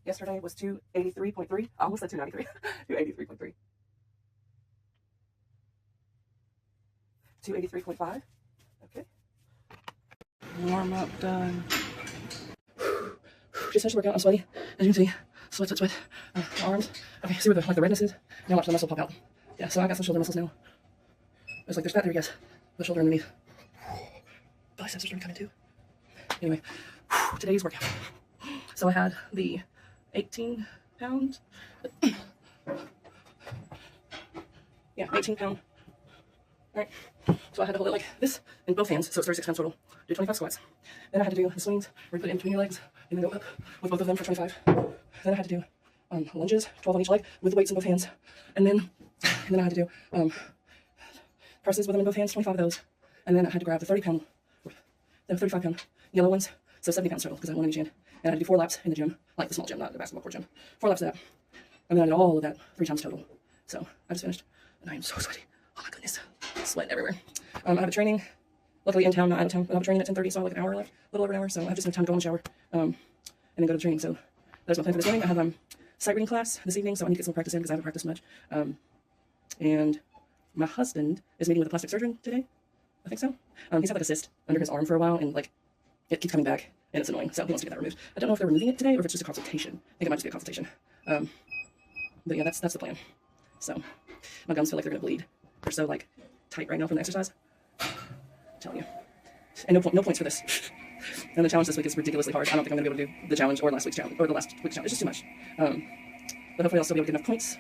Yesterday was 283.3. I almost said 293. 283.3. 283.5. Okay. Warm up done. Just finished the workout. I'm sweaty. As you can see, sweat. My arms. Okay, see where the redness is? Now watch the muscle pop out. Yeah, so I got some shoulder muscles now. It's like there's fat there, you guys. The shoulder underneath. Biceps are starting to come in too. Anyway, today's workout. So I had the 18-pound. Yeah, 18-pound. Alright. So I had to hold it like this in both hands, so it's 36 pounds total. Do 25 squats. Then I had to do the swings where you put it in between your legs and then go up with both of them for 25. Then I had to do lunges, 12 on each leg with the weights in both hands. And then I had to do presses with them in both hands, 25 of those. And then I had to grab the 35-pound yellow ones, so 70 pounds total because I had one in each hand. And I had to do 4 laps in the gym, like the small gym, not the basketball court gym. 4 laps of that. And then I did all of that 3 times total. So I just finished, and I am so sweaty. Oh my goodness, sweating everywhere. I have a training, luckily in town, not out of town. I have a training at 10:30, so I have like an hour left, a little over an hour. So I have just enough time to go in the shower and then go to training. So that's my plan for this morning. I have sight reading class this evening, so I need to get some practice in because I haven't practiced much. And my husband is meeting with a plastic surgeon today. I think so. He's had like a cyst under his arm for a while, and like it keeps coming back, and it's annoying. So he wants to get that removed. I don't know if they're removing it today or if it's just a consultation. I think it might just be a consultation. But yeah, that's the plan. So my gums feel like they're gonna bleed. They're so like tight right now from the exercise. I'm telling you. And no points for this. And the challenge this week is ridiculously hard. I don't think I'm gonna be able to do the challenge or last week's challenge or the last week's challenge. It's just too much. But hopefully I'll still be able to get enough points.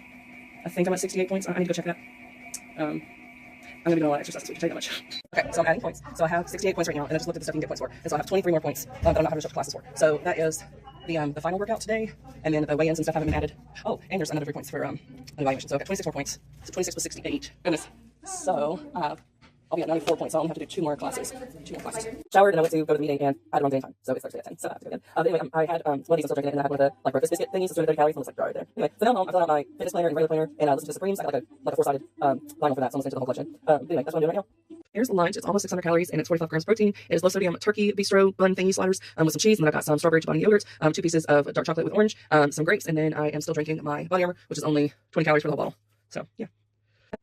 I think I'm at 68 points. I need to go check that. I'm gonna be doing a lot of exercise this week, to tell you that much. Okay, so I'm adding points. So I have 68 points right now, and I just looked at the stuff you can get points for. And so I have 23 more points that I'm not having to classes for. So that is the final workout today, and then the weigh-ins and stuff haven't been added. Oh, and there's another 3 points for an evaluation. So I've got 26 more points. So 26 plus 68. Goodness. So I'll be at 94 points. So I only have to do 2 more classes. Showered, and I went to go to the meeting, and I had a wrong day in time. So it's Thursday at 10. So I have to go again. But anyway, I had one of these, I'm still drinking it, and I had one of the like breakfast biscuit thingies, 230 calories, and I was like, right there. Anyway, so now I'm home. I filled out my fitness planner and regular planner, and I listened to Supremes. I got like a 4-sided vinyl for that, so I'm listening to the whole collection. But anyway, that's what I'm doing right now. Here's the lunch. It's almost 600 calories, and it's 45 grams protein. It is low sodium turkey bistro bun thingy sliders with some cheese, and then I've got some strawberry chobani yogurt, 2 pieces of dark chocolate with orange, some grapes, and then I am still drinking my body armor, which is only 20 calories for the whole bottle. So yeah.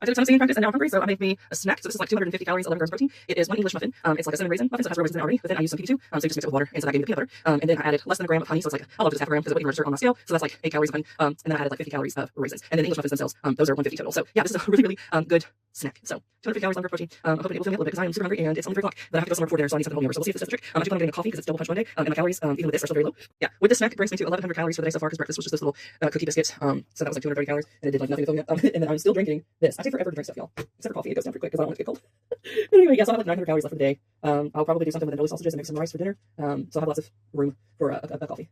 I did a ton of singing practice, and now I'm hungry, so I made me a snack. So this is like 250 calories, 11 grams protein. It is 1 English muffin. It's like a cinnamon raisin muffin, so it has raisins in it already. But then I used some PP2, so you just mix it with water, and so that gave me the peanut butter. And then I added less than a gram of honey, so it's like, I'll just half a gram because it wouldn't register on my scale. So that's like 8 calories of honey. And then I added like 50 calories of raisins. And then the English muffins themselves, those are 150 total. So yeah, this is a really good snack. So 250 calories, 11 grams protein. I'm hoping it will fill me up a little bit because I am super hungry, and it's only 3 o'clock. But I have to go somewhere before dinner, so I need something to hold me over. So we'll see if this does the trick. I do plan on getting a coffee because it's double punch one day, and my calories, even with this, are still very low. Yeah, with this snack, it brings me to 1,100 calories for the day so far because breakfast was just this little cookie biscuit. So that was like 230 calories, and it did like nothing to fill me up. And then I'm still drinking this. I take forever to drink stuff, y'all. Except for coffee, it goes down pretty quick because I don't want it to get cold. But anyway, yeah, so I have like 900 calories left for the day. I'll probably do something with the sausages and make some rice for dinner. So I'll have lots of room for a coffee.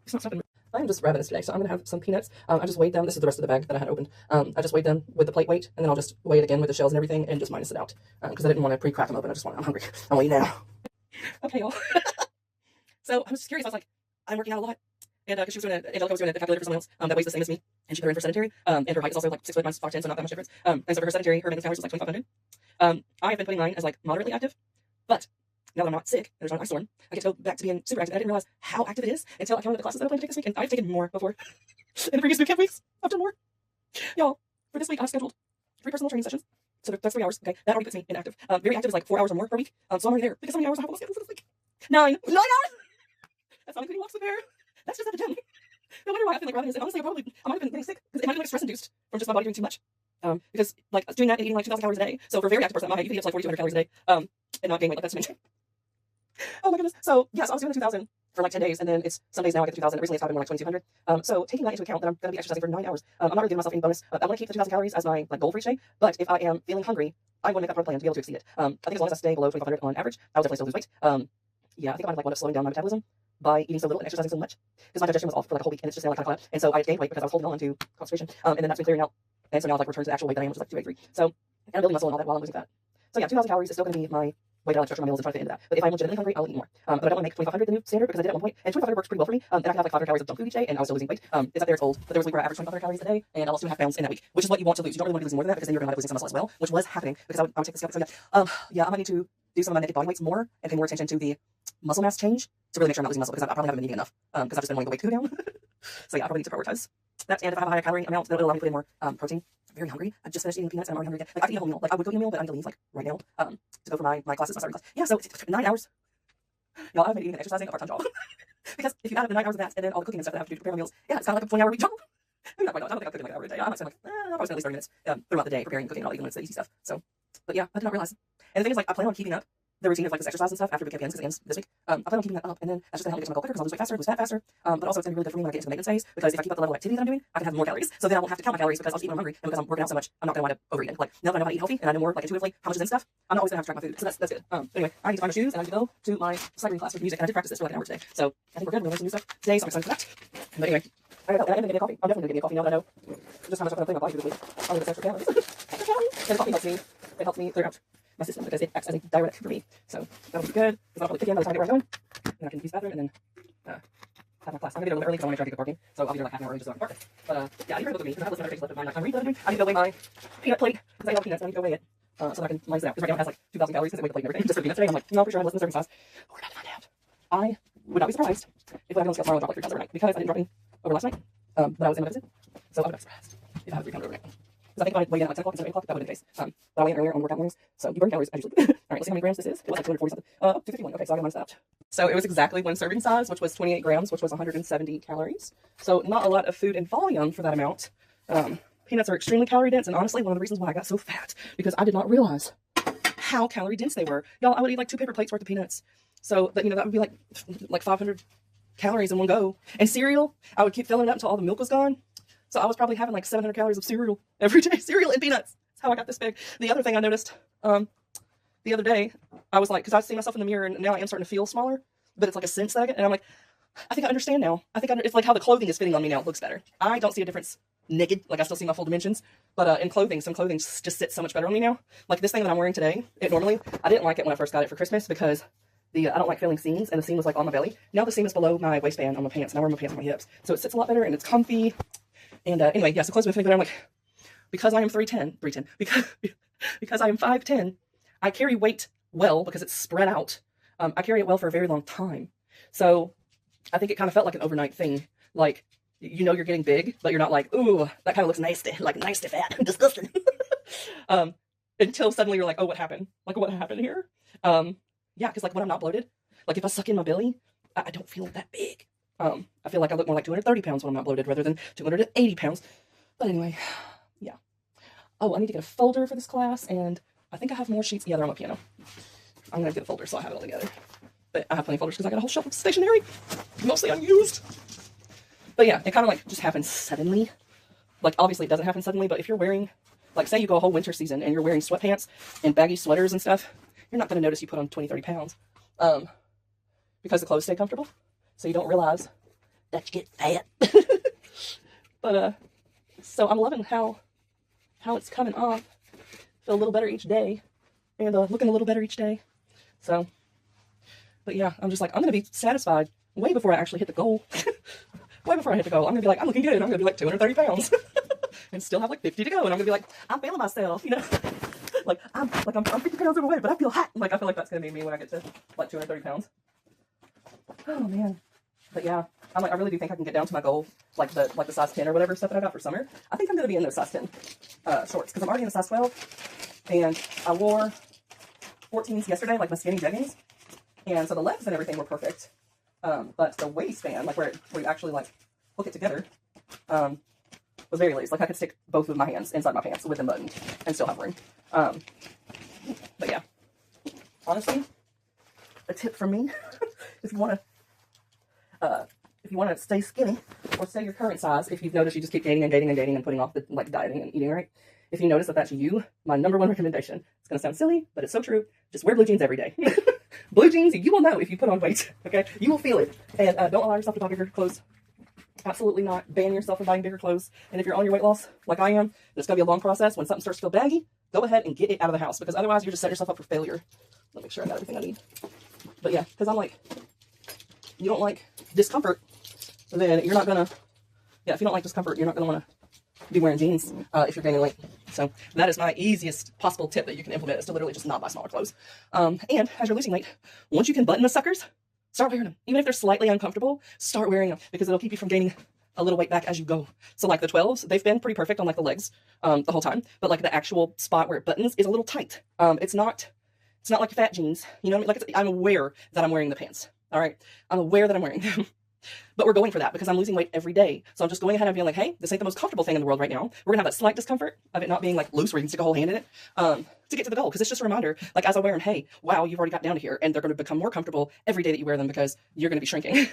It's not stopping. I'm just ravenous today, so I'm going to have some peanuts. I just weighed them. This is the rest of the bag that I had opened. I just weighed them with the plate weight, and then I'll just weigh it again with the shells and everything, and just minus it out. Because I didn't want to pre-crack them open. I'm hungry. I want to eat now. Okay, y'all. So I was just curious. I was like, I'm working out a lot. And because Angelica was doing a calculator for someone else that weighs the same as me, and she put her in for sedentary, and her height is also like 6 foot minus 5'10", so not that much difference. And so for her sedentary, her maintenance calories was like 2,500. I have been putting mine as like moderately active, but now that I'm not sick, there's not an ice storm, I get to go back to being super active. I didn't realize how active it is until I counted the classes that I plan to take this week, and I've taken more before. In the previous bootcamp weeks, I've done more. Y'all, for this week, I've scheduled 3 personal training sessions. So that's 3 hours, okay? That already puts me inactive. Very active is like 4 hours or more per week. So I'm already there. Because how many hours I have on my schedule for this week? 9 hours! That's not including walks with her. That's just at the gym. No wonder why I feel like ravenous. And honestly, I might have been getting sick. Because it might be like stress induced from just my body doing too much. Because like doing that and eating like 2,000 calories a day. So for a very active person, my height, you can eat up to like 4,200 calories a day. And not gain weight like that's too much. Oh my goodness. So yes, I was doing the 2,000 for like 10 days, and then it's some days now I get the 2,000. Recently it's probably more like 2,200. So taking that into account, that I'm going to be exercising for 9 hours. I'm not really giving myself any bonus. I want to keep the 2,000 calories as my like goal for each day. But if I am feeling hungry, I'm going to make that part of the plan to be able to exceed it. I think as long as I stay below 2,500 on average, I will definitely still lose weight. Yeah, I think I might like want to slowing down my metabolism by eating so little and exercising so much. Because my digestion was off for like a whole week, and it's just now like kind of flat. And so I gained weight because I was holding on to constipation. And then that's been clearing out. And so now I've like returned to the actual weight that I am, which is like 283. So, and I'm building muscle and all that while I'm losing fat. So yeah, 2,000 calories is still going to be my weight. I like to structure my meals and try to fit into that. But if I'm legitimately hungry, I'll eat more. But I don't want to make 2,500 the new standard because I did at one point, and 2,500 works pretty well for me. And I can have like 500 calories of junk food each day, and I was still losing weight. It's up there, it's old. But there was a week where I averaged 2,500 calories a day, and I lost 2.5 pounds in that week, which is what you want to lose. You don't really want to be losing more than that because then you're going to end up losing some muscle as well, which was happening because I would take the scale. So yeah, I might need to do some of my naked body weights more and pay more attention to the muscle mass change to really make sure I'm not losing muscle, because I probably haven't been eating enough, because I've just been wanting the weight to go down. So yeah, I probably need to prioritize that. And if I have a higher calorie amount, then it'll allow me to put in more protein. I'm very hungry. I just finished eating peanuts and I'm already hungry again. Like I could eat a whole meal. Like I would go eat a meal, but I need to leave like right now to go for my classes, my starting class. Yeah, so it's 9 hours. Y'all, I've been eating and exercising a part-time job. Because if you add up the 9 hours of that and then all the cooking and stuff that I have to do to prepare my meals, yeah, it's kind of like a 20-hour week job. Maybe not quite. I don't think I could in like an hour a day. I might spend like, I'll probably spend at least 30 minutes throughout the day preparing and cooking and all, even when it's the easy stuff. So, but yeah, I did not realize. And the thing is, like, I plan on keeping up the routine of like this exercise and stuff after boot camp ends, because it ends this week. I plan on keeping that up, and then that's just gonna help me get to my goal quicker, because I'll lose weight faster, lose fat faster. But also it's gonna be really good for me when I get into the maintenance phase, because if I keep up the level of activity that I'm doing, I can have more calories. So then I won't have to count my calories, because I'll just eat when I'm hungry, and because I'm working out so much, I'm not gonna wind up overeating. Like now that I know how to eat healthy and I know more like intuitively how much is in stuff, I'm not always gonna have to track my food. So that's good. Anyway, I need to find my shoes and I need to go to my cycling class with music, and I did practice this for like an hour today. So I think we're good. We're learning some new stuff today, so I'm excited for that. But anyway, I am gonna get me a coffee. I'm definitely gonna get me a coffee now that I know just how much I'm putting on my body this week. I'll get extra calories. Extra calories. And coffee helps me. It helps me clear out my system, because it acts as a diuretic for me. So that'll be good, because I'll probably pick in by the time I get where I'm going. And I can use the bathroom and then have my class. I'm gonna be there a little bit early because I want to try to get the parking. So I'll be there like half an hour early just so I can park. But yeah, I need to look at me, because I have listened to left of mine. I'm reading. I need to go weigh my peanut plate, because I love peanuts, and I need to go weigh it so that I can line it out. Because right now it has like 2,000 calories, because I weighed the plate and everything just for peanuts today. I'm like, no, I'm pretty sure I have less than serving size. We're about to find out. I would not be surprised if I have on the scale tomorrow and drop like 3 pounds overnight, because I didn't drop any over last night. But I was in my deficit, so I would not be surprised if I have 3 pounds overnight. Because I think if I weighed in at 10 o'clock instead of 8 o'clock, that would have been the case. But I weighed in earlier on the workout mornings, so you burn calories as you sleep. All right, let's see how many grams this is. It was like 240 something. 251. Okay, so I got minus that. So it was exactly 1 serving size, which was 28 grams, which was 170 calories. So not a lot of food in volume for that amount. Peanuts are extremely calorie dense, and honestly, one of the reasons why I got so fat, because I did not realize how calorie dense they were. Y'all, I would eat like 2 paper plates worth of peanuts. So that, you know, that would be like 500 calories in one go. And cereal, I would keep filling it up until all the milk was gone. So I was probably having like 700 calories of cereal every day. Cereal and peanuts. That's how I got this big. The other thing I noticed the other day, I was like, because I see myself in the mirror and now I am starting to feel smaller, but it's like a sense that I get. And I'm like, I think I understand now. It's like how the clothing is fitting on me now. It looks better. I don't see a difference naked. Like I still see my full dimensions. But in clothing, some clothing just sits so much better on me now. Like this thing that I'm wearing today, I didn't like it when I first got it for Christmas, because I don't like feeling seams, and the seam was like on my belly. Now the seam is below my waistband on my pants, and I wear my pants on my hips. So it sits a lot better and it's comfy. And anyway, yeah, so clothes with me, but I'm like, because I am 3'10", because I am 5'10", I carry weight well because it's spread out. I carry it well for a very long time. So I think it kind of felt like an overnight thing. Like, you know you're getting big, but you're not like, ooh, that kind of looks nasty, like nasty fat, disgusting. Until suddenly you're like, oh, what happened? Like, what happened here? Yeah, because like when I'm not bloated, like if I suck in my belly, I don't feel that big. I feel like I look more like 230 pounds when I'm not bloated rather than 280 pounds. But anyway, yeah. Oh, I need to get a folder for this class, and I think I have more sheets. Yeah, they're on my piano. I'm going to get a folder so I have it all together. But I have plenty of folders because I got a whole shelf of stationery, mostly unused. But yeah, it kind of like just happens suddenly. Like obviously it doesn't happen suddenly, but if you're wearing, like say you go a whole winter season and you're wearing sweatpants and baggy sweaters and stuff, you're not going to notice you put on 20, 30 pounds. Because the clothes stay comfortable. So you don't realize that you get fat. But, so I'm loving how it's coming off. Feel a little better each day. And looking a little better each day. So, but yeah, I'm just like, I'm going to be satisfied way before I actually hit the goal. Way before I hit the goal. I'm going to be like, I'm looking good. I'm going to be like 230 pounds. And still have like 50 to go. And I'm going to be like, I'm feeling myself, you know. I'm 50 pounds overweight, but I feel hot. Like, I feel like that's going to be me when I get to like 230 pounds. Oh, man. But yeah, I'm like, I really do think I can get down to my goal, like the size 10 or whatever stuff that I got for summer. I think I'm going to be in those size 10 shorts, because I'm already in a size 12, and I wore 14s yesterday, like my skinny jeggings, and so the legs and everything were perfect, but the waistband, like where you actually like hook it together, was very loose. Like I could stick both of my hands inside my pants with them buttoned and still have room. But yeah, honestly, a tip from me, if you want to stay skinny or stay your current size, if you've noticed you just keep gaining and gaining and gaining and putting off the like dieting and eating right, if you notice that that's you, my number one recommendation, it's going to sound silly, but it's so true, just wear blue jeans every day. Blue jeans, you will know if you put on weight, okay? You will feel it. And don't allow yourself to buy bigger clothes. Absolutely not. Ban yourself from buying bigger clothes. And if you're on your weight loss, like I am, it's going to be a long process. When something starts to feel baggy, go ahead and get it out of the house, because otherwise you're just setting yourself up for failure. Let me make sure I got everything I need. But yeah, because I'm like, you don't like discomfort, then you're not going to, yeah, if you don't like discomfort, you're not going to want to be wearing jeans if you're gaining weight. So that is my easiest possible tip that you can implement, is to literally just not buy smaller clothes. And as you're losing weight, once you can button the suckers, start wearing them. Even if they're slightly uncomfortable, start wearing them because it'll keep you from gaining a little weight back as you go. So like the 12s, they've been pretty perfect on like the legs the whole time, but like the actual spot where it buttons is a little tight. It's not like fat jeans, you know what I mean? Like I'm aware that I'm wearing the pants. All right, I'm aware that I'm wearing them. But we're going for that because I'm losing weight every day. So I'm just going ahead and being like, hey, this ain't the most comfortable thing in the world right now. We're gonna have that slight discomfort of it not being like loose where you can stick a whole hand in it to get to the goal. Because it's just a reminder, like as I wear them, hey, wow, you've already got down to here, and they're gonna become more comfortable every day that you wear them because you're gonna be shrinking.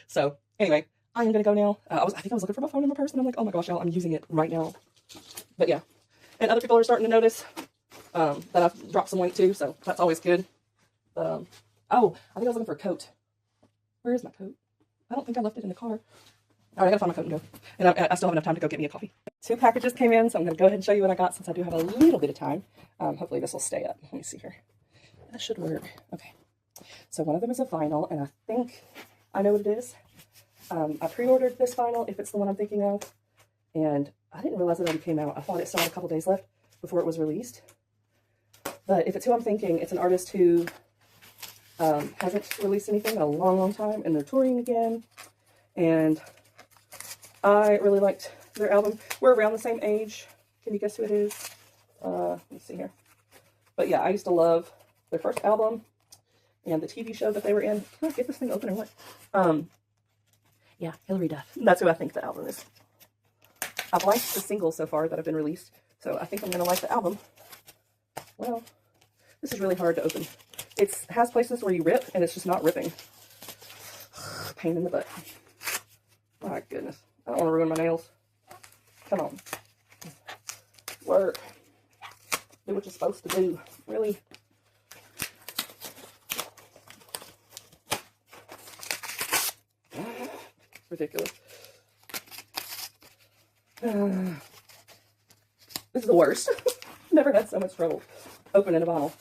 So anyway, I am gonna go now. I think I was looking for my phone in my purse, and I'm like, oh my gosh, y'all, I'm using it right now. But yeah, and other people are starting to notice that I've dropped some weight too, so that's always good. Oh, I think I was looking for a coat. Where is my coat? I don't think I left it in the car. All right, I gotta find my coat and go. And I still have enough time to go get me a coffee. 2 packages came in, so I'm gonna go ahead and show you what I got since I do have a little bit of time. Hopefully this will stay up. Let me see here. That should work. Okay. So one of them is a vinyl, and I think I know what it is. I pre-ordered this vinyl, if it's the one I'm thinking of, and I didn't realize it already came out. I thought it still had a couple days left before it was released. But if it's who I'm thinking, it's an artist who hasn't released anything in a long time, and they're touring again, and I really liked their album. We're around the same age. Can you guess who it is? Let me see here. But yeah, I used to love their first album and the TV show that they were in. Can I get this thing open or what? Yeah, Hillary Duff. That's who I think the album is. I've liked the singles so far that have been released, so I think I'm going to like the album. Well, this is really hard to open. It has places where you rip, and it's just not ripping. Pain in the butt. My goodness. I don't want to ruin my nails. Come on. Work. Do what you're supposed to do. Really. Ridiculous. This is the worst. Never had so much trouble opening a bottle.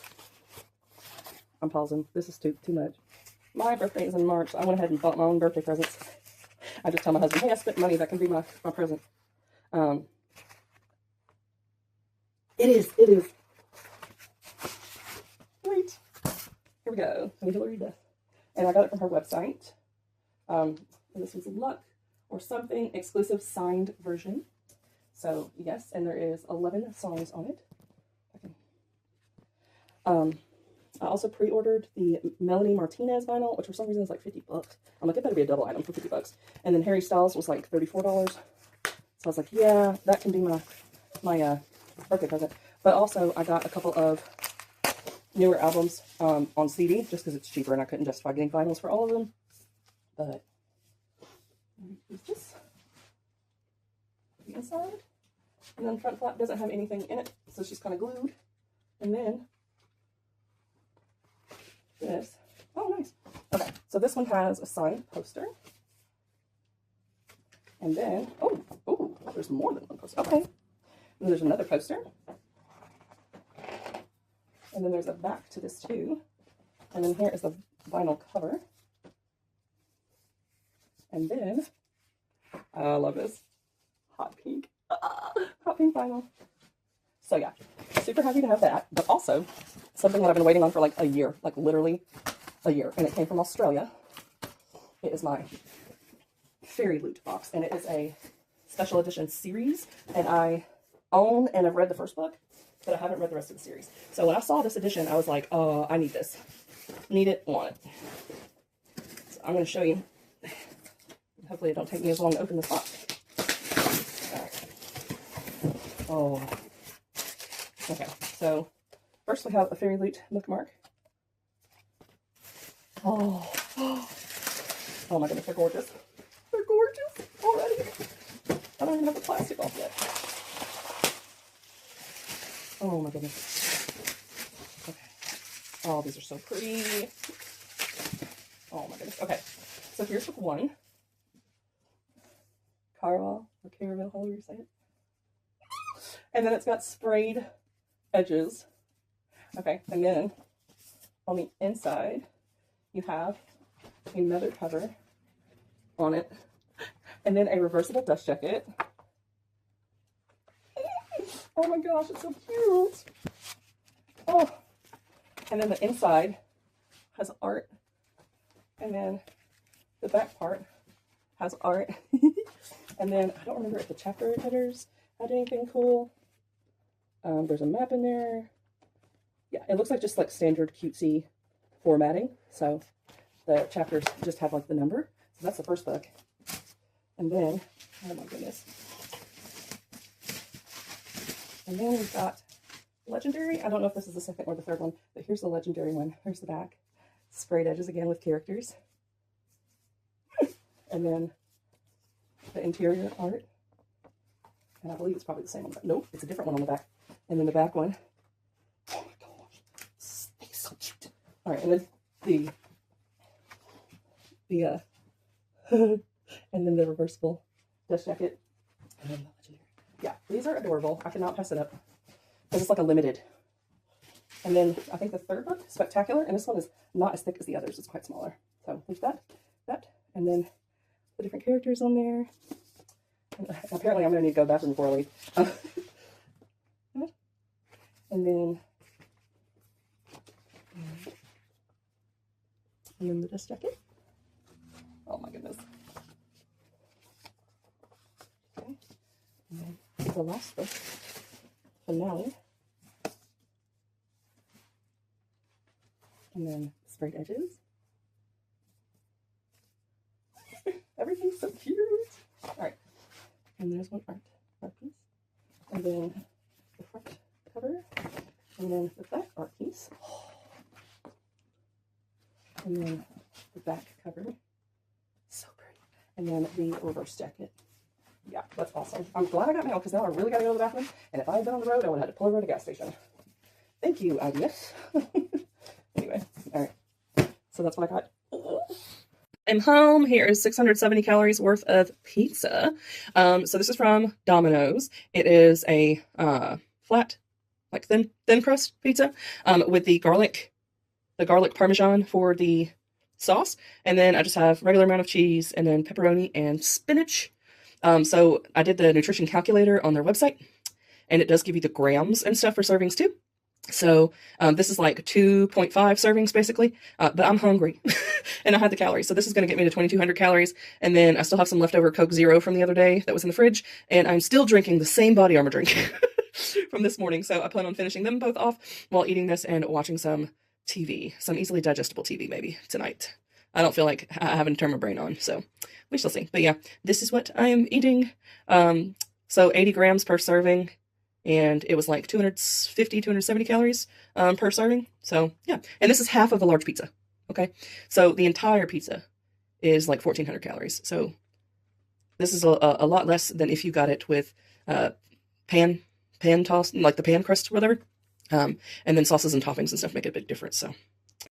I'm pausing. This is too much. My birthday is in March. So I went ahead and bought my own birthday presents. I just tell my husband, hey, I spent money. That can be my present. It is. Wait. Here we go. Hillary Duff. And I got it from her website. And this was Luck or Something exclusive signed version. So, yes, and there is 11 songs on it. I also pre-ordered the Melanie Martinez vinyl, which for some reason is like $50. I'm like, it better be a double item for $50. And then Harry Styles was like $34. So I was like, yeah, that can be my birthday present. But also, I got a couple of newer albums on CD, just because it's cheaper and I couldn't justify getting vinyls for all of them. But is this the inside? And then the front flap doesn't have anything in it, so it's just kind of glued. And then this. Oh, nice. Okay, so this one has a signed poster. And then, oh, there's more than one poster. Okay. And then there's another poster. And then there's a back to this too. And then here is the vinyl cover. And then, I love this. Hot pink. Hot pink vinyl. So yeah, super happy to have that. But also, something that I've been waiting on for like a year. Like literally a year. And it came from Australia. It is my Fairy Loot box. And it is a special edition series. And I own and have read the first book, but I haven't read the rest of the series. So when I saw this edition, I was like, oh, I need this. Need it, want it. So I'm going to show you. Hopefully it don't take me as long to open this box. Oh. Okay, so first we have a Fairy Loot bookmark. Oh my goodness, they're gorgeous. They're gorgeous already. I don't even have the plastic off yet. Oh my goodness. Okay. Oh, these are so pretty. Oh my goodness. Okay, so here's book one. Caramel, however you say it. And then it's got sprayed edges. Okay, and then on the inside, you have another cover on it. And then a reversible dust jacket. Oh my gosh, it's so cute. Oh, and then the inside has art And then the back part has art. And then I don't remember if the chapter headers had anything cool. There's a map in there. Yeah, it looks like just like standard cutesy formatting. So the chapters just have like the number. So that's the first book. And then, oh my goodness. And then we've got Legendary. I don't know if this is the second or the third one, but here's the Legendary one. Here's the back. Sprayed edges again with characters. And then the interior art. And I believe it's probably the same one. Nope, it's a different one on the back. And then the back one. Oh my gosh. It's so cute. Alright, and then and then the reversible dust jacket. And then the Legendary. Yeah, these are adorable. I cannot pass it up. Because it's like a limited. And then I think the third book, Spectacular, and this one is not as thick as the others. It's quite smaller. So there's that, and then the different characters on there. And apparently I'm going to need to go to the bathroom before I leave. And then the dust jacket. Oh my goodness. Okay. And then the last book, Finale. And then sprayed edges. Everything's so cute. Alright. And there's one art piece. And then the front cover. And then the back art piece. And then the back cover. So pretty. And then the reverse jacket. Yeah, that's awesome. I'm glad I got mail because now I really got to go to the bathroom. And if I had been on the road, I would have had to pull over at a gas station. Thank you, IBS. Anyway, all right. So that's what I got. I'm home. Here is 670 calories worth of pizza. So this is from Domino's. It is a flat, like thin crust pizza with the garlic parmesan for the sauce, and then I just have regular amount of cheese, and then pepperoni and spinach. So I did the nutrition calculator on their website, and it does give you the grams and stuff for servings too. So this is like 2.5 servings basically, but I'm hungry and I had the calories. So this is going to get me to 2,200 calories. And then I still have some leftover Coke Zero from the other day that was in the fridge. And I'm still drinking the same Body Armor drink from this morning. So I plan on finishing them both off while eating this and watching some TV, some easily digestible TV maybe tonight. I don't feel like having to turn my brain on, so we shall see. But yeah, this is what I am eating. So 80 grams per serving. And it was like 250, 270 calories per serving. So yeah, and this is half of a large pizza. Okay, so the entire pizza is like 1,400 calories. So this is a lot less than if you got it with pan tossed, like the pan crust or whatever. And then sauces and toppings and stuff make a big difference. So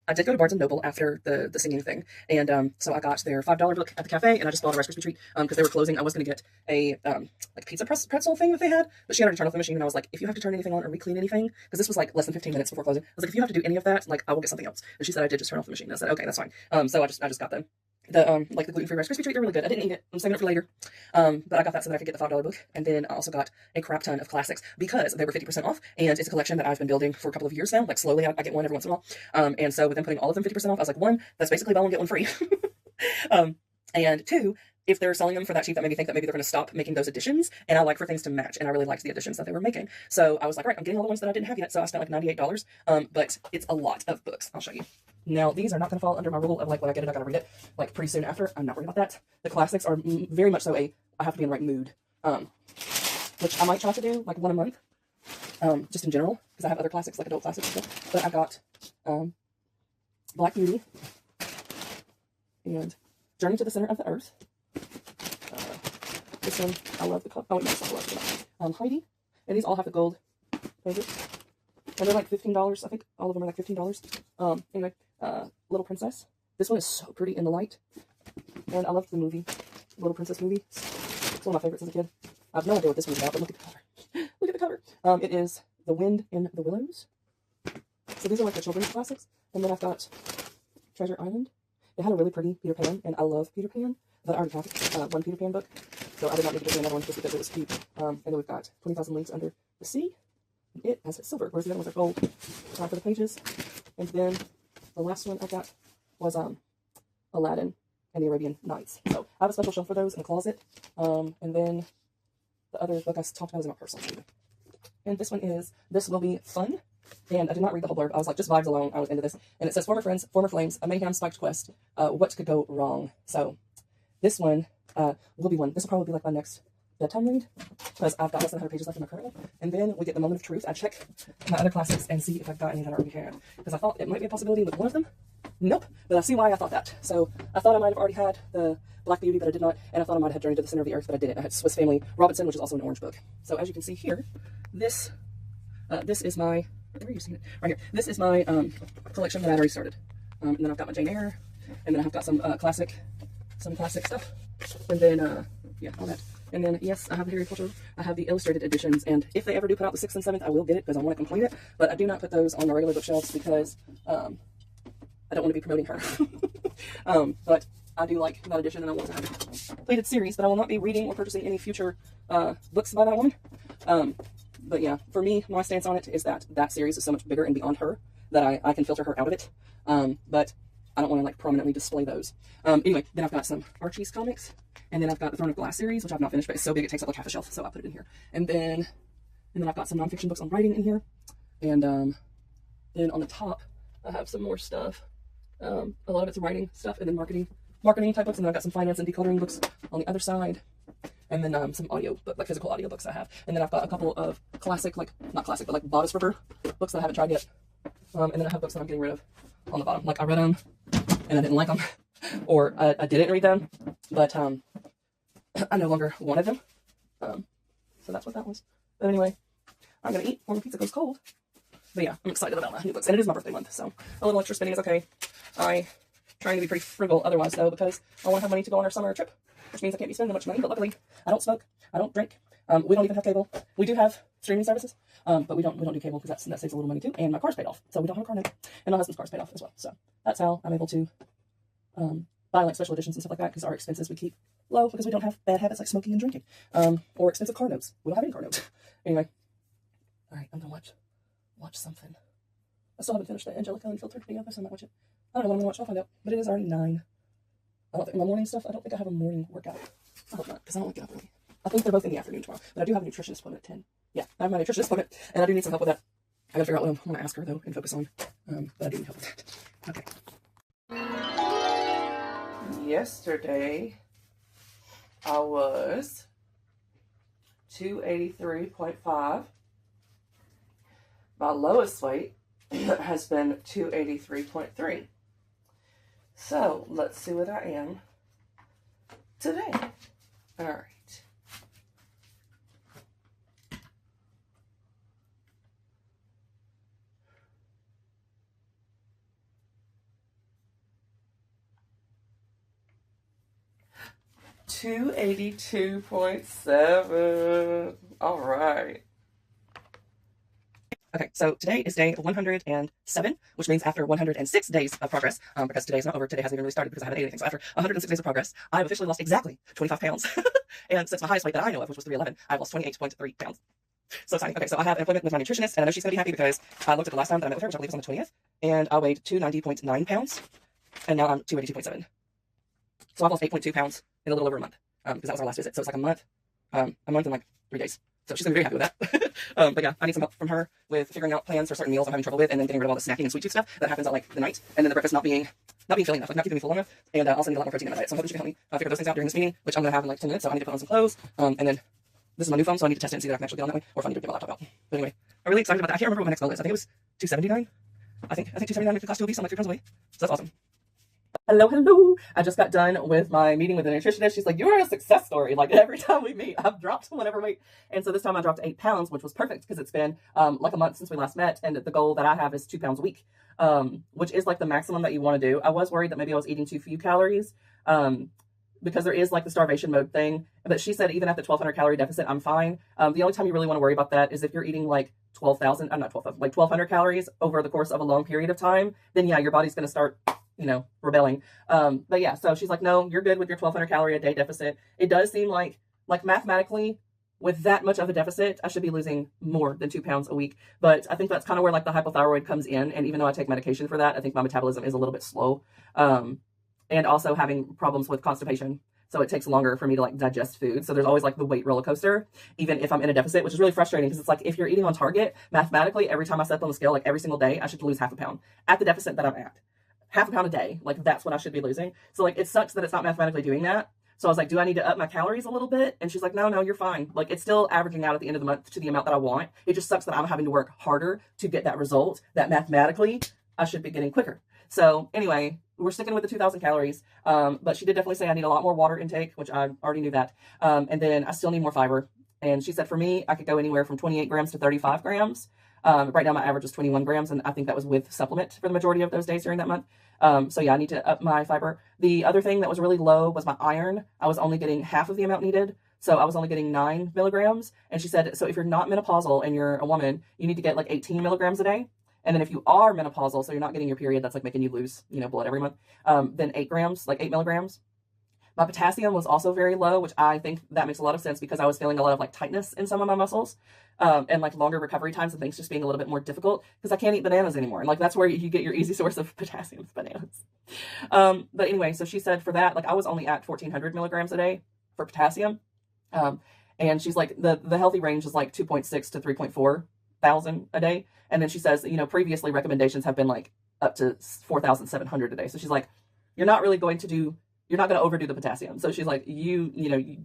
I did go to Barnes & Noble after the singing thing, and so I got their $5 book at the cafe, and I just bought a Rice Krispie treat because they were closing. I was going to get a like pizza pretzel thing that they had, but she had already turned off the machine, and I was like, if you have to turn anything on or re-clean anything, because this was like less than 15 minutes before closing, I was like, if you have to do any of that, like I will get something else. And she said I did just turn off the machine. And I said, okay, that's fine. So I just got them. Like the gluten-free Rice Krispie treat, they're really good. I didn't eat it. I'm saving it for later. But I got that so that I could get the $5 book. And then I also got a crap ton of classics because they were 50% off. And it's a collection that I've been building for a couple of years now. Like slowly, I get one every once in a while. And so with them putting all of them 50% off, I was like, one, that's basically buy one, get one free. And two, if they're selling them for that cheap, that made me think that maybe they're going to stop making those editions. And I like for things to match. And I really liked the editions that they were making. So I was like, right, I'm getting all the ones that I didn't have yet. So I spent like $98. But it's a lot of books. I'll show you. Now, these are not going to fall under my rule of like when I get it, I got to read it like pretty soon after. I'm not worried about that. The classics are very much so I have to be in the right mood, which I might try to do like one a month, just in general, because I have other classics like adult classics and stuff. But I got Black Beauty and Journey to the Center of the Earth. This one, I love the color. Oh, yes, I love it. Heidi, and these all have the gold pages. And they're like $15. I think all of them are like $15. Anyway, Little Princess. This one is so pretty in the light. And I loved the movie, Little Princess movie. It's one of my favorites as a kid. I have no idea what this one's about, but look at the cover. Look at the cover. It is The Wind in the Willows. So these are like the children's classics. And then I've got Treasure Island. It had a really pretty Peter Pan, and I love Peter Pan. But I already have one Peter Pan book, so I did not need to get another one just because it was cute. And then we've got 20,000 Leagues Under the Sea. It has silver, whereas the other ones are gold for the pages. And then the last one I got was Aladdin, and the Arabian Nights. So I have a special shelf for those in the closet. And then the other book I talked about is in my personal too. And this one is This Will Be Fun. And I did not read the whole blurb. I was like, just vibes alone. I was into this. And it says, former friends, former flames, a mayhem spiked quest. What could go wrong? So this one will be one. This will probably be like my next bedtime read, because I've got less than 100 pages left in my current one. And then we get the moment of truth. I check my other classics and see if I've got any that I already had, because I thought it might be a possibility with one of them. Nope. But I see why I thought that. So I thought I might have already had the Black Beauty, but I did not. And I thought I might have Journey to the Center of the Earth, but I didn't. I had Swiss Family Robinson, which is also an orange book. So as you can see here, this is my, where are you seeing it? Right here. This is my collection that I already started. And then I've got my Jane Eyre, and then I've got some classic stuff. And then, yeah, all that. And then, yes, I have Harry Potter. I have the illustrated editions, and if they ever do put out the 6th and 7th, I will get it because I want to complete it. But I do not put those on my regular bookshelves because I don't want to be promoting her. But I do like that edition, and I want to have a completed series, but I will not be reading or purchasing any future books by that woman. But yeah, for me, my stance on it is that that series is so much bigger and beyond her that I can filter her out of it. But I don't want to like prominently display those. Anyway, then I've got some Archie's comics, and then I've got the Throne of Glass series, which I've not finished, but it's so big it takes up like half a shelf, so I put it in here. And then I've got some nonfiction books on writing in here, and then on the top I have some more stuff. A lot of it's writing stuff, and then marketing type books, and then I've got some finance and decluttering books on the other side, and then some audio book, like physical audio books I have. And then I've got a couple of classic, like not classic, but like bodice ripper books that I haven't tried yet. And then I have books that I'm getting rid of on the bottom. Like I read them and I didn't like them, or I didn't read them, but I no longer wanted them. So that's what that was. But anyway, I'm gonna eat before my pizza goes cold. But yeah, I'm excited about my new books, and it is my birthday month, so a little extra spending is okay. I'm trying to be pretty frugal otherwise though, because I want to have money to go on our summer trip, which means I can't be spending much money. But luckily, I don't smoke, I don't drink. We don't even have cable. We do have streaming services, but we don't do cable because that saves a little money too. And my car's paid off, so we don't have a car note, and my husband's car's paid off as well. So that's how I'm able to buy like special editions and stuff like that, because our expenses we keep low because we don't have bad habits like smoking and drinking, or expensive car notes. We don't have any car notes. Anyway, all right, I'm gonna watch something. I still haven't finished the Angelica Unfiltered video, so I might watch it. I don't know what I'm gonna watch. I'll find out. But it is already 9. I don't think my morning stuff. I don't think I have a morning workout. I hope not, because I don't want to get up early. I think they're both in the afternoon tomorrow, but I do have a nutritionist appointment at 10. Yeah, I have my nutritionist appointment, and I do need some help with that. I gotta figure out what I'm gonna ask her though and focus on. But I do need help with that. Okay. Yesterday, I was 283.5. My lowest weight has been 283.3. So let's see what I am today. All right. $282.7. All right. Okay, so today is day 107, which means after 106 days of progress, because today's not over, today hasn't even really started because I haven't ate anything. So after 106 days of progress, I've officially lost exactly 25 pounds. And since my highest weight that I know of, which was 311, I've lost 28.3 pounds. So exciting. Okay, so I have an appointment with my nutritionist, and I know she's going to be happy because I looked at the last time that I met with her, which I believe was on the 20th, and I weighed 290.9 pounds, and now I'm 282.7. So I've lost 8.2 pounds in a little over a month, because that was our last visit. So it's like a month and like 3 days. So she's going to be very happy with that. But yeah, I need some help from her with figuring out plans for certain meals I'm having trouble with, and then getting rid of all the snacking and sweet tooth stuff that happens at like the night, and then the breakfast not being filling enough, like not keeping me full enough, and also need a lot more protein in my diet. So I'm hoping she can help me figure those things out during this meeting, which I'm going to have in like 10 minutes. So I need to put on some clothes, and then this is my new phone, so I need to test it and see that I can actually get on that way, or if I need to get my laptop out. But anyway, I'm really excited about that. I can't remember what my next goal is. I think it was 279. I think 279 makes the cost to obese. I'm like 3 pounds away. So that's awesome. Hello. I just got done with my meeting with the nutritionist. She's like, you are a success story. Like every time we meet, I've dropped whatever weight. And so this time I dropped 8 pounds, which was perfect because it's been like a month since we last met. And the goal that I have is 2 pounds a week, which is like the maximum that you want to do. I was worried that maybe I was eating too few calories because there is like the starvation mode thing. But she said even at the 1,200 calorie deficit, I'm fine. The only time you really want to worry about that is if you're eating like 12,000, I'm not 12,000, like 1,200 calories over the course of a long period of time, then yeah, your body's going to start rebelling. But yeah, so she's like, no, you're good with your 1,200 calorie a day deficit. It does seem like mathematically with that much of a deficit, I should be losing more than 2 pounds a week. But I think that's kind of where like the hypothyroid comes in. And even though I take medication for that, I think my metabolism is a little bit slow. and also having problems with constipation. So it takes longer for me to like digest food. So there's always like the weight roller coaster, even if I'm in a deficit, which is really frustrating because it's like if you're eating on target, mathematically, every time I step on the scale, like every single day, I should lose half a pound at the deficit that I'm at. Half a pound a day, like that's what I should be losing. So like it sucks that it's not mathematically doing that. So I was like, do I need to up my calories a little bit? And she's like, no, you're fine. Like it's still averaging out at the end of the month to the amount that I want. It just sucks that I'm having to work harder to get that result that mathematically I should be getting quicker. So anyway, we're sticking with the 2,000 calories. But she did definitely say I need a lot more water intake, which I already knew that. And then I still need more fiber. And she said for me, I could go anywhere from 28 grams to 35 grams. Right now my average is 21 grams, and I think that was with supplement for the majority of those days during that month. So yeah, I need to up my fiber. The other thing that was really low was my iron. I was only getting half of the amount needed. So I was only getting 9 milligrams. And she said, so if you're not menopausal and you're a woman, you need to get like 18 milligrams a day. And then if you are menopausal, so you're not getting your period, that's like making you lose, blood every month, then 8 grams, like 8 milligrams. My potassium was also very low, which I think that makes a lot of sense because I was feeling a lot of like tightness in some of my muscles, and like longer recovery times and things just being a little bit more difficult because I can't eat bananas anymore. And like that's where you get your easy source of potassium, bananas. But anyway, so she said for that, like I was only at 1,400 milligrams a day for potassium. And she's like, the healthy range is like 2.6 to 3.4 thousand a day. And then she says, previously recommendations have been like up to 4,700 a day. So she's like, you're not going to overdo the potassium. So she's like, you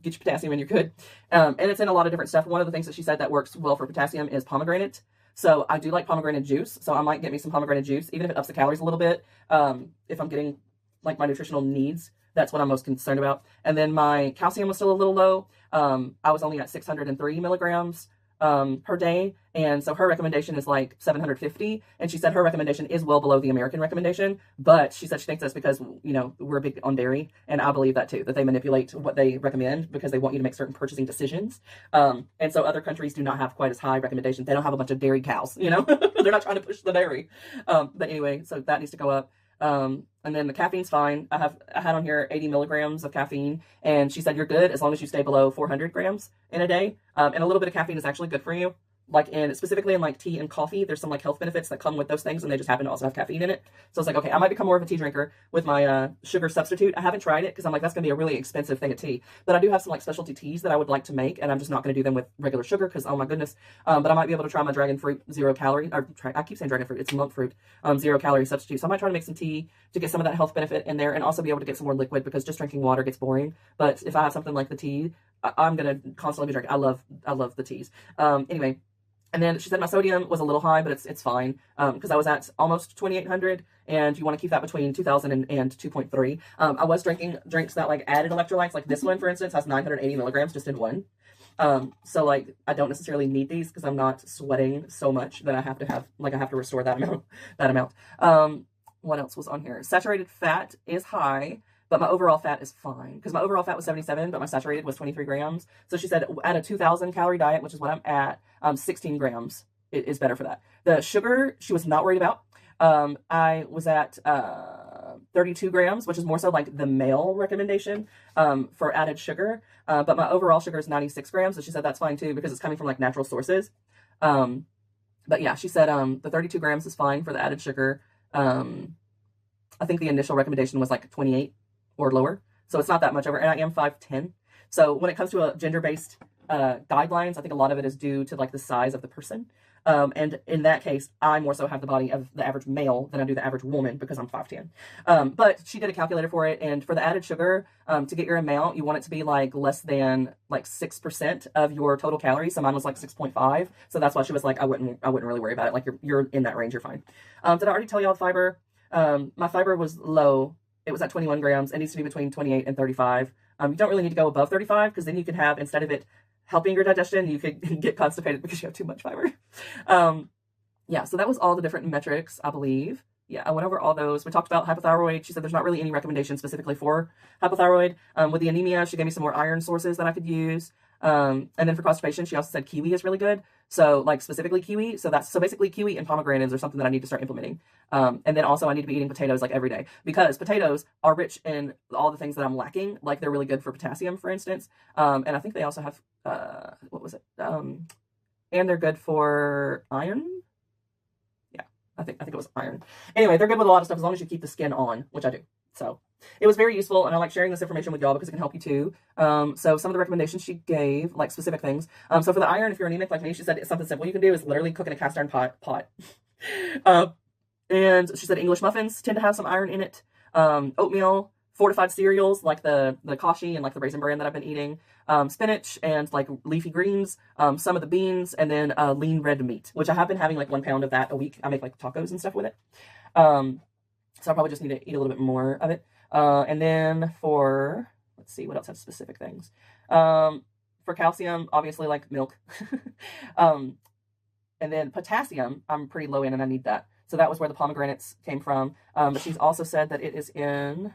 get your potassium and you're good. And it's in a lot of different stuff. One of the things that she said that works well for potassium is pomegranate. So I do like pomegranate juice. So I might get me some pomegranate juice, even if it ups the calories a little bit. If I'm getting like my nutritional needs, that's what I'm most concerned about. And then my calcium was still a little low. I was only at 603 milligrams per day. And so her recommendation is like 750. And she said her recommendation is well below the American recommendation, but she said she thinks that's because, we're big on dairy. And I believe that too, that they manipulate what they recommend because they want you to make certain purchasing decisions. And so other countries do not have quite as high recommendations. They don't have a bunch of dairy cows, they're not trying to push the dairy. But anyway, so that needs to go up. And then the caffeine's fine. I had on here 80 milligrams of caffeine, and she said you're good as long as you stay below 400 grams in a day. And a little bit of caffeine is actually good for you. Like specifically in like tea and coffee, there's some like health benefits that come with those things, and they just happen to also have caffeine in it. So it's like, okay, I might become more of a tea drinker with my sugar substitute. I haven't tried it because I'm like, that's gonna be a really expensive thing of tea. But I do have some like specialty teas that I would like to make, and I'm just not gonna do them with regular sugar because oh my goodness. But I might be able to try my dragon fruit 0 calorie. I keep saying dragon fruit, it's monk fruit 0 calorie substitute. So I might try to make some tea to get some of that health benefit in there, and also be able to get some more liquid because just drinking water gets boring. But if I have something like the tea, I'm gonna constantly be drinking. I love the teas. Anyway. And then she said my sodium was a little high, but it's fine because I was at almost 2,800, and you want to keep that between 2,000 and 2.3. I was drinking drinks that like added electrolytes, like this one, for instance, has 980 milligrams just in one. So like I don't necessarily need these because I'm not sweating so much that I have to restore that amount. What else was on here? Saturated fat is high, but my overall fat is fine because my overall fat was 77, but my saturated was 23 grams. So she said at a 2,000 calorie diet, which is what I'm at, 16 grams is better for that. The sugar, she was not worried about. I was at 32 grams, which is more so like the male recommendation for added sugar. But my overall sugar is 96 grams. So she said that's fine too because it's coming from like natural sources. But yeah, she said the 32 grams is fine for the added sugar. I think the initial recommendation was like 28 or lower. So it's not that much over. And I am 5'10". So when it comes to a gender-based guidelines, I think a lot of it is due to like the size of the person. And in that case, I more so have the body of the average male than I do the average woman because I'm 5'10". But she did a calculator for it. And for the added sugar, to get your amount, you want it to be like less than like 6% of your total calories. So mine was like 6.5. So that's why she was like, I wouldn't really worry about it. Like you're in that range, you're fine. Did I already tell y'all fiber? My fiber was low. It was at 21 grams. It needs to be between 28 and 35. You don't really need to go above 35 because then you can have, instead of it helping your digestion, you could get constipated because you have too much fiber. Yeah, so that was all the different metrics, I believe. Yeah, I went over all those. We talked about hypothyroid. She said there's not really any recommendation specifically for hypothyroid. With the anemia, she gave me some more iron sources that I could use. And then for constipation, she also said kiwi is really good. So like specifically kiwi. So basically kiwi and pomegranates are something that I need to start implementing. And then also I need to be eating potatoes like every day because potatoes are rich in all the things that I'm lacking. Like they're really good for potassium, for instance. And I think they also have, what was it? And they're good for iron. Yeah, I think it was iron. Anyway, they're good with a lot of stuff as long as you keep the skin on, which I do. So it was very useful, and I like sharing this information with y'all because it can help you too. So some of the recommendations she gave, like specific things. So for the iron, if you're anemic like me, she said it's something simple you can do is literally cook in a cast iron pot. And she said English muffins tend to have some iron in it. Oatmeal, fortified cereals like the kashi and like the Raisin Bran that I've been eating. Spinach and like leafy greens, some of the beans, and then lean red meat, which I have been having like 1 pound of that a week. I make like tacos and stuff with it. So I probably just need to eat a little bit more of it. And then for, let's see, what else has specific things? For calcium, obviously like milk. And then potassium, I'm pretty low in and I need that. So that was where the pomegranates came from. But she's also said that it is in,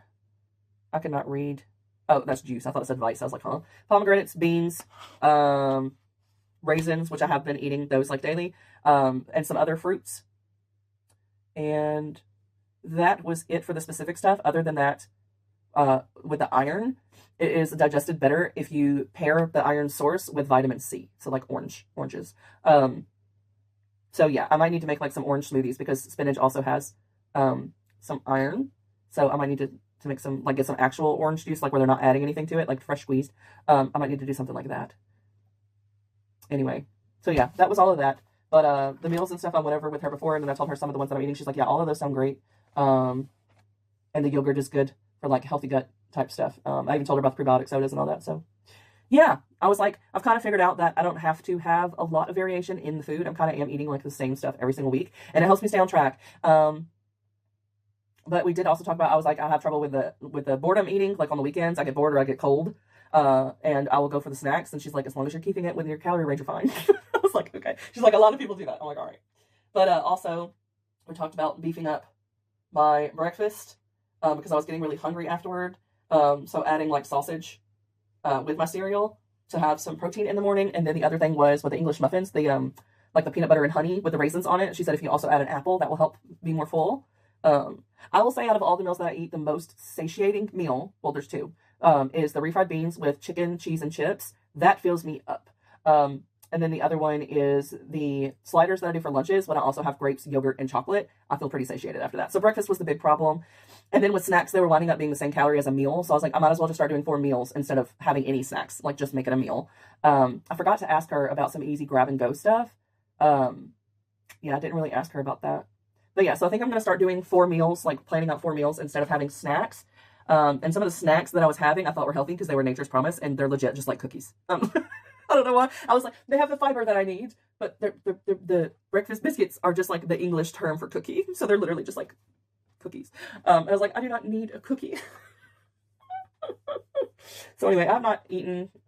I cannot read. Oh, that's juice. I thought it said vice. I was like, huh? Pomegranates, beans, raisins, which I have been eating those like daily, and some other fruits. And that was it for the specific stuff. Other than that, with the iron, it is digested better if you pair the iron source with vitamin C. So like oranges. So yeah, I might need to make like some orange smoothies because spinach also has some iron. So I might need to make some, like get some actual orange juice, like where they're not adding anything to it, like fresh squeezed. I might need to do something like that. Anyway, so yeah, that was all of that. But the meals and stuff I went over with her before, and then I told her some of the ones that I'm eating. She's like, yeah, all of those sound great. And the yogurt is good for like healthy gut type stuff. I even told her about the prebiotic sodas and all that. So yeah, I was like, I've kind of figured out that I don't have to have a lot of variation in the food. I'm kind of am eating like the same stuff every single week, and it helps me stay on track. But we did also talk about, I was like, I have trouble with the boredom eating. Like on the weekends, I get bored or I get cold, and I will go for the snacks. And she's like, as long as you're keeping it within your calorie range, you're fine. I was like, okay. She's like, a lot of people do that. I'm like, all right. But also, we talked about beefing up my breakfast because I was getting really hungry afterward. So adding like sausage with my cereal to have some protein in the morning. And then the other thing was with the English muffins, the like the peanut butter and honey with the raisins on it. She said if you also add an apple, that will help be more full. I will say out of all the meals that I eat, the most satiating meal, well, there's two, is the refried beans with chicken, cheese, and chips. That fills me up. And then the other one is the sliders that I do for lunches when I also have grapes, yogurt, and chocolate. I feel pretty satiated after that. So breakfast was the big problem. And then with snacks, they were winding up being the same calorie as a meal. So I was like, I might as well just start doing 4 meals instead of having any snacks, like just make it a meal. I forgot to ask her about some easy grab and go stuff. Yeah, I didn't really ask her about that. But yeah, so I think I'm going to start doing 4 meals, like planning out 4 meals instead of having snacks. And some of the snacks that I was having, I thought were healthy because they were Nature's Promise, and they're legit just like cookies. I don't know why. I was like, they have the fiber that I need, but the breakfast biscuits are just like the English term for cookie. So they're literally just like cookies. I was like, I do not need a cookie. So anyway, I've not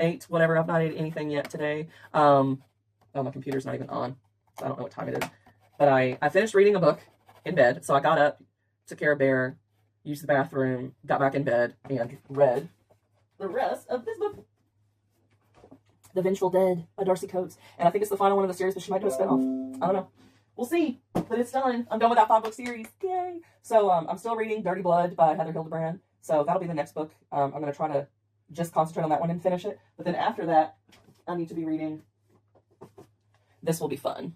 ate whatever. I've not ate anything yet today. Oh, my computer's not even on. So I don't know what time it is. But I finished reading a book in bed. So I got up, took care of Bear, used the bathroom, got back in bed, and read the rest of this book. The Vengeful Dead by Darcy Coates. And I think it's the final one of the series, but she might do a spinoff. I don't know. We'll see. But it's done. I'm done with that 5-book series. Yay! So I'm still reading Dirty Blood by Heather Hildebrand. So that'll be the next book. I'm going to try to just concentrate on that one and finish it. But then after that, I need to be reading This Will Be Fun.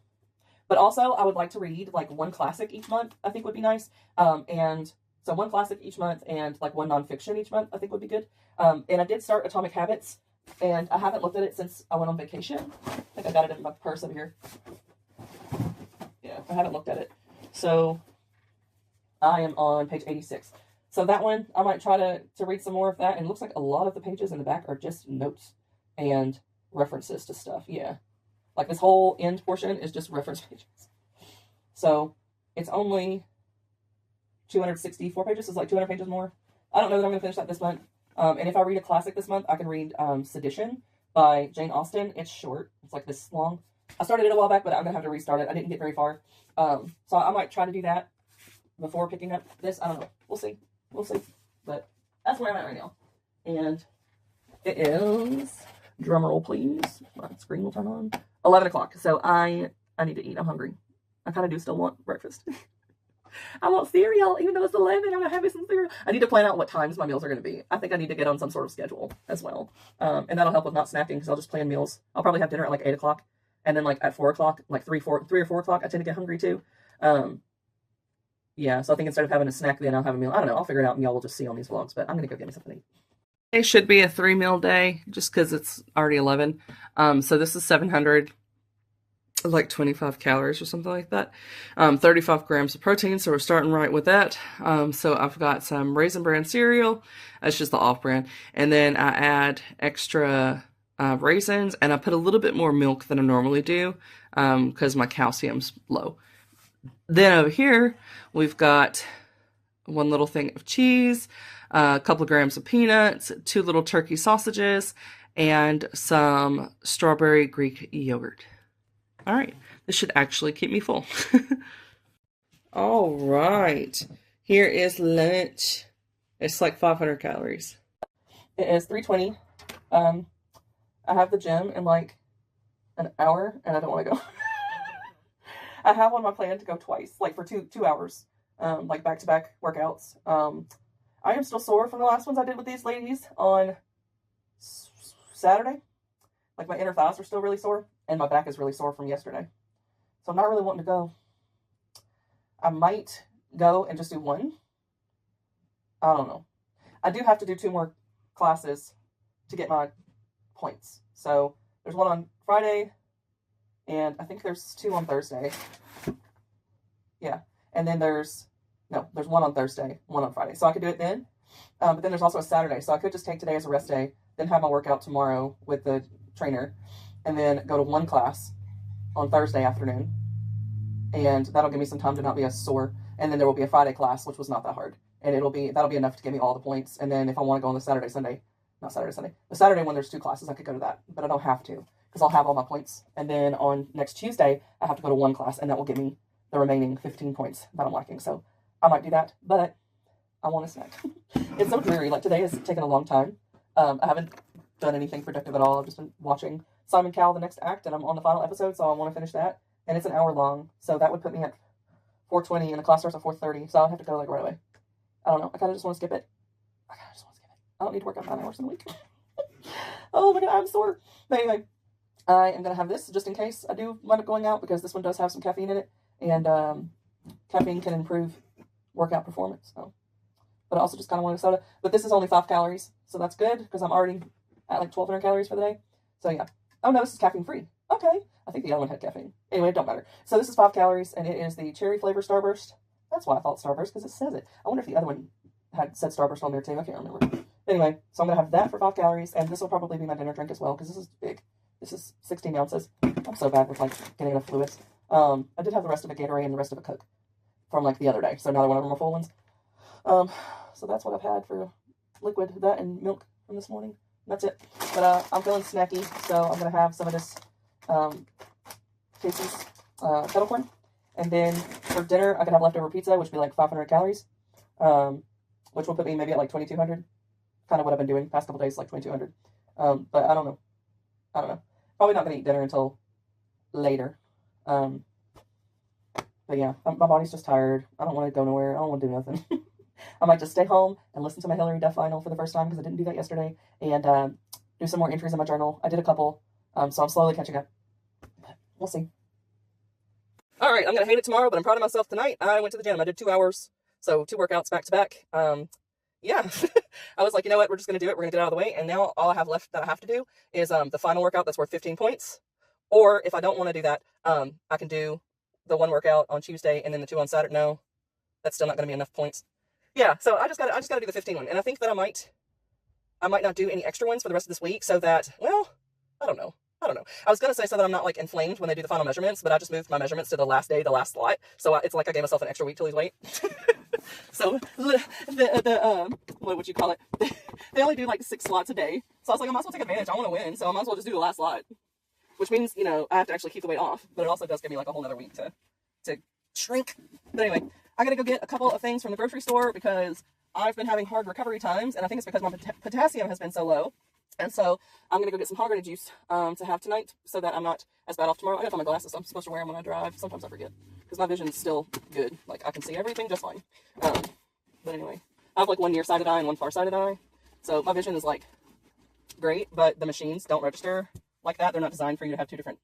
But also, I would like to read like 1 classic each month. I think would be nice. And so 1 classic each month and like 1 nonfiction each month I think would be good. And I did start Atomic Habits. And I haven't looked at it since I went on vacation. I think I got it in my purse over here. Yeah, I haven't looked at it. So I am on page 86. So that one, I might try to read some more of that. And it looks like a lot of the pages in the back are just notes and references to stuff. Yeah. Like this whole end portion is just reference pages. So it's only 264 pages. So it's like 200 pages more. I don't know that I'm going to finish that this month. And if I read a classic this month, I can read Sedition by Jane Austen. It's short. It's like this long. I started it a while back, but I'm going to have to restart it. I didn't get very far. So I might try to do that before picking up this. I don't know. We'll see. We'll see. But that's where I'm at right now. And it is, drum roll please, my screen will turn on, 11 o'clock. So I need to eat. I'm hungry. I kind of do still want breakfast. I want cereal, even though it's 11. I'm going to have me some cereal. I need to plan out what times my meals are going to be. I think I need to get on some sort of schedule as well. And that'll help with not snacking because I'll just plan meals. I'll probably have dinner at like 8 o'clock. And then like at 4 o'clock, like 3 or 4 o'clock, I tend to get hungry too. yeah, so I think instead of having a snack then I'll have a meal. I don't know, I'll figure it out and y'all will just see on these vlogs, but I'm gonna go get me something to eat. It should be a 3-meal day just because it's already 11. So this is 700, like 25 calories or something like that. 35 grams of protein, so we're starting right with that. So I've got some Raisin Bran cereal. That's just the off-brand. And then I add extra raisins, and I put a little bit more milk than I normally do because my calcium's low. Then over here, we've got one little thing of cheese, a couple of grams of peanuts, 2 little turkey sausages, and some strawberry Greek yogurt. All right, this should actually keep me full. All right, here is lunch. It's like 500 calories. It is 3:20. I have the gym in like an hour, and I don't want to go. I have on my plan to go twice, like for two hours, like back-to-back workouts. I am still sore from the last ones I did with these ladies on Saturday. Like my inner thighs are still really sore, and my back is really sore from yesterday. So I'm not really wanting to go. I might go and just do one. I don't know. I do have to do 2 more classes to get my points. So there's one on Friday, and I think there's 2 on Thursday. Yeah. And then there's one on Thursday, 1 on Friday. So I could do it then. But then there's also a Saturday. So I could just take today as a rest day, then have my workout tomorrow with the trainer, and then go to 1 class on Thursday afternoon. And that'll give me some time to not be as sore. And then there will be a Friday class, which was not that hard. And that'll be enough to give me all the points. And then if I want to go on the the Saturday when there's 2 classes, I could go to that. But I don't have to, because I'll have all my points. And then on next Tuesday, I have to go to 1 class, and that will give me the remaining 15 points that I'm lacking. So I might do that, but I want a snack. It's so dreary. Like today has taken a long time. I haven't done anything productive at all. I've just been watching Simon Cowell, the next act, and I'm on the final episode, so I want to finish that. And it's an hour long, so that would put me at 4:20, and the class starts at 4:30, so I'll have to go like right away. I don't know. I kind of just want to skip it. I don't need to work out 9 hours in a week. Oh my god, I'm sore. But anyway, I am going to have this just in case I do wind up going out, because this one does have some caffeine in it, and caffeine can improve workout performance. So. But I also just kind of wanted a soda. But this is only 5 calories, so that's good, because I'm already at like 1,200 calories for the day. So yeah. Oh no, this is caffeine free. Okay. I think the other one had caffeine. Anyway, it don't matter. So this is 5 calories, and it is the cherry flavor Starburst. That's why I thought Starburst, because it says it. I wonder if the other one had said Starburst on there too. I can't remember. Anyway, so I'm going to have that for 5 calories, and this will probably be my dinner drink as well, because this is big. This is 16 ounces. I'm so bad with like getting enough fluids. I did have the rest of a Gatorade and the rest of a Coke from like the other day, so now they're one of them are full ones. So that's what I've had for liquid, that and milk from this morning. That's it. But I'm feeling snacky, so I'm going to have some of this Casey's kettle corn. And then for dinner, I could have leftover pizza, which would be like 500 calories, which will put me maybe at like 2,200. Kind of what I've been doing past couple days, like 2,200. But I don't know. Probably not going to eat dinner until later. But yeah, my body's just tired. I don't want to go nowhere. I don't want to do nothing. I might just stay home and listen to my Hillary Duff final for the first time, because I didn't do that yesterday, and do some more entries in my journal. I did a couple, so I'm slowly catching up. But we'll see. All right, I'm going to hate it tomorrow, but I'm proud of myself tonight. I went to the gym. I did 2 hours, so 2 workouts back to back. Yeah, I was like, you know what, we're just going to do it. We're going to get it out of the way, and now all I have left that I have to do is the final workout that's worth 15 points. Or if I don't want to do that, I can do the 1 workout on Tuesday and then the 2 on Saturday. No, that's still not going to be enough points. Yeah, so I just got to do the 15 one, and I think that I might not do any extra ones for the rest of this week, so that, well, I don't know. I was going to say so that I'm not like inflamed when they do the final measurements, but I just moved my measurements to the last day, the last slot. So it's like I gave myself an extra week to lose weight. So what would you call it? They only do like 6 slots a day. So I was like, I might as well take advantage. I want to win, so I might as well just do the last slot. Which means, you know, I have to actually keep the weight off, but it also does give me like a whole other week to shrink. But anyway, I gotta go get a couple of things from the grocery store, because I've been having hard recovery times, and I think it's because my potassium has been so low. And so I'm going to go get some pomegranate juice to have tonight, so that I'm not as bad off tomorrow. I got to find my glasses. I'm supposed to wear them when I drive. Sometimes I forget, because my vision's still good. Like, I can see everything just fine. But anyway, I have like 1 nearsighted eye and 1 farsighted eye. So my vision is like great, but the machines don't register like that. They're not designed for you to have 2 different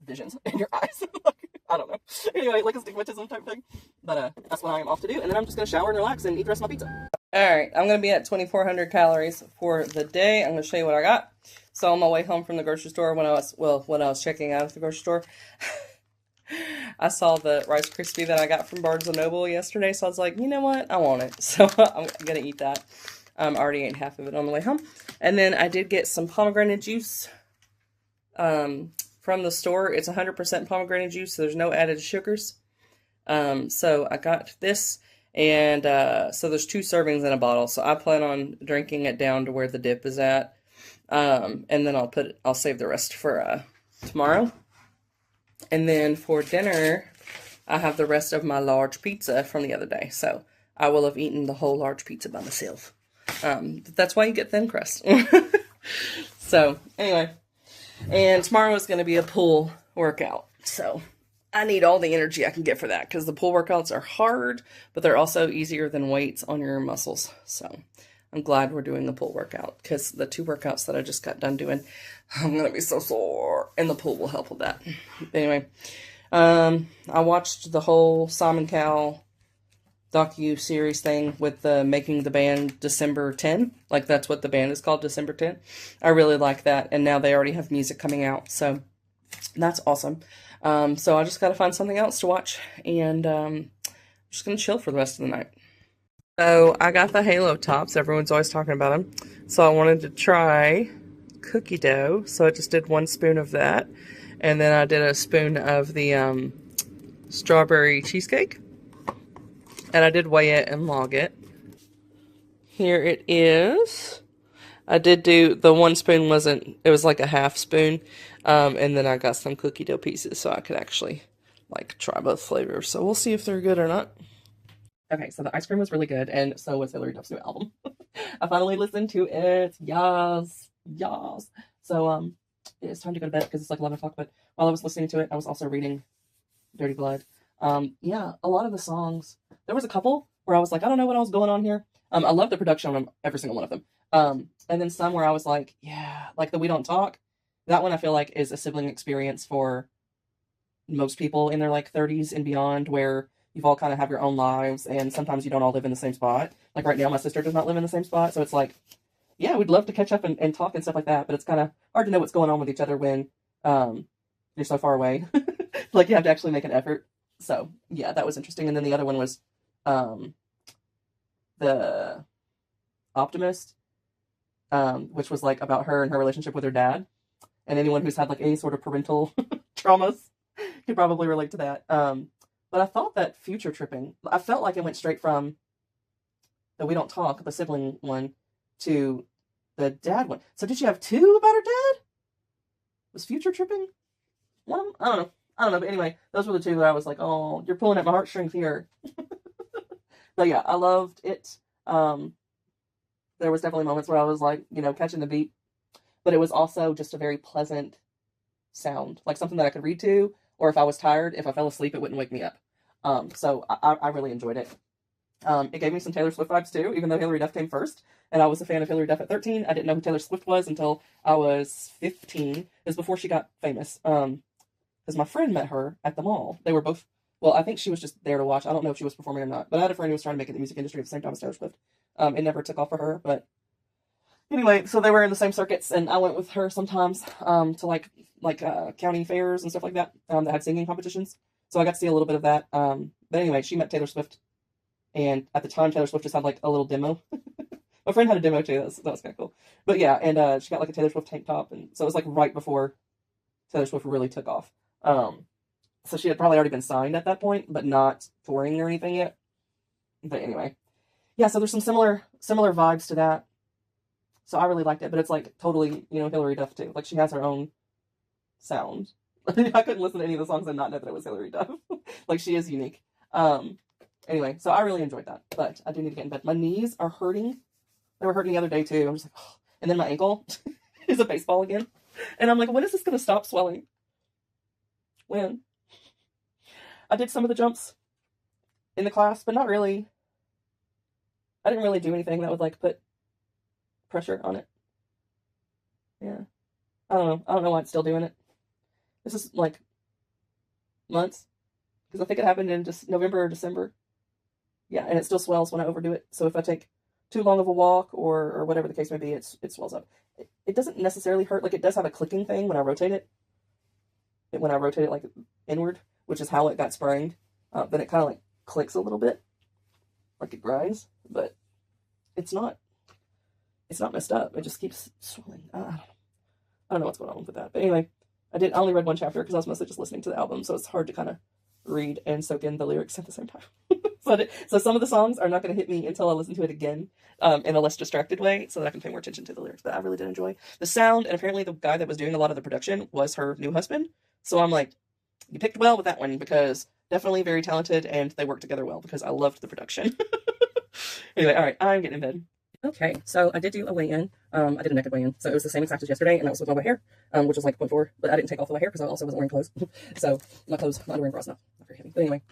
visions in your eyes. I don't know. Anyway, like a stigmatism type thing. But that's what I am off to do. And then I'm just going to shower and relax and eat the rest of my pizza. Alright, I'm going to be at 2,400 calories for the day. I'm going to show you what I got. So on my way home from the grocery store, when I was checking out at the grocery store, I saw the Rice Krispie that I got from Barnes & Noble yesterday, so I was like, you know what? I want it. So I'm going to eat that. I already ate half of it on the way home. And then I did get some pomegranate juice from the store. It's 100% pomegranate juice, so there's no added sugars. So I got this, and so there's 2 servings in a bottle, so I plan on drinking it down to where the dip is at. And then I'll save the rest for tomorrow. And then for dinner, I have the rest of my large pizza from the other day. So I will have eaten the whole large pizza by myself. That's why you get thin crust. So anyway, and tomorrow is going to be a pull workout. So I need all the energy I can get for that, because the pull workouts are hard, but they're also easier than weights on your muscles. So I'm glad we're doing the pull workout, because the 2 workouts that I just got done doing, I'm going to be so sore, and the pull will help with that. But anyway, I watched the whole Simon Cowell docu-series thing with the Making the Band December 10. Like, that's what the band is called, December 10. I really like that, and now they already have music coming out, so that's awesome. So I just got to find something else to watch, and I'm just going to chill for the rest of the night. So I got the Halo Tops. Everyone's always talking about them. So I wanted to try cookie dough. So I just did 1 spoon of that. And then I did a spoon of the strawberry cheesecake. And I did weigh it and log it. Here it is. I did do, the 1 spoon it was like a half spoon. And then I got some cookie dough pieces so I could actually like try both flavors. So we'll see if they're good or not. Okay, so the ice cream was really good, and so was Hilary Duff's new album. I finally listened to it. Yes. So, it's time to go to bed because it's like 11 o'clock, but while I was listening to it, I was also reading Dirty Blood. Yeah, a lot of the songs, there was a couple where I was like, I don't know what else going on here. I love the production on every single one of them. And then some where I was like, yeah, like the We Don't Talk. That one I feel like is a sibling experience for most people in their like 30s and beyond, where you've all kind of have your own lives, and sometimes you don't all live in the same spot. Like right now, my sister does not live in the same spot, so it's like, yeah, we'd love to catch up and talk and stuff like that, but it's kind of hard to know what's going on with each other when you're so far away. Like, you have to actually make an effort. So, yeah, that was interesting. And then the other one was The Optimist, which was like about her and her relationship with her dad. And anyone who's had like any sort of parental traumas could probably relate to that. But I thought that future tripping, I felt like it went straight from the We Don't Talk, the sibling one, to the dad one. So did she have 2 about her dad? Was future tripping one of them? I don't know. But anyway, those were the 2 that I was like, oh, you're pulling at my heartstrings here. But yeah, I loved it. There was definitely moments where I was like, catching the beat. But it was also just a very pleasant sound. Like something that I could read to, or if I was tired, if I fell asleep, it wouldn't wake me up. So I really enjoyed it. It gave me some Taylor Swift vibes too, even though Hilary Duff came first. And I was a fan of Hilary Duff at 13. I didn't know who Taylor Swift was until I was 15. It was before she got famous. Because my friend met her at the mall. They were both, well, I think she was just there to watch. I don't know if she was performing or not. But I had a friend who was trying to make it in the music industry at the same time as Taylor Swift. It never took off for her. But anyway, so they were in the same circuits. And I went with her sometimes to like county fairs and stuff like that that had singing competitions. So I got to see a little bit of that. But anyway, she met Taylor Swift. And at the time, Taylor Swift just had like a little demo. My friend had a demo too. That was kind of cool. But yeah, and she got like a Taylor Swift tank top. And so it was like right before Taylor Swift really took off. So she had probably already been signed at that point, but not touring or anything yet. But anyway. Yeah, so there's some similar vibes to that. So I really liked it. But it's like totally, Hilary Duff too. Like she has her own sound. I couldn't listen to any of the songs and not know that it was Hilary Duff. Like she is unique. Anyway, so I really enjoyed that, but I do need to get in bed. My knees are hurting. They were hurting the other day too. I'm just like, oh. And then my ankle is a baseball again. And I'm like, when is this going to stop swelling? When? I did some of the jumps in the class, but not really. I didn't really do anything that would like put pressure on it. Yeah. I don't know. I don't know why it's still doing it. This is like months. because I think it happened in just November or December. Yeah, and it still swells when I overdo it. So if I take too long of a walk or whatever the case may be, it swells up. It doesn't necessarily hurt. Like, it does have a clicking thing when I rotate it. When I rotate it like inward, which is how it got sprained. Then it kind of like clicks a little bit, like it grinds, but it's not messed up. It just keeps swelling. I don't know what's going on with that. But anyway, I only read one chapter because I was mostly just listening to the album, so it's hard to kind of read and soak in the lyrics at the same time. So some of the songs are not going to hit me until I listen to it again in a less distracted way, so that I can pay more attention to the lyrics. But I really did enjoy the sound, and apparently the guy that was doing a lot of the production was her new husband. So I'm like, you picked well with that one, because definitely very talented, and they worked together well, because I loved the production. Anyway, all right, I'm getting in bed. Okay, so I did do a weigh-in. I did a naked weigh-in, so it was the same exact as yesterday, and that was with my wet hair, which was like 0.4, but I didn't take off the wet hair because I also wasn't wearing clothes. So my underwear and bras not very heavy. But anyway,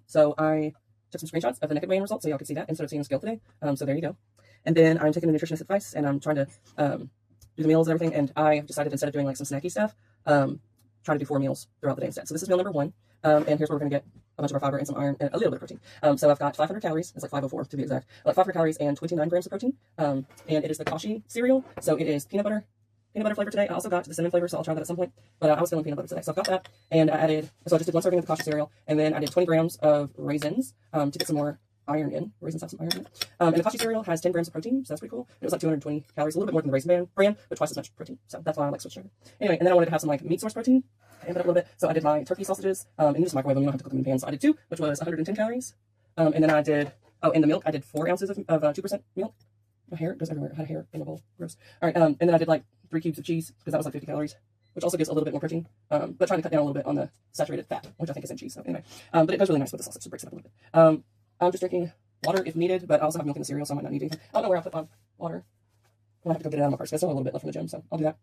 so I took some screenshots of the naked weigh-in results so y'all could see that instead of seeing a scale today. So there you go. And then I'm taking the nutritionist advice, and I'm trying to do the meals and everything, and I decided instead of doing like some snacky stuff, try to do 4 meals throughout the day instead. So this is meal number 1, and here's where we're going to get a bunch of our fiber and some iron and a little bit of protein. So I've got 500 calories. It's like 504 to be exact. Like 500 calories and 29 grams of protein. And it is the Kashi cereal. So it is peanut butter flavor today. I also got the cinnamon flavor, so I'll try that at some point. But I was feeling peanut butter today, so I've got that. And so I just did 1 serving of the Kashi cereal, and then I did 20 grams of raisins to get some more iron in. Raisins have some iron in it. And the Kashi cereal has 10 grams of protein, so that's pretty cool. It was like 220 calories, a little bit more than the Raisin brand, but twice as much protein. So that's why I like Swiss sugar. Anyway, and then I wanted to have some like meat source protein. I amped it up a little bit. So I did my turkey sausages, and you just microwave them. You don't have to cook them in the pan. So I did 2, which was 110 calories. And then I did, in the milk, I did 4 ounces of 2% milk. My hair goes everywhere. I had hair in the bowl. Gross. All right. And then I did like 3 cubes of cheese, because that was like 50 calories, which also gives a little bit more protein. But trying to cut down a little bit on the saturated fat, which I think is in cheese. So anyway, but it goes really nice with the sausage. So it breaks it up a little bit. I'm just drinking water if needed, but I also have milk in the cereal, so I might not need anything. I don't know where I put my water. I'm gonna have to go get it out of my purse. I still have a little bit left from the gym, so I'll do that.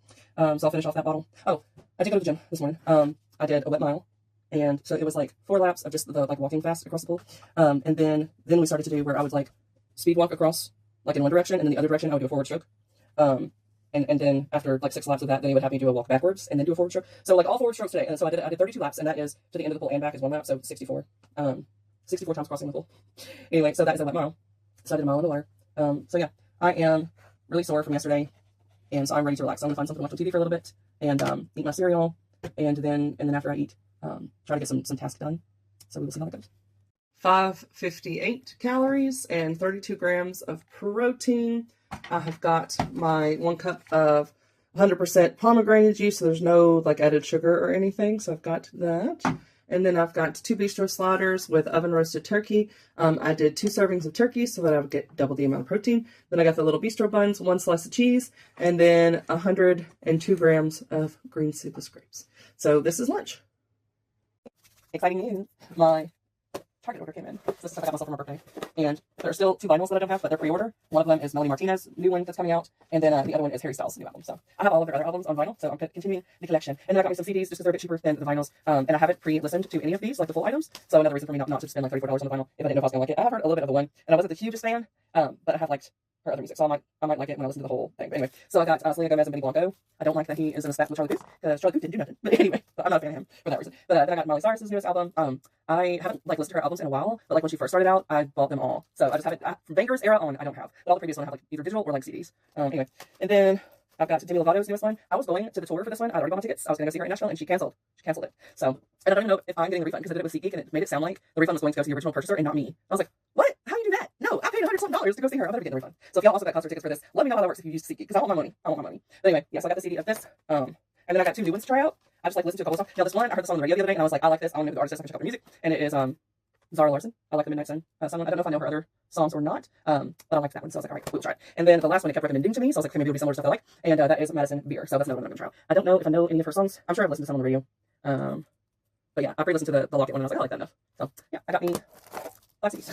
So I'll finish off that bottle. Oh, I did go to the gym this morning. I did a wet mile, and so it was like 4 laps of just the like walking fast across the pool. And then we started to do where I would like speed walk across like in one direction, and then the other direction I would do a forward stroke. And then after like 6 laps of that, then he would have me do a walk backwards and then do a forward stroke. So like all forward strokes today. And so I did 32 laps, and that is to the end of the pool and back is 1 lap, so 64. 64 times crossing the pool. Anyway, so that is a wet mile. So I did a mile in the water. So yeah, I am really sore from yesterday, and so I'm ready to relax. So I'm gonna find something to watch on TV for a little bit, and eat my cereal, and then after I eat, try to get some tasks done. So we will see how that goes. 558 calories and 32 grams of protein. I have got my 1 cup of 100% pomegranate juice, so there's no like added sugar or anything. So I've got that. And then I've got 2 bistro sliders with oven roasted turkey. I did 2 servings of turkey so that I would get double the amount of protein. Then I got the little bistro buns, 1 slice of cheese, and then 102 grams of green seedless grapes. So this is lunch. Exciting news. My Target order came in. So this is stuff I got myself for my birthday. And there are still 2 vinyls that I don't have, but they're pre-order. One of them is Melanie Martinez's new one that's coming out. And then the other one is Harry Styles' new album. So I have all of their other albums on vinyl, so I'm continuing the collection. And then I got me some CDs just because they're a bit cheaper than the vinyls. And I haven't pre-listened to any of these, like the full items. So another reason for me not to spend like $34 on the vinyl if I didn't know if I was going to like it. I have heard a little bit of the one, and I wasn't the hugest fan, but I have liked her other music, so I might like it when I listen to the whole thing. But anyway, so I got Selena Gomez and Benny Blanco. I don't like that he is in a spat with Charlie Puth, because Charlie Puth didn't do nothing. But anyway, I'm not a fan of him for that reason. But then I got Miley Cyrus's newest album. I haven't like listened to her albums in a while, but like when she first started out, I bought them all. So I just have it from Banger's era on. I don't have, but all the previous ones I have like either digital or like CDs. Anyway, and then I've got Demi Lovato's newest one. I was going to the tour for this one. I'd already bought my tickets. I was going to go see her in Nashville, and she canceled. She canceled it. So and I don't even know if I'm getting a refund, because I did it with SeatGeek, and it made it sound like the refund was going to go to the original purchaser and not me. I was like, what? How do you do that? No, I paid $100 to go see her. I'm never getting a refund. So if y'all also got concert tickets for this, let me know how that works if you use SeatGeek, because I want my money. I want my money. But anyway, yeah, so I got the CD of this. And then I got 2 new ones to try out. I just like listened to a couple of songs. Now this one, I heard the song on the radio the other day, and I was like, I like this. I don't know who the artist is. I can check out their music. And it is Zara Larson. I like the Midnight Sun song. I don't know if I know her other songs or not, but I liked that one. So I was like, all right, we'll try it. And then the last one it kept recommending to me, so I was like, okay, maybe it'll be similar stuff I like. And that is Madison Beer. So that's another one I'm gonna try out. I don't know if I know any of her songs. I'm sure I've listened to some on the radio. But yeah, I pre-listened to the Locket one, and I was like, I like that enough. So yeah, I got me 5 CDs.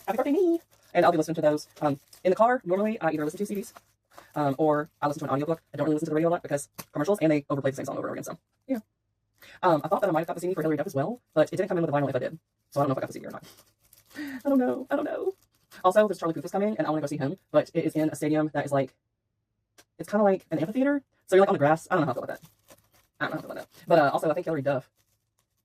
Happy birthday me! And I'll be listening to those in the car. Normally, I either listen to CDs or I listen to an audiobook. I don't really listen to the radio a lot because commercials, and they overplay the same song over and over again. So yeah. I thought that I might have got the CD for Hillary Duff as well, but it didn't come in with a vinyl if I did. So I don't know if I got the CD or not. I don't know. Also, there's Charlie Puth is coming, and I want to go see him, but it is in a stadium that is like, it's kind of like an amphitheater. So you're like on the grass. I don't know how I feel about that. But also, I think Hillary Duff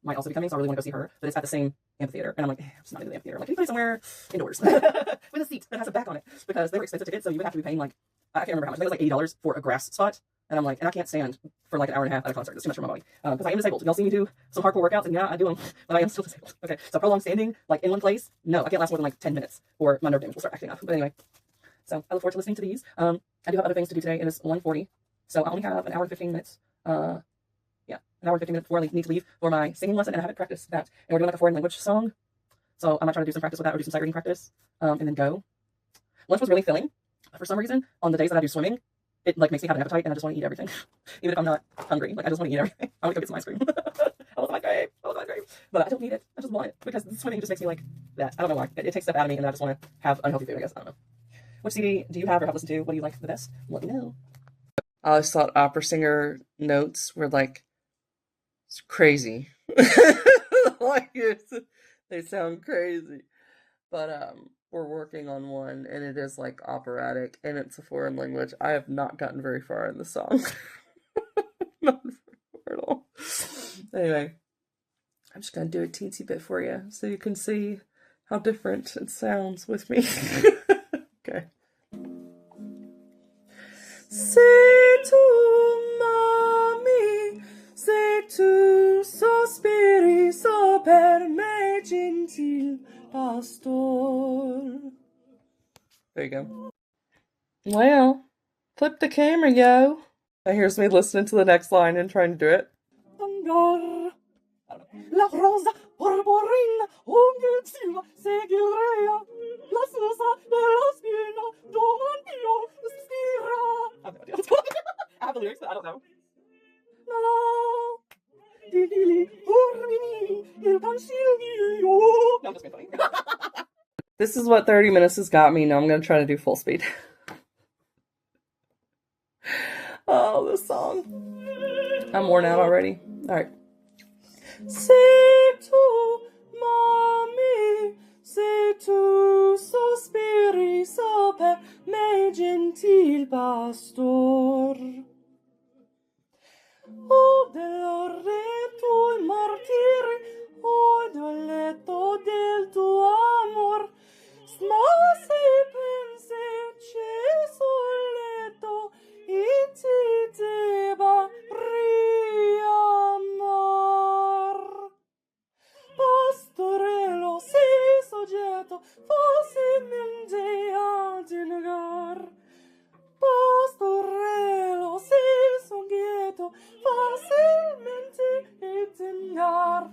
might also be coming, so I really want to go see her. But it's at the same amphitheater, and I'm like, I'm just not into the amphitheater. I'm like, can you play somewhere indoors with a seat that has a back on it? Because they were expensive tickets, so you would have to be paying like, I can't remember how much. I think it was like $80 for a grass spot. And I'm like, and I can't stand for like an hour and a half at a concert. It's too much for my body. Because I am disabled. Y'all see me do some hardcore workouts, and yeah, I do them, but I am still disabled. Okay, so prolonged standing, like in one place, no, I can't last more than like 10 minutes, or my nerve damage will start acting up. But anyway, so I look forward to listening to these. I do have other things to do today. It is 1:40, so I only have an hour and 15 minutes. Yeah, an hour and 15 minutes before I need to leave for my singing lesson, and I haven't practiced that. And we're doing like a foreign language song, so I might try to do some practice with that, or do some sight reading practice, and then go. Lunch was really filling. For some reason, on the days that I do swimming, it like makes me have an appetite, and I just want to eat everything, even if I'm not hungry. Like I just want to eat everything. I want to go get some ice cream. I love ice cream. I love ice cream, but I don't need it. I just want it because swimming just makes me like that. I don't know why. It takes stuff out of me, and I just want to have unhealthy food. I guess I don't know. Which CD do you have or have listened to? What do you like the best? Let me know. I always thought opera singer notes were like crazy. Like they sound crazy. But we're working on one, and it is like operatic, and it's a foreign language. I have not gotten very far in the song. Not very far at all. Anyway, I'm just gonna do a teensy bit for you so you can see how different it sounds with me. Okay. Se tu mami, se tu sospiri so per me, gentil pastor. There you go. Well, flip the camera, yo. Now here's me listening to the next line and trying to do it. La rosa porporina, ungezima, seguirea, la susa della spina, domandio, spira. I have no idea what's going on. I have the lyrics, but I don't know. No, di urmini, il consiglio. No, I'm just being funny. This is what 30 minutes has got me. Now I'm going to try to do full speed. Oh, this song. I'm worn out already. All right. Se tu, mami, se tu sospiri so per me, gentil pastor. O dell'orreto il martiri, o del letto del tuo amor, ma se pensi c'è soletto, e ti debba riamar. Pastorello, si soggetto, facilmente a denegar. Pastorello, si soggetto, facilmente a denegar.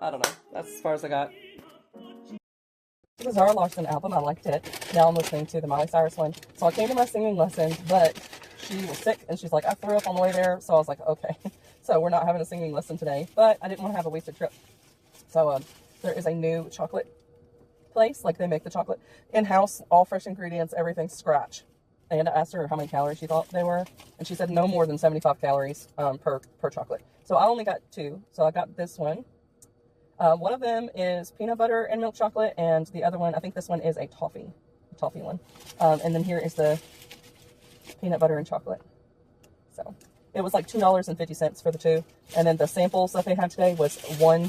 I don't know. That's as far as I got. The Zara Larsson album, I liked it. Now I'm listening to the Miley Cyrus one. So I came to my singing lesson, but she was sick, and she's like, I threw up on the way there. So I was like, okay. So we're not having a singing lesson today, but I didn't want to have a wasted trip. So there is a new chocolate place, like they make the chocolate in-house, all fresh ingredients, everything scratch. And I asked her how many calories she thought they were, and she said no more than 75 calories per chocolate. So I only got 2. So I got this one. One of them is peanut butter and milk chocolate, and the other one, I think this one is a toffee one. And then here is the peanut butter and chocolate. So it was like $2.50 for the 2. And then the samples that they had today was one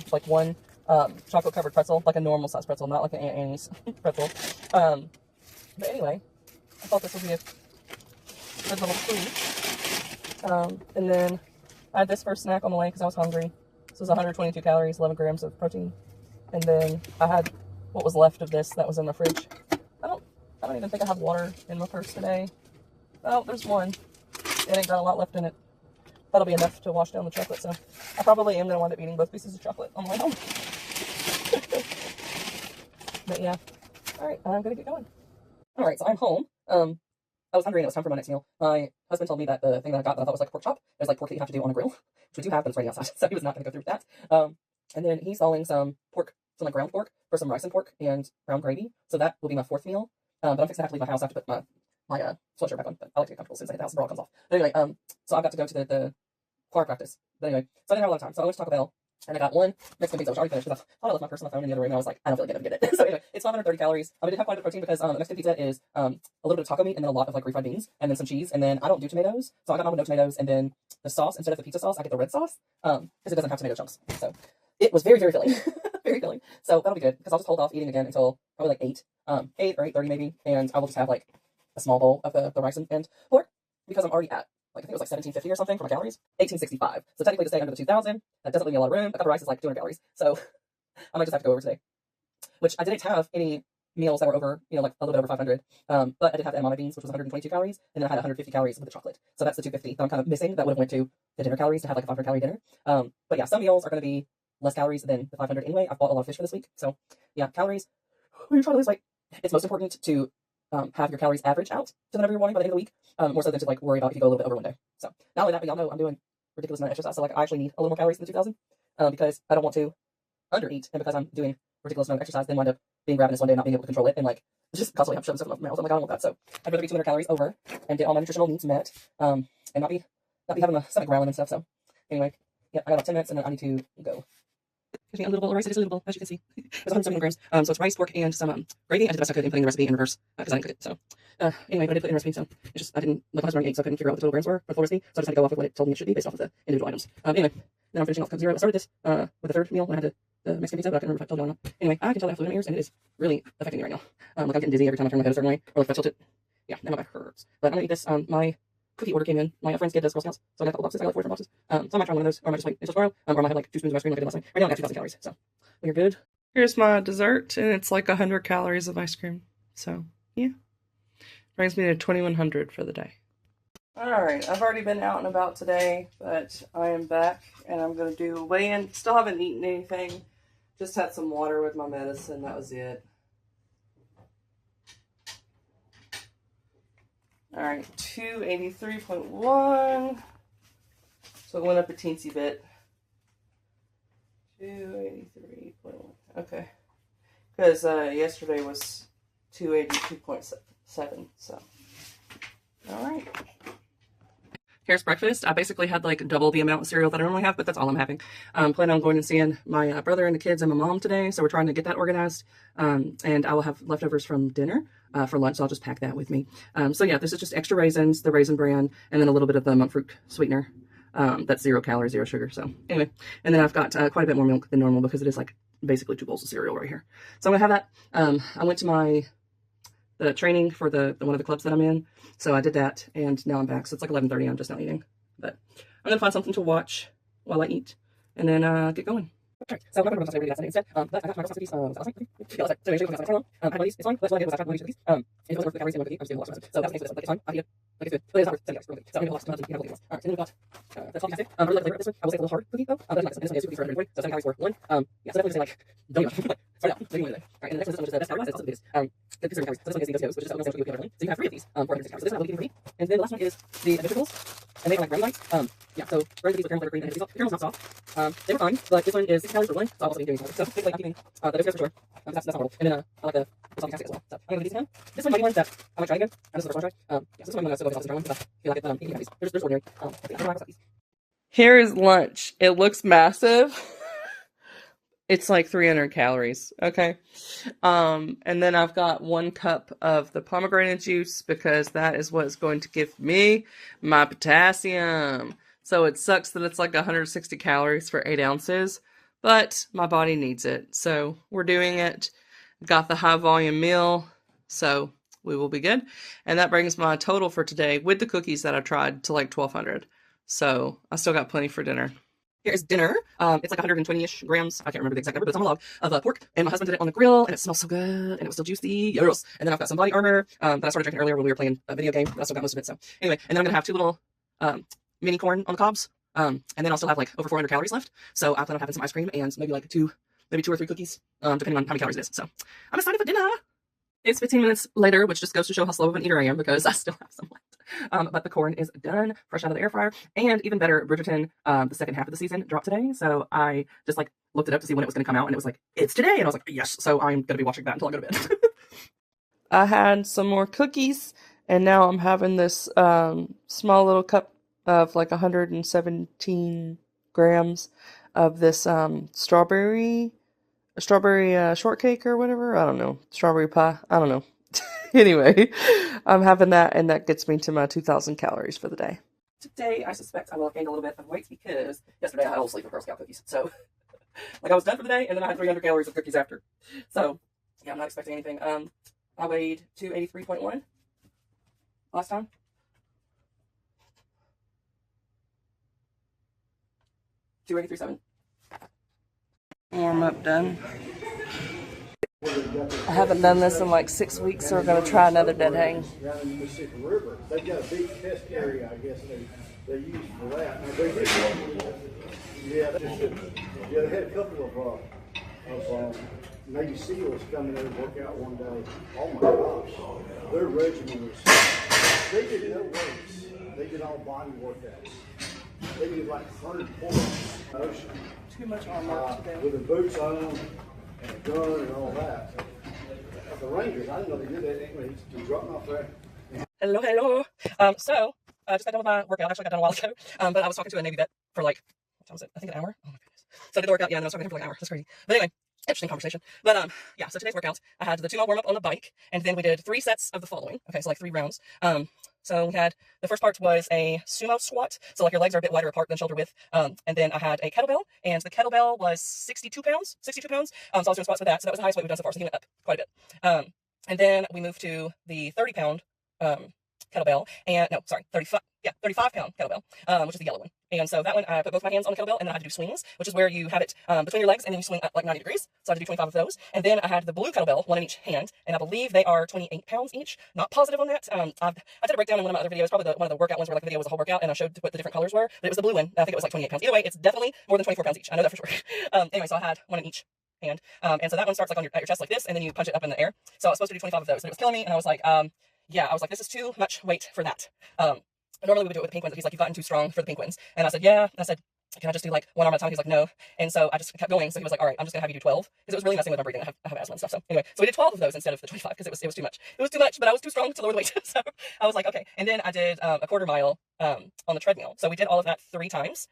chocolate covered pretzel, like a normal size pretzel, not like an Aunt Annie's pretzel. But anyway, I thought this would be a good little treat. And then I had this for a snack on the way because I was hungry. This was 122 calories, 11 grams of protein. And then I had what was left of this that was in the fridge. I don't even think I have water in my purse today. Oh, there's one. It ain't got a lot left in it. That'll be enough to wash down the chocolate, so I probably am going to wind up eating both pieces of chocolate on the way home. But yeah. Alright, I'm going to get going. Alright, so I'm home. I was hungry and it was time for my next meal. My husband told me that the thing that I got that I thought was like a pork chop, there's like pork that you have to do on a grill, which we do have, but it's right outside, so he was not going to go through with that. And then he's hauling some pork, some like ground pork, for some rice and pork and brown gravy, so that will be my 4th meal. But I'm fixing to have to leave my house. I have to put my sweatshirt back on, but I like to get comfortable as soon as I get the house, the bra comes off. But anyway, so I've got to go to the choir practice. But anyway, so I didn't have a lot of time, so I went to Taco Bell, And I got one Mexican pizza, which I already finished because I thought I left my purse on my phone in the other room, and I was like, I don't feel like getting up to get it. So anyway, it's 530 calories. I did have quite a bit of protein because Mexican pizza is a little bit of taco meat and then a lot of like refried beans and then some cheese. And then I don't do tomatoes, so I got mine with no tomatoes. And then the sauce, instead of the pizza sauce, I get the red sauce because it doesn't have tomato chunks. So it was very, very filling. Very filling. So that'll be good because I'll just hold off eating again until probably like 8 or 8:30 maybe. And I will just have like a small bowl of the rice and pork because I'm already at, like, I think it was like 1750 or something for my calories. 1865. So technically to stay under the 2000, that doesn't leave me a lot of room. A cup of rice is like 200 calories. So I might just have to go over today. Which I didn't have any meals that were over, like a little bit over 500. But I did have edamame beans, which was 122 calories. And then I had 150 calories with the chocolate. So that's the 250 that I'm kind of missing. That would have went to the dinner calories to have like a 500 calorie dinner. But yeah, some meals are going to be less calories than the 500 anyway. I've bought a lot of fish for this week. So yeah, calories. When you're trying to lose weight, it's most important to have your calories average out to the number you're wanting by the end of the week, more so than to like worry about if you go a little bit over one day. So not only that, but y'all know I'm doing ridiculous amount of exercise, so like I actually need a little more calories than the 2000 because I don't want to undereat, and because I'm doing ridiculous amount of exercise, then wind up being ravenous one day and not being able to control it, and like just constantly have shoving stuff in my mouth. I'm like, I don't want that. So I'd rather be 200 calories over and get all my nutritional needs met, and not be having my stomach growling and stuff. So anyway, yeah, I got about 10 minutes and then I need to go. Gives me a little bowl of rice. It is a little bowl, as you can see. It's 171 grams. So it's rice, pork, and some gravy. I did the best I could in putting the recipe in reverse because I didn't cook it. So anyway, but I did put it in recipe. So it's just I didn't look at my eggs, so I couldn't figure out what the total grams were for the full recipe. So I just had to go off with what it told me it should be based off of the individual items. Anyway, now I'm finishing off Coke Zero. I started this with the third meal when I had the Mexican pizza, but I couldn't remember if I told you or not. Anyway, I can tell I have fluid in my ears, and it is really affecting me right now. Like I'm getting dizzy every time I turn my head a certain way, or like if I tilt it. Yeah, now my back hurts. But I'm gonna eat this. My cookie order came in. My friend's kid does Girl Scouts, so I got a couple boxes. I got like 4 different boxes. So I might try one of those, or I might just wait until tomorrow, or I might have like 2 spoons of ice cream like I did last night. Right now I got 2,000 calories, so we're good. Here's my dessert, and it's like 100 calories of ice cream. So, yeah. Brings me to 2,100 for the day. Alright, I've already been out and about today, but I am back, and I'm going to do weigh-in. Still haven't eaten anything. Just had some water with my medicine. That was it. Alright, 283.1. So it went up a teensy bit. 283.1. Okay. Because yesterday was 282.7. So, alright. Here's breakfast. I basically had like double the amount of cereal that I normally have, but that's all I'm having. Planning on going and seeing my brother and the kids and my mom today, so we're trying to get that organized. And I will have leftovers from dinner for lunch, so I'll just pack that with me. So yeah, this is just extra raisins, the Raisin Bran, and then a little bit of the monk fruit sweetener. That's 0 calories, 0 sugar. So anyway, and then I've got quite a bit more milk than normal because it is like basically 2 bowls of cereal right here. So I'm gonna have that. I went to the training for the one of the clubs that I'm in. So I did that, and now I'm back. So it's like 11:30. I'm just not eating, but I'm gonna find something to watch while I eat, and then get going. Okay, so I'm not going to really last night instead. But I got my cookies last night. Yeah, last night. So usually I how long? I had one of these. It's fine. That's what I did was I tried one of these cookies. If it wasn't worth the calories in one cookie, I'm just doing a lot of So that's the case for this one. Like it's fine. I eat it. Like it's good. But it's not worth 70 calories. So I'm gonna have to you have a Alright, so then we've got that's all you have to. I really like the flavor of this one. I will say it's a little hard cookie though. But I like this one. This one is 2 cookies for 140. So 7 calories for one. Yeah, so definitely say like don't even start out. Maybe one today. Alright, and the next one is the best calories. That's also the biggest. Good calories. So this one is the go-tos, which is oatmeal sandwich with peanut butter. So you have 3 of these for 160 calories. So this one I'm looking for free. And then the last one is the vegetables. And they are like brownie bites. Yeah, so brownie cookies with caramel buttercream and hazelnut. Caramels not soft. They were fine, but this one is 6 calories for one. So I'll also be doing calories. So basically I'm eating the vegetables for sure. That's horrible. And then I like the salty casket as well. So I'm gonna do these again. This one might be one that I might try again. This is the first one I tried. Yeah, so this one I'm gonna still go with the one because I feel like it. Eating these. There's ordinary. Here is lunch. It looks massive. It's like 300 calories, okay? And then I've got 1 cup of the pomegranate juice because that is what is going to give me my potassium. So it sucks that it's like 160 calories for 8 ounces, but my body needs it. So we're doing it. Got the high volume meal, so we will be good. And that brings my total for today with the cookies that I tried to like 1,200. So I still got plenty for dinner. Here's dinner. It's like 120-ish grams. I can't remember the exact number, but it's on a log of pork. And my husband did it on the grill, and it smells so good, and it was still juicy. Yes. And then I've got some body armor that I started drinking earlier when we were playing a video game. But I still got most of it. So anyway, and then I'm gonna have 2 little mini corn on the cobs. And then I'll still have like over 400 calories left. So I plan on having some ice cream and maybe like 2 or 3 cookies, depending on how many calories it is. So I'm excited for dinner. It's 15 minutes later, which just goes to show how slow of an eater I am because I still have some left. But the corn is done, fresh out of the air fryer. And even better, Bridgerton, the second half of the season dropped today. So I just like looked it up to see when it was going to come out, and it was like, it's today. And I was like, yes. So I'm going to be watching that until I go to bed. I had some more cookies, and now I'm having this small little cup of like 117 grams of this strawberry shortcake or whatever. I don't know. Strawberry pie. I don't know. Anyway, I'm having that, and that gets me to my 2,000 calories for the day. Today, I suspect I will have gained a little bit of weight because yesterday I had a whole sleep of Girl Scout cookies. So, like, I was done for the day, and then I had 300 calories of cookies after. So, yeah, I'm not expecting anything. I weighed 283.1 last time. 283.7. Warm up done. I haven't done this in like 6 weeks, so we're going to try another dead hang. Down in the Mississippi River, they've got a big test area, I guess they use for that. Now, they had a couple of Navy SEALs come in there and work out one day. Oh my gosh, their regimen was, they did no weights, they did all body workouts. They did like 100 pull-ups in the ocean. Too much armor today. With the boots on and a gun and all that. The Rangers, I didn't know they did that. Anyway, he's dropping off there. Hello, hello. So, just got done with my workout. Actually, got done a while ago. But I was talking to a Navy vet for like, what time was it? I think an hour. Oh my goodness. So I did the workout. Yeah, and I was talking to him for like an hour. That's crazy. But anyway, interesting conversation. But yeah, so today's workout, I had the 2-mile warm up on the bike, and then we did 3 sets of the following. Okay, so like 3 rounds. So we had, the first part was a sumo squat. So like your legs are a bit wider apart than shoulder width. And then I had a kettlebell, and the kettlebell was 62 pounds. So I was doing squats with that. So that was the highest weight we've done so far. So he went up quite a bit. And then we moved to the 30-pound kettlebell, and no, sorry, 35-pound kettlebell, which is the yellow one. And so that one, I put both my hands on the kettlebell, and then I had to do swings, which is where you have it between your legs, and then you swing up like 90 degrees. So I had to do 25 of those. And then I had the blue kettlebell, one in each hand, and I believe they are 28 pounds each. Not positive on that. I did a breakdown in one of my other videos, probably one of the workout ones where like the video was a whole workout, and I showed what the different colors were. But it was the blue one. I think it was like 28 pounds. Either way, it's definitely more than 24 pounds each. I know that for sure. Anyway, so I had one in each hand. And so that one starts like at your chest like this, and then you punch it up in the air. So I was supposed to do 25 of those, but it was killing me, and I was like, this is too much weight for that. Normally we would do it with the penguins. He's like, you've gotten too strong for the penguins. And I said, yeah. And I said, can I just do like 1 arm at a time? He's like, no. And so I just kept going. So he was like, all right, I'm just gonna have you do 12. Because it was really messing with my breathing. I have asthma and stuff. So anyway, so we did 12 of those instead of the 25 because it was too much. It was too much, but I was too strong to lower the weight. So I was like, okay. And then I did a quarter mile on the treadmill. So we did all of that 3 times.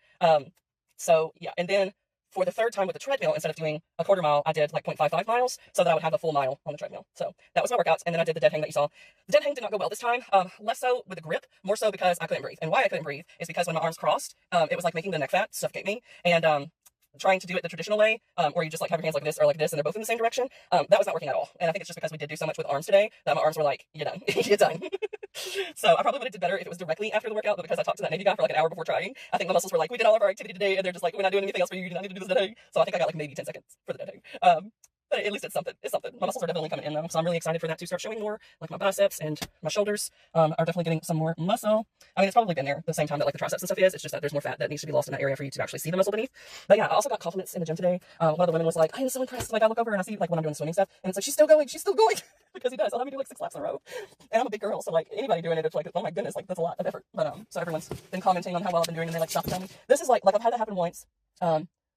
So yeah, and then for the 3rd time with the treadmill, instead of doing a quarter mile, I did like 0.55 miles so that I would have a full mile on the treadmill. So that was my workouts. And then I did the dead hang that you saw. The dead hang did not go well this time. Less so with the grip, more so because I couldn't breathe. And why I couldn't breathe is because when my arms crossed, it was like making the neck fat suffocate me. And trying to do it the traditional way, where you just like have your hands like this or like this and they're both in the same direction, that was not working at all. And I think it's just because we did do so much with arms today that my arms were like, you're done. You're done. So I probably would have did better if it was directly after the workout, but because I talked to that Navy guy for like an hour before trying, I think my muscles were like, we did all of our activity today, and they're just like, we're not doing anything else for you, you do not need to do this dead hang. So I think I got like maybe 10 seconds for the dead hang. But at least it's something. It's something. My muscles are definitely coming in though, so I'm really excited for that to start showing more. Like my biceps and my shoulders are definitely getting some more muscle. I mean, it's probably been there the same time that like the triceps and stuff is. It's just that there's more fat that needs to be lost in that area for you to actually see the muscle beneath. But yeah, I also got compliments in the gym today. One of the women was like, I am so impressed. Like I look over and I see like when I'm doing swimming stuff, and it's like she's still going, because he does. I'll have me do like 6 laps in a row. And I'm a big girl, so like anybody doing it, it's like, oh my goodness, like that's a lot of effort. But so everyone's been commenting on how well I've been doing, and they like stop and tell me. This is like I've had that happen once.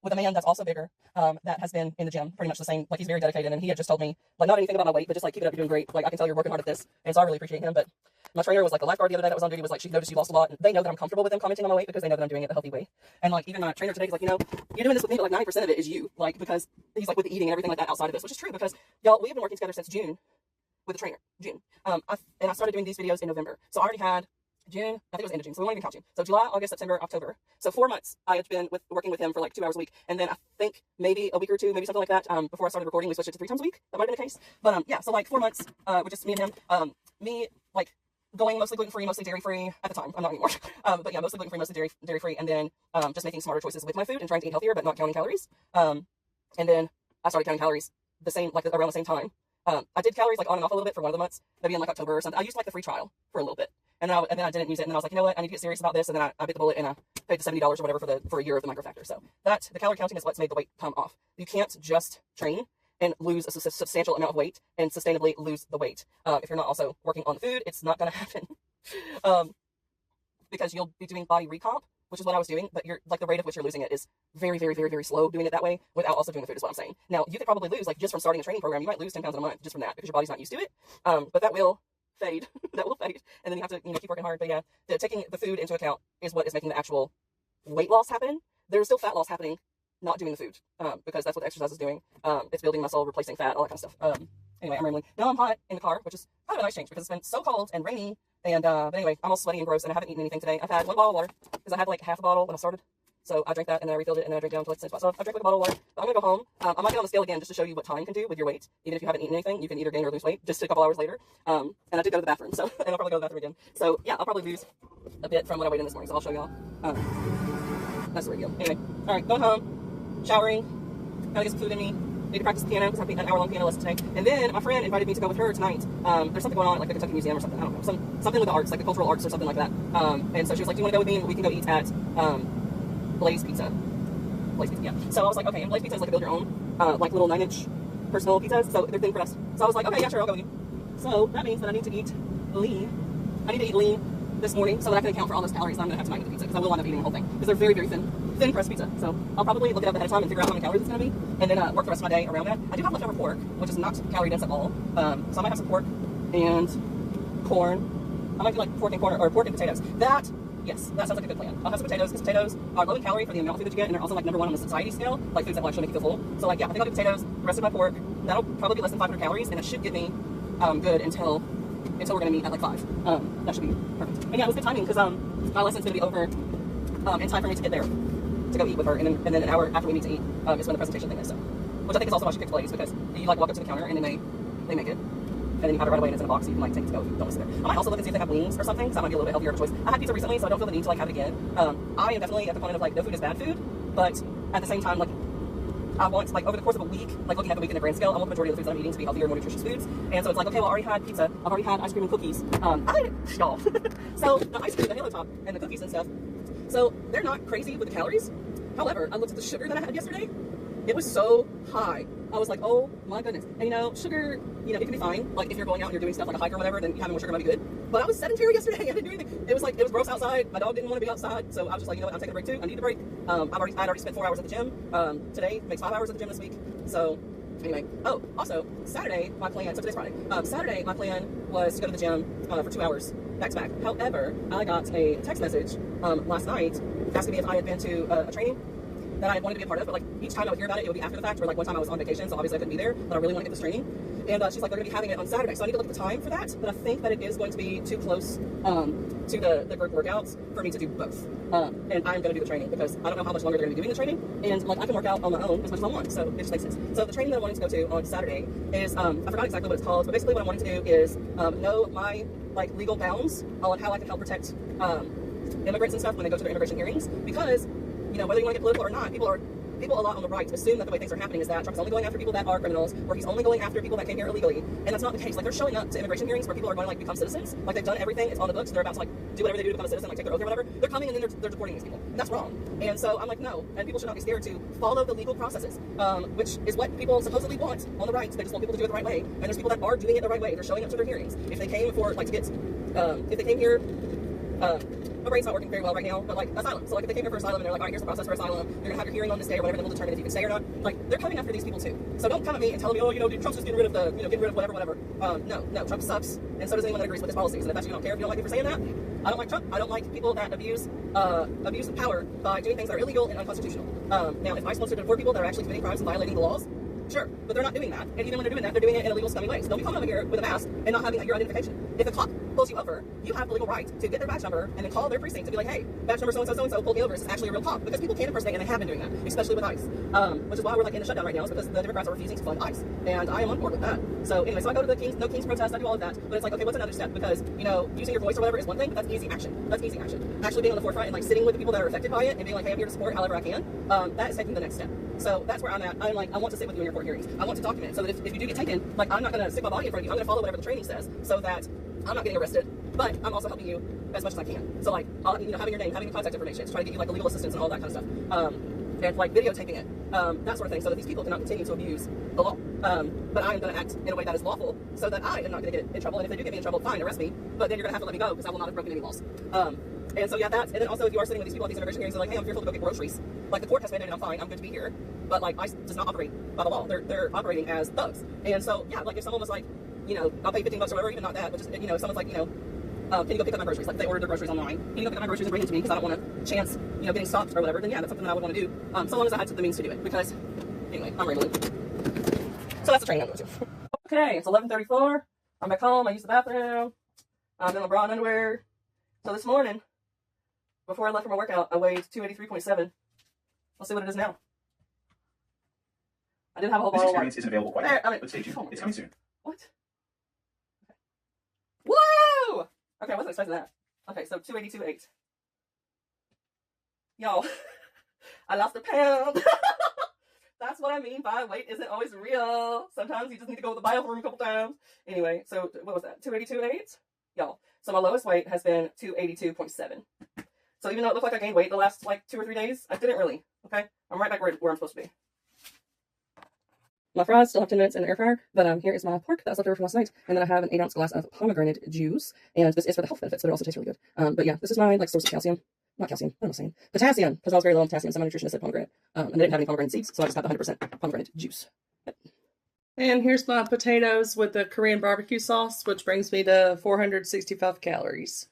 With a man that's also bigger, that has been in the gym pretty much the same. Like he's very dedicated, and he had just told me like not anything about my weight, but just like keep it up, you're doing great. Like I can tell you're working hard at this, and so I really appreciate him. But my trainer was like the lifeguard the other day that was on duty was like she noticed you lost a lot, and they know that I'm comfortable with them commenting on my weight because they know that I'm doing it the healthy way. And like even my trainer today is like, you know, you're doing this with me, but like 90% of it is you, like because he's like with the eating and everything like that outside of this, which is true because y'all we have been working together since June with the trainer, June. I started doing these videos in November, so I already had June, I think it was end of June, so we won't even count June. So July, August, September, October. So 4 months I had been working with him for like 2 hours a week. And then I think maybe a week or two, maybe something like that, before I started recording, we switched it to 3 times a week. That might have been the case. But yeah, so like 4 months with just me and him. Me like going mostly gluten-free, mostly dairy-free at the time. I'm not anymore. But yeah, mostly gluten-free, mostly dairy-free. And then just making smarter choices with my food and trying to eat healthier, but not counting calories. And then I started counting calories the same, like around the same time. I did calories like on and off a little bit for one of the months, maybe in like October or something. I used like the free trial for a little bit. And then I didn't use it, and then I was like, you know what, I need to get serious about this, and then I bit the bullet, and I paid the $70 or whatever for a year of the microfactor. So the calorie counting is what's made the weight come off. You can't just train and lose a substantial amount of weight and sustainably lose the weight. If you're not also working on the food, it's not going to happen. Because you'll be doing body recomp, which is what I was doing, but you're like the rate at which you're losing it is very, very, very, very slow doing it that way without also doing the food is what I'm saying. Now, you could probably lose, like just from starting a training program, you might lose 10 pounds in a month just from that because your body's not used to it. But that will fade. That will fade. And then you have to, keep working hard. But yeah, taking the food into account is what is making the actual weight loss happen. There's still fat loss happening not doing the food, because that's what the exercise is doing. It's building muscle, replacing fat, all that kind of stuff. Anyway, I'm rambling. Now I'm hot in the car, which is kind of a nice change because it's been so cold and rainy. And but anyway, I'm all sweaty and gross, and I haven't eaten anything today. I've had 1 bottle of water because I had like half a bottle when I started. So I drank that, and then I refilled it, and then I drank down to like 6 spots. So I drank like a bottle of water. But I'm gonna go home. I might get on the scale again just to show you what time can do with your weight. Even if you haven't eaten anything, you can either gain or lose weight just a couple hours later. And I did go to the bathroom, so and I'll probably go to the bathroom again. So yeah, I'll probably lose a bit from what I weighed in this morning. So I'll show y'all. That's the radio. Anyway, all right, going home, showering, gotta get some food in me. Need to practice the piano because I have an hour-long piano lesson today. And then my friend invited me to go with her tonight. There's something going on at like the Kentucky Museum or something. I don't know, something with the arts, like the cultural arts or something like that. And so she was like, "Do you want to go with me? We can go eat at Blaze Pizza." Blaze Pizza, yeah. So I was like, okay. And Blaze Pizza is like a build your own, like little 9-inch personal pizzas. So they're thin crust. So I was like, okay, yeah, sure, I'll go with you. So that means that I need to eat lean. I need to eat lean this morning so that I can account for all those calories that I'm gonna have tonight with the pizza, because I will wind up eating the whole thing because they're very, very thin crust pizza. So I'll probably look it up ahead of time and figure out how many calories it's gonna be, and then work the rest of my day around that. I do have leftover pork, which is not calorie dense at all. So I might have some pork and corn. I might do like pork and corn or pork and potatoes. Yes, that sounds like a good plan. I'll have some potatoes because potatoes are low in calorie for the amount of food that you get, and they're also like #1 on the satiety scale, like foods that will actually make you feel full. So like, yeah, I think I'll do potatoes, the rest of my pork. That'll probably be less than 500 calories, and it should get me good until we're gonna meet at like 5. That should be perfect. And yeah, it was good timing because my lesson's gonna be over in time for me to get there to go eat with her, and then an hour after we need to eat is when the presentation thing is. So, which I think is also why she picked Blaze, because you like walk up to the counter and then they make it, and then you have it right away and it's in a box, so you can like take it to go if you don't want to sit there. I might also look and see if they have wings or something, so that might be a little bit healthier of a choice. I had pizza recently, so I don't feel the need to like have it again. I am definitely at the point of like no food is bad food, but at the same time, like I want, like, over the course of a week, like looking at the week in the grand scale, I want the majority of the foods that I'm eating to be healthier, more nutritious foods. And so it's like, okay, well, I already had pizza, I've already had ice cream and cookies. Y'all. So the ice cream, the Halo Top, and the cookies and stuff, so they're not crazy with the calories. However, I looked at the sugar that I had yesterday. It was so high. I was like, oh my goodness. And you know, sugar, you know, it can be fine. Like if you're going out and you're doing stuff like a hike or whatever, then having more sugar might be good. But I was sedentary yesterday. I didn't do anything. It was gross outside. My dog didn't want to be outside. So I was just like, you know what, I'm taking a break too. I need a break. I'd already spent 4 hours at the gym. Today makes 5 hours at the gym this week. So anyway, oh, also Saturday, my plan, so today's Friday. Saturday, my plan was to go to the gym for 2 hours back to back. However, I got a text message last night asking me if I had been to a training that I wanted to be a part of, but like each time I would hear about it, it would be after the fact, or like one time I was on vacation, so obviously I couldn't be there, but I really want to get this training. And she's like, they're going to be having it on Saturday, so I need to look at the time for that, but I think that it is going to be too close to the group workouts for me to do both. And I'm going to do the training because I don't know how much longer they're going to be doing the training, and like I can work out on my own as much as I want, so it just makes sense. So the training that I'm wanting to go to on Saturday is, I forgot exactly what it's called, but basically what I'm wanting to do is know my like legal bounds on how I can help protect immigrants and stuff when they go to their immigration hearings, because you know, whether you want to get political or not, people a lot on the right assume that the way things are happening is that Trump is only going after people that are criminals, or he's only going after people that came here illegally, and that's not the case. Like, they're showing up to immigration hearings where people are going to like become citizens, like they've done everything, it's on the books, they're about to like do whatever they do to become a citizen, like take their oath or whatever. They're coming and then they're deporting these people, and that's wrong. And so I'm like, no, and people should not be scared to follow the legal processes, which is what people supposedly want on the right. They just want people to do it the right way, and there's people that are doing it the right way. They're showing up to their hearings. If they came for like to get, if they came here. My brain's not working very well right now, but like asylum. So like if they came here for asylum and they're like, all right, here's the process for asylum. You're gonna have your hearing on this day or whatever, then we'll determine if you can stay or not. Like they're coming after these people too. So don't come at me and tell me, oh, you know, dude, Trump's just getting rid of the, you know, getting rid of whatever. No, Trump sucks, and so does anyone that agrees with his policies. And if that's you don't care, if you don't like me for saying that, I don't like Trump. I don't like people that abuse power by doing things that are illegal and unconstitutional. Now, if ICE wants to deport people that are actually committing crimes and violating the laws, sure, but they're not doing that. And even when they're doing that, they're doing it in illegal, scummy ways. Don't be coming over here with a mask and not having your identification. If the cop pulls you over, you have the legal right to get their badge number and then call their precinct to be like, hey, badge number so-and-so, pulled me over. This is actually a real cop. Because people can impersonate, and they have been doing that, especially with ICE. Which is why we're like in the shutdown right now, is because the Democrats are refusing to fund ICE. And I am on board with that. So anyway, so I go to the No Kings protest, I do all of that. But it's like, okay, what's another step? Because, you know, using your voice or whatever is one thing, but that's easy action. That's easy action. Actually being on the forefront and like sitting with the people that are affected by it and being like, hey, I'm here to support however I can, that is taking the next step. So that's where I'm at. I'm like, I want to sit with you in your court hearings. I want to document so that if you do get taken, like I'm not going to stick my body in front of you. I'm going to follow whatever the training says so that I'm not getting arrested, but I'm also helping you as much as I can. So like, you know, having your name, having your contact information, to try to get you like a legal assistance and all that kind of stuff. And like videotaping it, that sort of thing, so that these people cannot continue to abuse the law. But I am going to act in a way that is lawful so that I am not going to get in trouble. And if they do get me in trouble, fine, arrest me. But then you're going to have to let me go because I will not have broken any laws. And so yeah, and then also if you are sitting with these people at these immigration hearings, they're like, hey, I'm fearful to go get groceries. Like the court has mandated I'm fine, I'm good to be here. But like ICE does not operate by the law. They're operating as thugs. And so yeah, like if someone was like, you know, I'll pay $15 or whatever, even not that, but just, you know, if someone's like, you know, can you go pick up my groceries? Like, if they ordered their groceries online, can you go pick up my groceries and bring them to me because I don't want to chance, you know, getting stopped or whatever, then yeah, that's something that I would want to do, so long as I had the means to do it, because, anyway, I'm rambling. So that's the training I'm going to. Okay, it's 11:34. I'm back home. I used the bathroom. I'm in my bra and underwear. So this morning, before I left for my workout, I weighed 283.7. Let's see what it is now. I did have a whole This bottle of water. experience isn't available quite There, yet, I mean, but stay tuned. oh my It's God. coming soon. What? Whoa! Okay, I wasn't expecting that. Okay, so 282.8. Y'all, I lost a pound. That's what I mean by weight isn't always real. Sometimes you just need to go to the bathroom a couple times. Anyway, so what was that? 282.8? Y'all. So my lowest weight has been 282.7. So even though it looked like I gained weight the last like 2 or 3 days, I didn't really. Okay? I'm right back where I'm supposed to be. My fries still have 10 minutes in the air fryer, but here is my pork that was left over from last night, and then I have an 8-ounce glass of pomegranate juice, and this is for the health benefits, but it also tastes really good. But yeah, this is my like source of calcium. Not calcium, what am I saying? Potassium, because I was very low on potassium, so my nutritionist said pomegranate. And they didn't have any pomegranate seeds, so I just got the 100% pomegranate juice. Yep. And here's my potatoes with the Korean barbecue sauce, which brings me to 465 calories.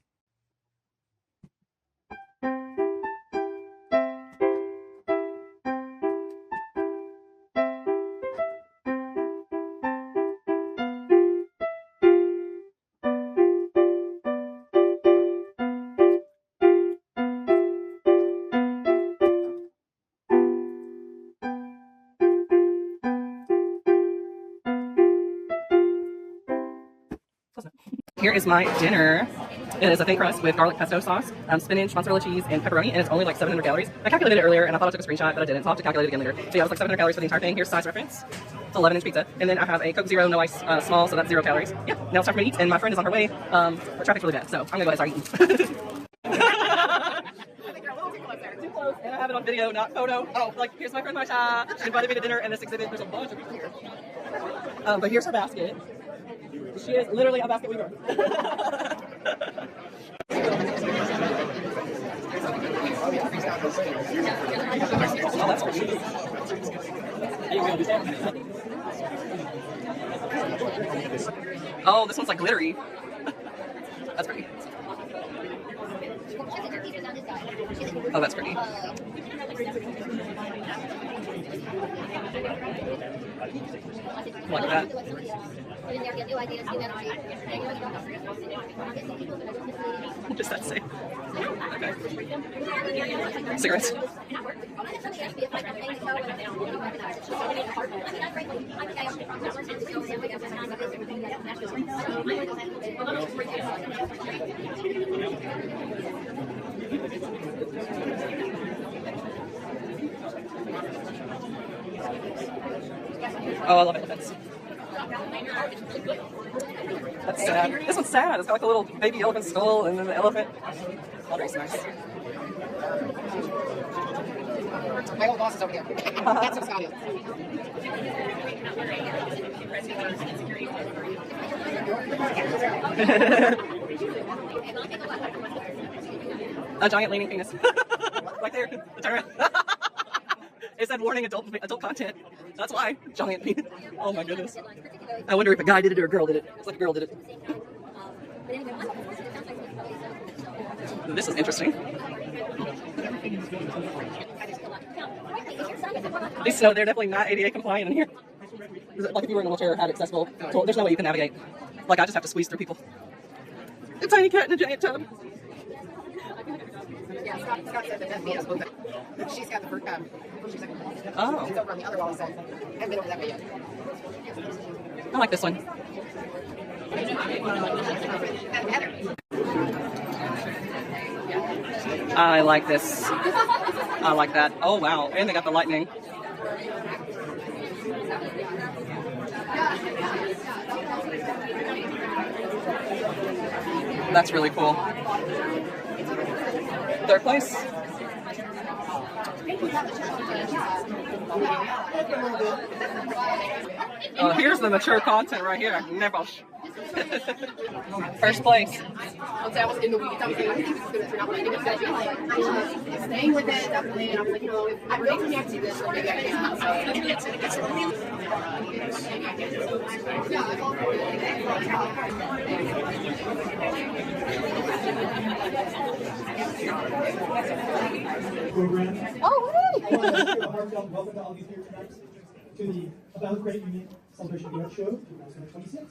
Here is my dinner. It is a thin crust with garlic pesto sauce, spinach, mozzarella cheese, and pepperoni, and it's only like 700 calories. I calculated it earlier, and I thought I took a screenshot, but I didn't, so I'll have to calculate it again later. So yeah, it was like 700 calories for the entire thing. Here's size reference. It's 11-inch pizza. And then I have a Coke Zero, no ice, small, so that's 0 calories. Yeah, now it's time for me to eat, and my friend is on her way. But traffic's really bad, so I'm gonna go ahead and start eating. Too close, and I have it on video, not photo. Oh, like, here's my friend Marsha. She invited me to dinner, and this exhibit, there's a bunch of people here. But here's her basket. She is literally a basket weaver. Oh, that's pretty. Oh, this one's like glittery. That's pretty. Oh, that's pretty. Like that. What does that say? Okay. Cigarettes. Oh, I love elephants. That's sad. This one's sad. It's got like a little baby elephant skull and then the elephant. That race nice. My old boss is over here. That's who Scott is. A giant leaning penis. Right there. Turn around. It said warning adult content. That's why. Giant penis. Oh my goodness. I wonder if a guy did it or a girl did it. It's like a girl did it. This is interesting. These snow, they're definitely not ADA compliant in here. Like if you were in a wheelchair or had accessible, so there's no way you can navigate. Like I just have to squeeze through people. A tiny cat in a giant tub. Yeah, Scott said that video is open. She's got the first she's like, Oh. it's over on the other wall, so I haven't been over that way yet. I like this one. I like this. I like that. Oh wow, and they got the lightning. That's really cool. Third place. Oh, here's the mature content right here. Never. First place. I'll say I was in the week. I was like, I think this is going to turn out like it's going to be like staying with it, definitely. And I was like, you know, if I'm going to react to this, so maybe I can. So, program. Oh, I want to give a heartfelt welcome to all of you here tonight to the About Credit Union Celebration of the Arts Show 2026.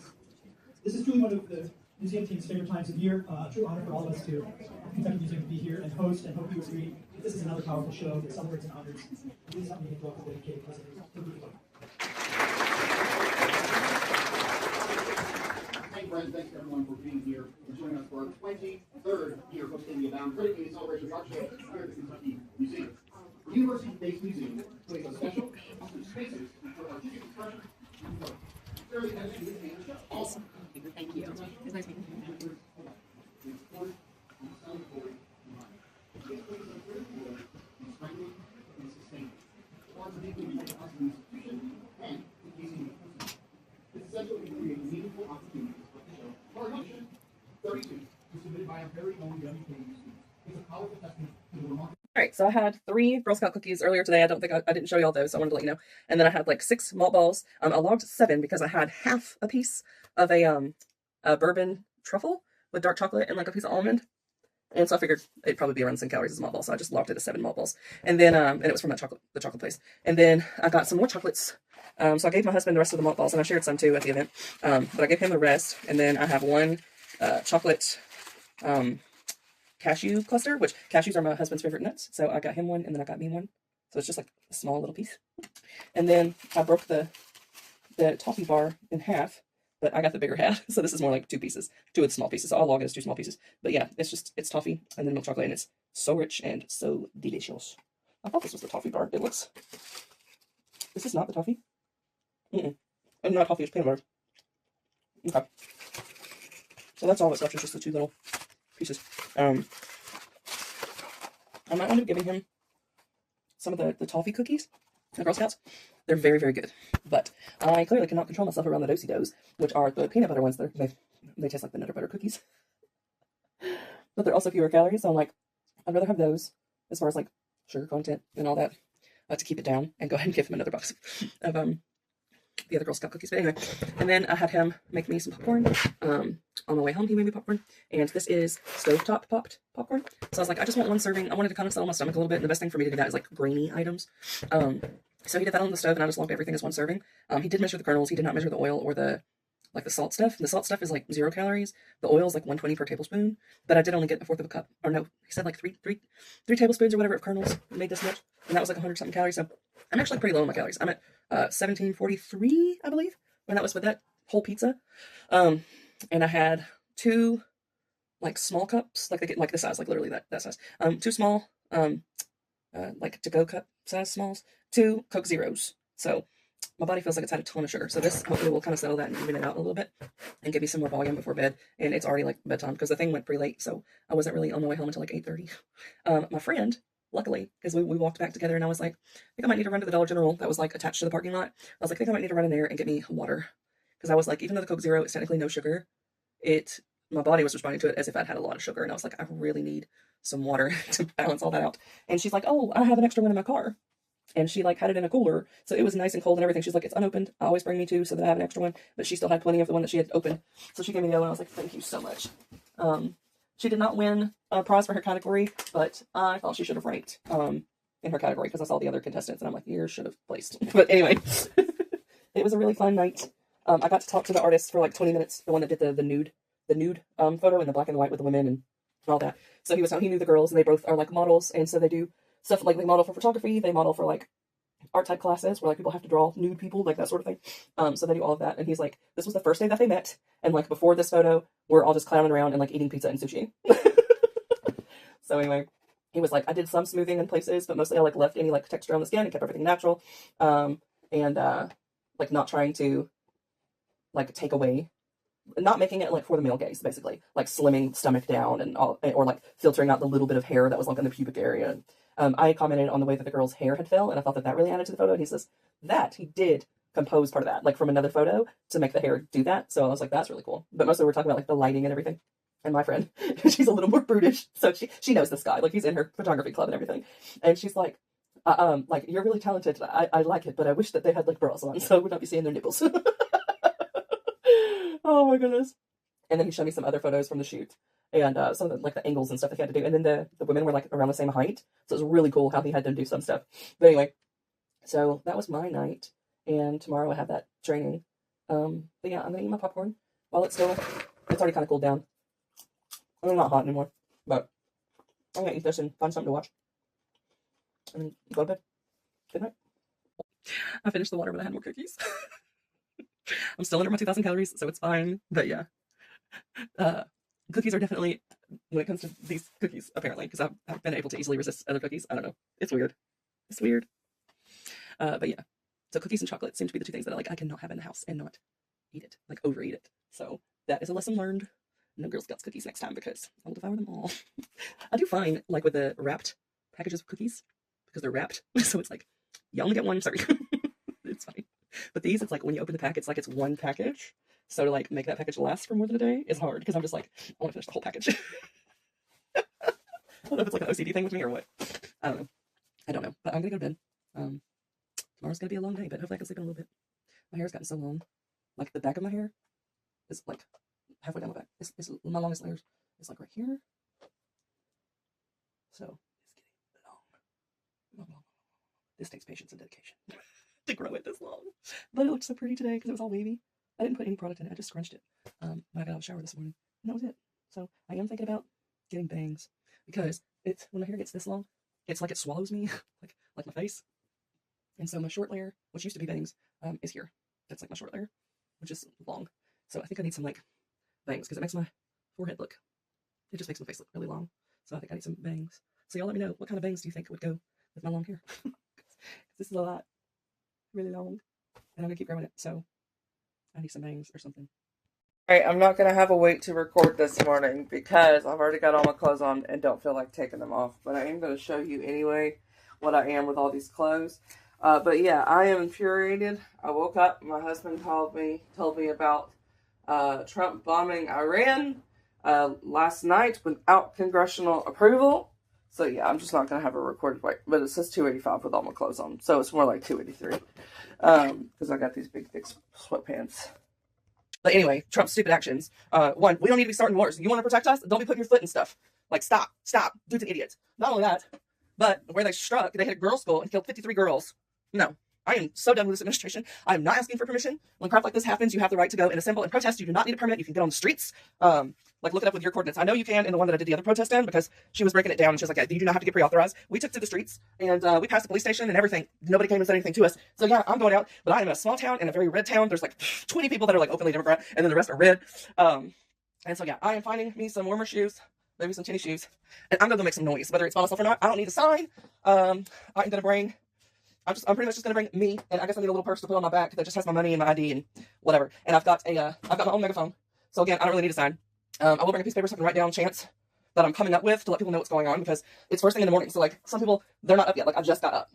This is truly one of the museum team's favorite times of year. A true honor for all of us to Kentucky Museum to be here and host, and hope you agree that this is another powerful show that celebrates and honors these amazing folks dedicated presidents. Hey friends, thanks to everyone for being here and joining us for our 23rd year hosting the Abound Credit Union Celebration Art Show here at the Kentucky Museum. The university-based museum plays a special spaces for artistic expression and growth. Very nice to meet you in the show. awesome. Thank you. It's nice meeting you. It's essential to create meaningful opportunities for the show. For our mission, 32 was submitted by our very own WKU students. It's a powerful testament to the remarkable. All right, so I had 3 Girl Scout cookies earlier today. I don't think I didn't show you all those, so I wanted to let you know. And then I had like 6 malt balls. I logged 7 because I had half a piece of a bourbon truffle with dark chocolate and like a piece of almond. And so I figured it'd probably be around the same calories as a malt ball, so I just logged it as 7 malt balls. And then and it was from the chocolate place. And then I got some more chocolates. So I gave my husband the rest of the malt balls, and I shared some too at the event. But I gave him the rest, and then I have 1 chocolate cashew cluster, which cashews are my husband's favorite nuts. So I got him 1, and then I got me 1. So it's just like a small little piece. And then I broke the toffee bar in half, but I got the bigger half. So this is more like 2 pieces, 2 of the small pieces. So I'll log it as 2 small pieces. But yeah, it's toffee and then milk chocolate, and it's so rich and so delicious. I thought this was the toffee bar. This is not the toffee. And not toffee, it's peanut butter. Okay. So that's all that's left, is just the 2 little pieces. I might end up giving him some of the toffee cookies, the Girl Scouts. They're very, very good. But I clearly cannot control myself around the Do-si-dos, which are the peanut butter ones. They taste like the Nutter Butter cookies. But they're also fewer calories, so I'm like, I'd rather have those as far as like sugar content and all that to keep it down, and go ahead and give him another box of the other Girl Scout cookies. But anyway, and then I had him make me some popcorn. On the way home, he made me popcorn, and this is stovetop popped popcorn. So I was like, I just want 1 serving. I wanted to kind of settle my stomach a little bit, and the best thing for me to do that is like grainy items. So he did that on the stove, and I just logged everything as 1 serving. He did measure the kernels. He did not measure the oil or the salt stuff. The salt stuff is like 0 calories. The oil is like 120 per tablespoon, but I did only get 1/4 of a cup. Or no, he said like 3 tablespoons or whatever of kernels made this much, and that was like 100 something calories. So I'm actually pretty low on my calories. I'm at 1743, I believe, when that was with that whole pizza. And I had 2 like small cups, like they get like this size, like literally that size. 2 small like to-go cup size smalls, 2 Coke Zeros. So my body feels like it's had a ton of sugar. So this hopefully will kind of settle that and even it out a little bit and give me some more volume before bed. And it's already like bedtime because the thing went pretty late, so I wasn't really on my way home until like 8:30. My friend, luckily, because we walked back together, and I was like, I think I might need to run to the Dollar General that was like attached to the parking lot. I was like, I think I might need to run in there and get me water, because I was like, even though the Coke Zero is technically no sugar, my body was responding to it as if I'd had a lot of sugar, and I was like, I really need some water to balance all that out. And she's like, oh, I have an extra one in my car. And she like had it in a cooler, so it was nice and cold and everything. She's like, it's unopened. I always bring me 2 so that I have an extra one. But she still had plenty of the one that she had opened, so she gave me the other one. I was like, thank you so much. She did not win a prize for her category, but I thought she should have ranked in her category because I saw the other contestants, and I'm like, yours should have placed. But anyway, it was a really fun night. I got to talk to the artist for like 20 minutes, the one that did the nude photo in the black and the white with the women and all that. So he knew the girls, and they both are like models, and so they do stuff like they model for photography, they model for like art type classes where like people have to draw nude people, like that sort of thing. So they do all of that, and he's like, this was the first day that they met, and like before this photo, we're all just clowning around and like eating pizza and sushi. So anyway, he was like, I did some smoothing in places, but mostly I like left any like texture on the skin and kept everything natural, and like not trying to like take away, not making it like for the male gaze, basically, like slimming stomach down and all, or like filtering out the little bit of hair that was like in the pubic area. I commented on the way that the girl's hair had fell, and I thought that really added to the photo. And he says that he did compose part of that, like from another photo, to make the hair do that. So I was like, that's really cool. But mostly we're talking about like the lighting and everything. And my friend, she's a little more brutish, so she knows this guy, like he's in her photography club and everything. And she's like, like, you're really talented. I like it, but I wish that they had like bras on, so we'd not be seeing their nipples. Oh my goodness. And then he showed me some other photos from the shoot. and some of the, like the angles and stuff that he had to do. And then the women were like around the same height, so it was really cool how he had them do some stuff. But anyway, so that was my night, and tomorrow I have that training. But yeah, I'm gonna eat my popcorn while it's already kind of cooled down. It's not hot anymore, but I'm gonna eat this and find something to watch, and then go to bed. Good night. I finished the water, but I had more cookies. I'm still under my 2,000 calories, so it's fine. But yeah, cookies are definitely, when it comes to these cookies, apparently, because I've been able to easily resist other cookies. I don't know. It's weird. It's weird. But yeah, so cookies and chocolate seem to be the two things that I cannot have in the house and not eat it, like overeat it. So that is a lesson learned. No Girl Scouts cookies next time, because I will devour them all. I do fine, like with the wrapped packages of cookies, because they're wrapped. So it's like, you only get one, sorry. It's fine. But these, it's like when you open the pack, it's like it's one package. So to like make that package last for more than a day is hard, because I'm just like, I want to finish the whole package. I don't know if it's like an OCD thing with me or what. I don't know. But I'm gonna go to bed. Tomorrow's gonna be a long day, but hopefully I can sleep in a little bit. My hair's gotten so long. Like the back of my hair is like halfway down my back. It's my longest layers is like right here. So it's getting long. This takes patience and dedication to grow it this long. But it looked so pretty today because it was all wavy. I didn't put any product in it. I just scrunched it when I got out of the shower this morning. And that was it. So I am thinking about getting bangs, because when my hair gets this long, it's like it swallows me, like my face. And so my short layer, which used to be bangs, is here. That's like my short layer, which is long. So I think I need some like bangs, because it makes my forehead look, it just makes my face look really long. So I think I need some bangs. So y'all let me know, what kind of bangs do you think would go with my long hair? This is a lot, really long, and I'm gonna keep growing it, so I need some bangs or something. Alright, I'm not going to have a wait to record this morning because I've already got all my clothes on and don't feel like taking them off. But I am going to show you anyway what I am with all these clothes. But yeah, I am infuriated. I woke up, my husband told me about Trump bombing Iran last night without congressional approval. So yeah, I'm just not going to have a recorded wait. But it says 285 with all my clothes on. So it's more like 283. Because I got these big, thick sweatpants. But anyway, Trump's stupid actions. One, we don't need to be starting wars. You want to protect us? Don't be putting your foot in stuff. Like, stop. Dude's an idiot. Not only that, but where they struck, they hit a girls' school and killed 53 girls. No. I am so done with this administration. I am not asking for permission. When crap like this happens, you have the right to go and assemble and protest. You do not need a permit. You can get on the streets. Like, look it up with your coordinates. I know you can in the one that I did the other protest in, because she was breaking it down and she was like, yeah, you do not have to get pre-authorized. We took to the streets and we passed the police station and everything. Nobody came and said anything to us. So yeah, I'm going out, but I am in a small town, in a very red town. There's like 20 people that are like openly Democrat, and then the rest are red. And so yeah, I am finding me some warmer shoes, maybe some tennis shoes, and I'm gonna go make some noise, whether it's by myself or not. I don't need a sign. I'm pretty much just gonna bring me, and I guess I need a little purse to put on my back that just has my money and my ID and whatever. And I've got my own megaphone. So again, I don't really need a sign. I will bring a piece of paper so I can write down chants that I'm coming up with to let people know what's going on, because it's first thing in the morning. So like some people, they're not up yet. Like I just got up.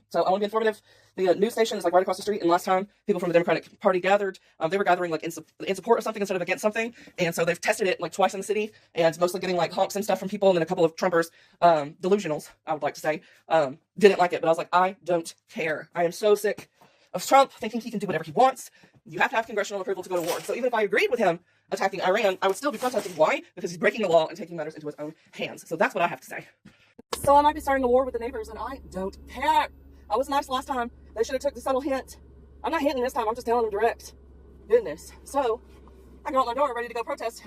So I want to be informative. The news station is like right across the street, and last time people from the Democratic Party gathered, they were gathering like in support of something instead of against something. And so they've tested it like twice in the city, and mostly getting like honks and stuff from people, and then a couple of Trumpers, delusionals, I would like to say, didn't like it. But I was like, I don't care. I am so sick of Trump thinking he can do whatever he wants. You have to have congressional approval to go to war. So even if I agreed with him attacking Iran, I would still be protesting. Why? Because he's breaking the law and taking matters into his own hands. So that's what I have to say. So I might be starting a war with the neighbors, and I don't care. I was nice last time. They should have took the subtle hint. I'm not hinting this time. I'm just telling them direct. Goodness. So I go out my door ready to go protest,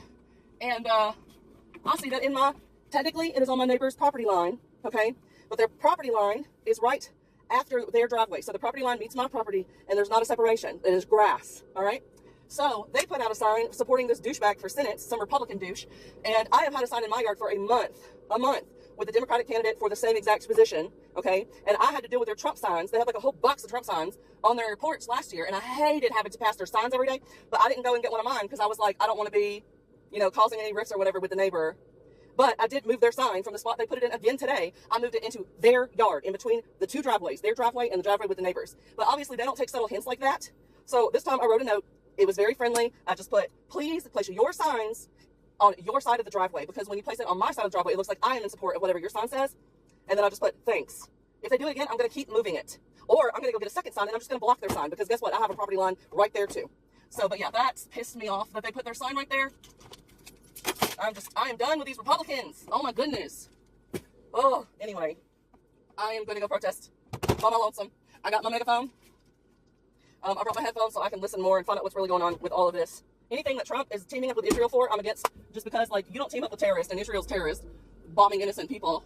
and I see that technically it is on my neighbor's property line, okay? But their property line is right after their driveway. So the property line meets my property, and there's not a separation. It is grass, all right? So they put out a sign supporting this douchebag for Senate, some Republican douche, and I have had a sign in my yard for a month, with the Democratic candidate for the same exact position, okay? And I had to deal with their Trump signs. They have like a whole box of Trump signs on their porch last year, and I hated having to pass their signs every day, but I didn't go and get one of mine because I was like, I don't want to be, causing any rifts or whatever with the neighbor. But I did move their sign from the spot they put it in again today. I moved it into their yard, in between the two driveways, their driveway and the driveway with the neighbors. But obviously they don't take subtle hints like that. So this time I wrote a note. It was very friendly. I just put, please place your signs on your side of the driveway, because when you place it on my side of the driveway, it looks like I am in support of whatever your sign says. And then I just put, thanks. If they do it again, I'm going to keep moving it. Or I'm going to go get a second sign, and I'm just going to block their sign, because guess what? I have a property line right there too. So, but yeah, that pissed me off that they put their sign right there. I am done with these Republicans. Oh my goodness. Oh, anyway, I am going to go protest by my lonesome. I got my megaphone. I brought my headphones so I can listen more and find out what's really going on with all of this. Anything that Trump is teaming up with Israel for, I'm against, just because, like, you don't team up with terrorists, and Israel's terrorists bombing innocent people.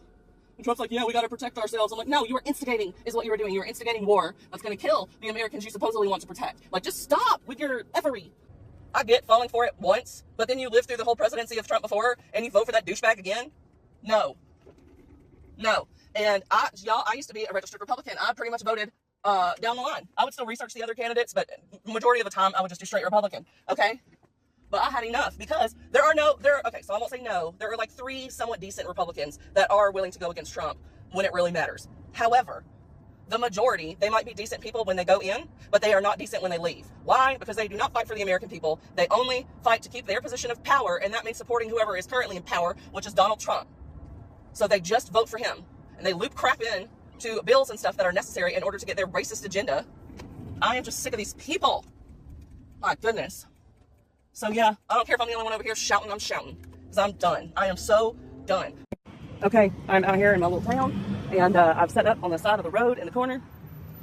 And Trump's like, yeah, we got to protect ourselves. I'm like, no, you are instigating, is what you are doing. You are instigating war that's going to kill the Americans you supposedly want to protect. Like, just stop with your effery. I get falling for it once, but then you live through the whole presidency of Trump before, and you vote for that douchebag again? No. No. And I used to be a registered Republican. I pretty much voted down the line. I would still research the other candidates, but majority of the time I would just do straight Republican. Okay? But I had enough, because so I won't say no. There are like 3 somewhat decent Republicans that are willing to go against Trump when it really matters. However, the majority, they might be decent people when they go in, but they are not decent when they leave. Why? Because they do not fight for the American people. They only fight to keep their position of power, and that means supporting whoever is currently in power, which is Donald Trump. So they just vote for him, and they loop crap in to bills and stuff that are necessary in order to get their racist agenda. I am just sick of these people. My goodness. So yeah, I don't care if I'm the only one over here shouting, I'm shouting, because I'm done. I am so done. Okay, I'm out here in my little town, and I've set up on the side of the road in the corner,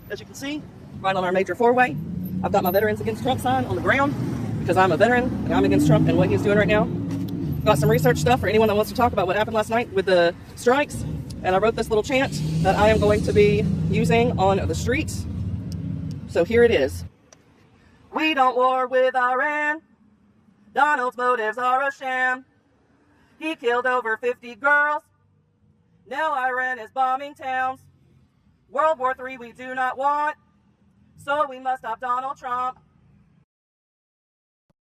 as you can see, right on our major 4-way. I've got my Veterans Against Trump sign on the ground, because I'm a veteran, and I'm against Trump and what he's doing right now. Got some research stuff for anyone that wants to talk about what happened last night with the strikes, and I wrote this little chant that I am going to be using on the streets. So here it is. We don't war with Iran. Donald's motives are a sham. He killed over 50 girls. Now Iran is bombing towns. World War III we do not want. So we must stop Donald Trump.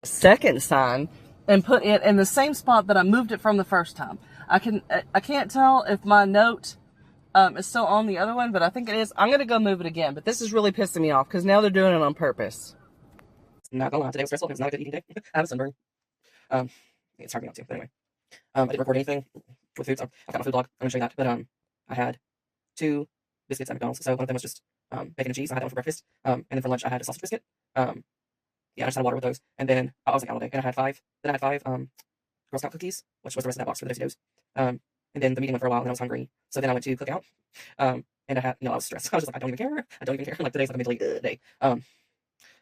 Second sign, and put it in the same spot that I moved it from the first time. I can't tell if my note is still on the other one, but I think it is. I'm going to go move it again, but this is really pissing me off because now they're doing it on purpose. Not gonna lie, today was stressful. It was not a good eating day. I have a sunburn. It's hard to get out to, but anyway. I didn't record anything with foods. I've got my food blog. I'm gonna show you that. But I had 2 biscuits at McDonald's. So one of them was just bacon and cheese. I had that one for breakfast. And then for lunch I had a sausage biscuit. Yeah, I just had water with those. And then I was like out all day. And I had 5. Then I had 5 Girl Scout cookies, which was the rest of that box for the Dosey-Dos. And then the meeting went for a while, and I was hungry. So then I went to cook out. And I had, I was stressed. I was just like, I don't even care. I don't even care. Like today's like a mentally day.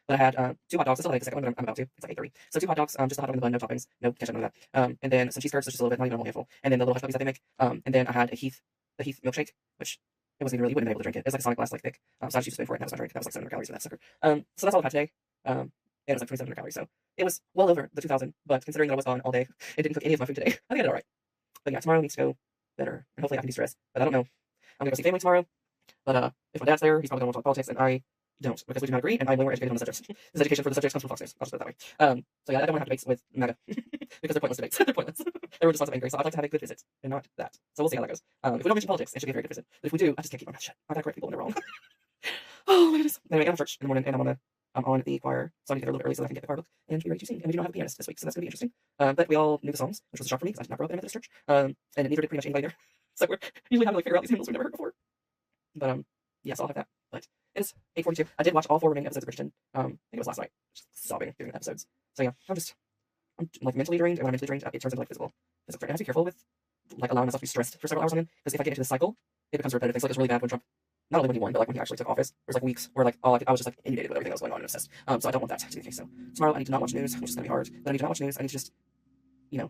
But I had 2 hot dogs. I still had the second one, but I'm about to. It's like 8:30. So 2 hot dogs, just a hot dog in the bun, no toppings, no ketchup, none of that. And then some cheese curds, just a little bit, not even a whole handful. And then the little hush puppies that they make. And then I had the Heath milkshake, which it wasn't even really, you wouldn't be able to drink it. It's like a Sonic glass, like thick. So I just used a spoon for it, and that was my drink. That was like 700 calories for that sucker. So that's all I've had today. And it was like 2,700 calories. So it was well over the 2,000. But considering that I was gone all day, it didn't cook any of my food today. I think I did all right. But yeah, tomorrow needs to go better, and hopefully I can de-stress. But I don't know. I'm gonna go see family tomorrow. But if my dad's there, he's probably gonna want to talk politics, and I don't, because we do not agree, and I'm way more educated on the subjects. This education for the subjects comes from Fox News. I'll just put it that way. So yeah, I don't want to have debates with MAGA because they're pointless debates. They're pointless. They were just lots of angry. So I'd like to have a good visit, and not that. So we'll see how that goes. If we don't mention politics, it should be a very good visit. But if we do, I just can't keep my mouth shut. I gotta correct people when they're wrong. Oh my goodness. Anyway, I'm at church in the morning, and I'm on the choir, so I need to get there a little bit early so that I can get the choir book and be ready to sing. And we do not have a pianist this week, so that's gonna be interesting. But we all knew the songs, which was a shock for me because I did not grow up in a Methodist church. And neither did pretty much anybody there. So we're usually having to figure out these hymns we've never heard before. But yeah, so I'll have that. But it's 8:42. I did watch all 4 remaining episodes of Bridgerton. I think it was last night. Just sobbing during the episodes. So yeah, I'm like mentally drained, and when I'm mentally drained, it turns into like physical. I have to be careful with like allowing myself to be stressed for several hours on end, because if I get into this cycle, it becomes repetitive. Things like it was really bad when Trump, not only when he won, but like when he actually took office. There was like weeks where like I was just like inundated with everything that was going on and obsessed. So I don't want that to be the case. So tomorrow I need to not watch news, which is gonna be hard. But I need to not watch news. I need to just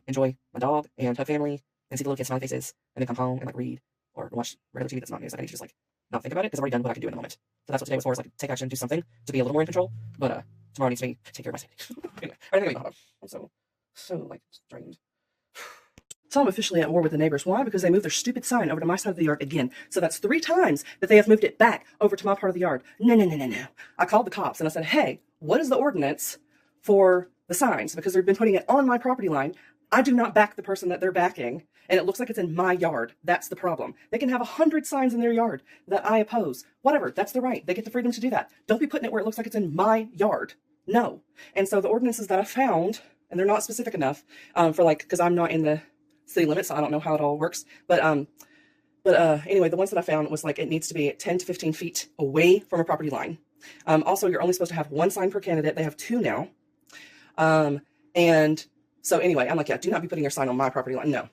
enjoy my dog and her family and see the little kids' smiley faces, and then come home and like read or watch regular TV that's not news. Like I need to just like not think about it because I've already done what I can do in the moment. So that's what today was for, is like take action, do something to be a little more in control. But tomorrow needs to be take care of my sanity. Anyway, I think I'm so like drained. So I'm officially at war with the neighbors. Why? Because they moved their stupid sign over to my side of the yard again. So that's 3 times that they have moved it back over to my part of the yard. No. I called the cops and I said, hey, what is the ordinance for the signs? Because they've been putting it on my property line. I do not back the person that they're backing, and it looks like it's in my yard. That's the problem. They can have 100 signs in their yard that I oppose. Whatever, that's their right. They get the freedom to do that. Don't be putting it where it looks like it's in my yard. No. And so the ordinances that I found, and they're not specific enough for like, because I'm not in the city limits, so I don't know how it all works. But anyway, the ones that I found was like it needs to be 10 to 15 feet away from a property line. Also, you're only supposed to have 1 sign per candidate. They have 2 now. And So anyway, I'm like, yeah, do not be putting your sign on my property line. No.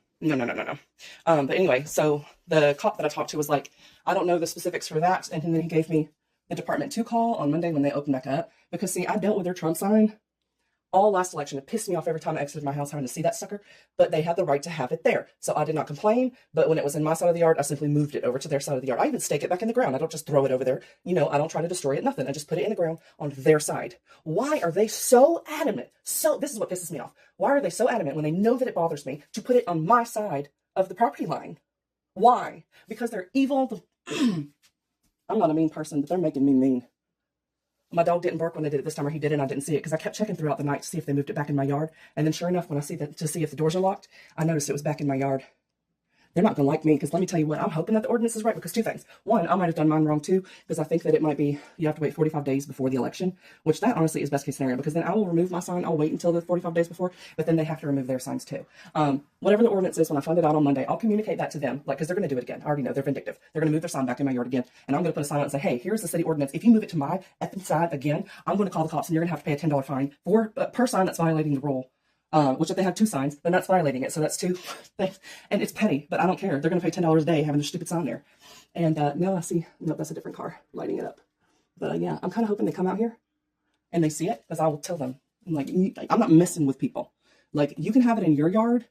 But anyway, so the cop that I talked to was like, I don't know the specifics for that. And then he gave me the Department 2 call on Monday when they opened back up. Because see, I dealt with their Trump sign all last election. It pissed me off every time I exited my house having to see that sucker. But they had the right to have it there. So I did not complain. But when it was in my side of the yard, I simply moved it over to their side of the yard. I even stake it back in the ground. I don't just throw it over there. You know, I don't try to destroy it, nothing. I just put it in the ground on their side. Why are they so adamant? So this is what pisses me off. Why are they so adamant when they know that it bothers me to put it on my side of the property line? Why? Because they're evil. I'm not a mean person, but they're making me mean. My dog didn't bark when they did it this time, or he did, and I didn't see it because I kept checking throughout the night to see if they moved it back in my yard. And then sure enough, when I see that to see if the doors are locked, I noticed it was back in my yard. They're not going to like me because let me tell you what, I'm hoping that the ordinance is right because two things. One, I might have done mine wrong too because I think that it might be, you have to wait 45 days before the election, which that honestly is best case scenario because then I will remove my sign. I'll wait until the 45 days before, but then they have to remove their signs too. Whatever the ordinance is, when I find it out on Monday, I'll communicate that to them, like, because they're going to do it again. I already know they're vindictive. They're going to move their sign back in my yard again, and I'm going to put a sign on it and say, hey, here's the city ordinance. If you move it to my effing side again, I'm going to call the cops and you're going to have to pay a $10 fine for per sign that's violating the rule. Which if they have 2 signs, then that's violating it. So that's 2 things. And it's petty, but I don't care. They're going to pay $10 a day having their stupid sign there. And now I see, no, that's a different car lighting it up. But yeah, I'm kind of hoping they come out here and they see it because I will tell them, like, I'm not messing with people. Like, you can have it in your yard.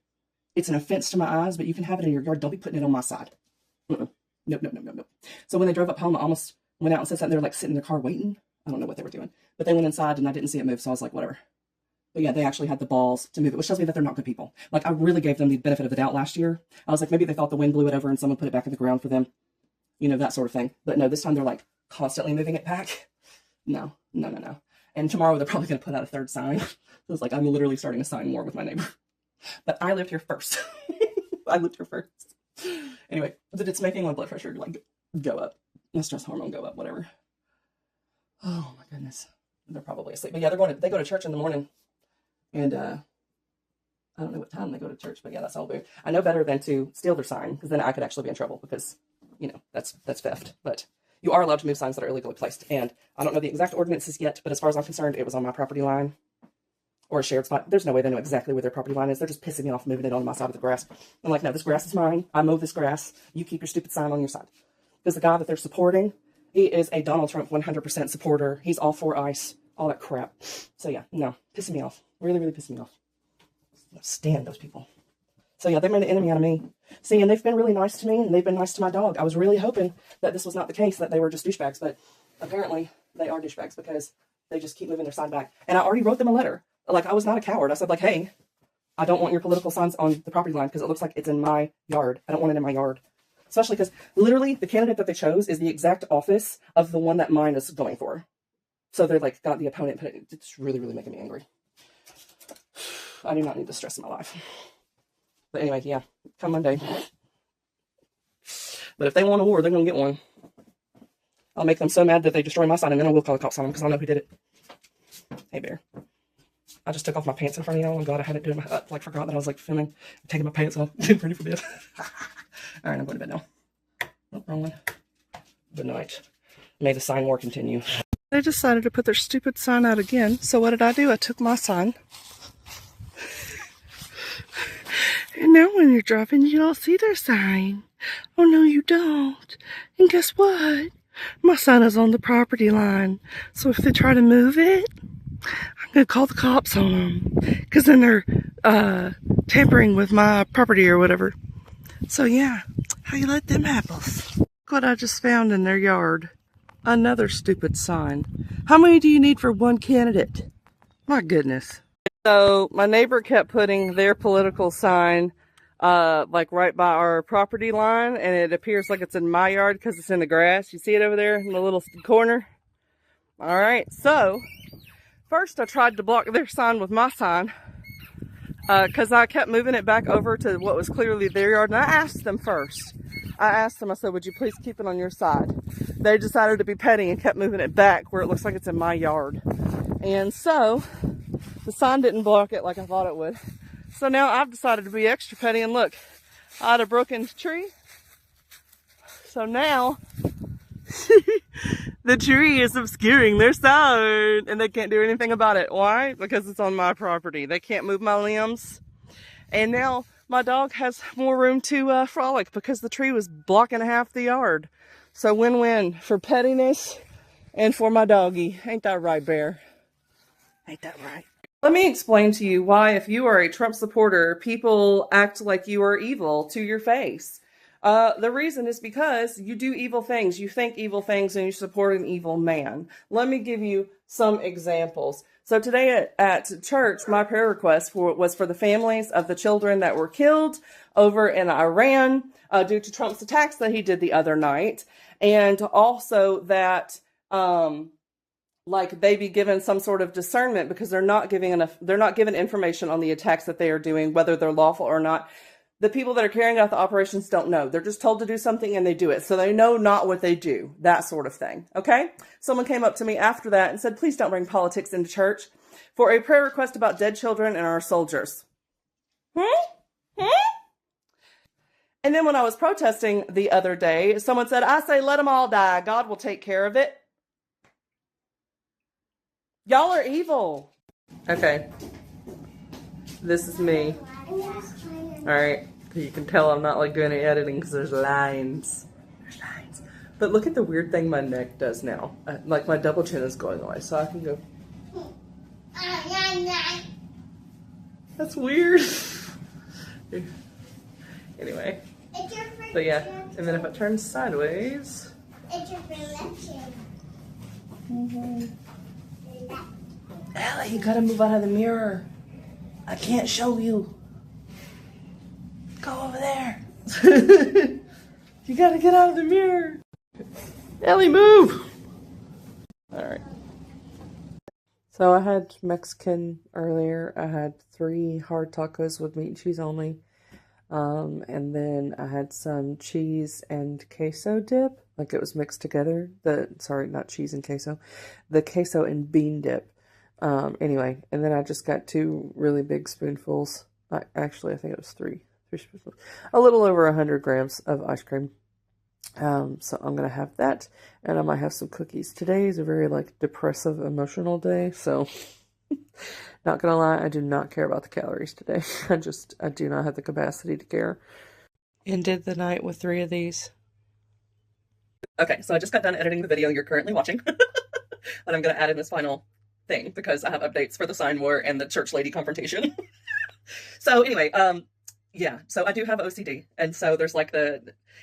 It's an offense to my eyes, but you can have it in your yard. Don't be putting it on my side. Nope. So when they drove up home, I almost went out and said something. They were like sitting in their car waiting. I don't know what they were doing, but they went inside and I didn't see it move. So I was like, whatever. But yeah, they actually had the balls to move it, which tells me that they're not good people. Like, I really gave them the benefit of the doubt last year. I was like, maybe they thought the wind blew it over and someone put it back in the ground for them. You know, that sort of thing. But no, this time they're like constantly moving it back. No. And tomorrow they're probably going to put out a 3rd sign. So it's like, I'm literally starting a sign war with my neighbor. But I lived here first. Anyway, it's making my blood pressure like go up. My stress hormone go up, whatever. Oh my goodness. They're probably asleep. But yeah, they go to church in the morning. And I don't know what time they go to church, but yeah, that's all weird. I know better than to steal their sign because then I could actually be in trouble because, you know, that's theft. But you are allowed to move signs that are illegally placed. And I don't know the exact ordinances yet, but as far as I'm concerned, it was on my property line or a shared spot. There's no way they know exactly where their property line is. They're just pissing me off moving it on my side of the grass. I'm like, no, this grass is mine. I mow this grass. You keep your stupid sign on your side. Because the guy that they're supporting, he is a Donald Trump 100% supporter. He's all for ICE, all that crap. So yeah, no, pissing me off. Really pissing me off. I don't stand those people. So yeah, they made an enemy out of me. See, and they've been really nice to me, and they've been nice to my dog. I was really hoping that this was not the case, that they were just douchebags, but apparently they are douchebags because they just keep moving their sign back. And I already wrote them a letter. Like, I was not a coward. I said, like, hey, I don't want your political signs on the property line because it looks like it's in my yard. I don't want it in my yard. Especially because literally the candidate that they chose is the exact office of the one that mine is going for. So they're like, got the opponent, but it's really making me angry. I do not need the stress in my life. But anyway, yeah, come Monday. But if they want a war, they're going to get one. I'll make them so mad that they destroy my sign, and then I will call the cops on them because I know who did it. Hey, Bear. I just took off my pants in front of y'all. I'm glad I had it doing my, forgot that I was like filming, taking my pants off, getting ready for bed. All right, I'm going to bed now. Nope, wrong one. Good night. May the sign war continue. They decided to put their stupid sign out again. So what did I do? I took my sign. And now when you're driving, you don't see their sign. Oh, no, you don't. And guess what? My sign is on the property line. So if they try to move it, I'm going to call the cops on them. Because then they're tampering with my property or whatever. So yeah, how you like them apples? Look what I just found in their yard. Another stupid sign. How many do you need for one candidate? My goodness. So my neighbor kept putting their political sign like right by our property line, and it appears like it's in my yard because it's in the grass. You see it over there in the little corner? All right, so first I tried to block their sign with my sign because I kept moving it back over to what was clearly their yard, and I asked them first. I said, would you please keep it on your side? They decided to be petty and kept moving it back where it looks like it's in my yard. And so the sign didn't block it like I thought it would. So now I've decided to be extra petty, and look, I had a broken tree. So now The tree is obscuring their sight, and they can't do anything about it. Why? Because it's on my property. They can't move my limbs. And now my dog has more room to frolic because the tree was blocking half the yard. So win-win for pettiness and for my doggy. Ain't that right, Bear? Ain't that right? Let me explain to you why, if you are a Trump supporter, people act like you are evil to your face. The reason is because you do evil things, you think evil things, and you support an evil man. Let me give you some examples. So today at church, my prayer request was for the families of the children that were killed over in Iran due to Trump's attacks that he did the other night, and also that like they be given some sort of discernment, because they're not given information on the attacks that they are doing, whether they're lawful or not. The people that are carrying out the operations don't know. They're just told to do something and they do it. So they know not what they do, that sort of thing. Okay? Someone came up to me after that and said, please don't bring politics into church, for a prayer request about dead children and our soldiers. And then when I was protesting the other day, someone said, I say, let them all die. God will take care of it. Y'all are evil. Okay. This is me. Alright. You can tell I'm not like doing any editing because there's lines. There's lines. But look at the weird thing my neck does now. Like my double chin is going away, so I can go. That's weird. Anyway. But yeah. And then if I turn sideways. It's your reflection. Ella, you gotta move out of the mirror. I can't show you. Go over there. You gotta get out of the mirror. Ellie, move. All right. So I had Mexican earlier. I had 3 hard tacos with meat and cheese only. And then I had some cheese and queso dip. Like it was mixed together. Sorry, not cheese and queso. The queso and bean dip. Anyway, and then I just got 2 really big spoonfuls. Actually, I think it was 3 spoonfuls. A little over 100 grams of ice cream. So I'm going to have that, and I might have some cookies. Today is a very, like, depressive, emotional day, so not going to lie, I do not care about the calories today. I do not have the capacity to care. Ended the night with 3 of these. Okay, so I just got done editing the video you're currently watching, and I'm going to add in this final thing because I have updates for the sign war and the church lady confrontation. So anyway, yeah, so I do have OCD, and so there's like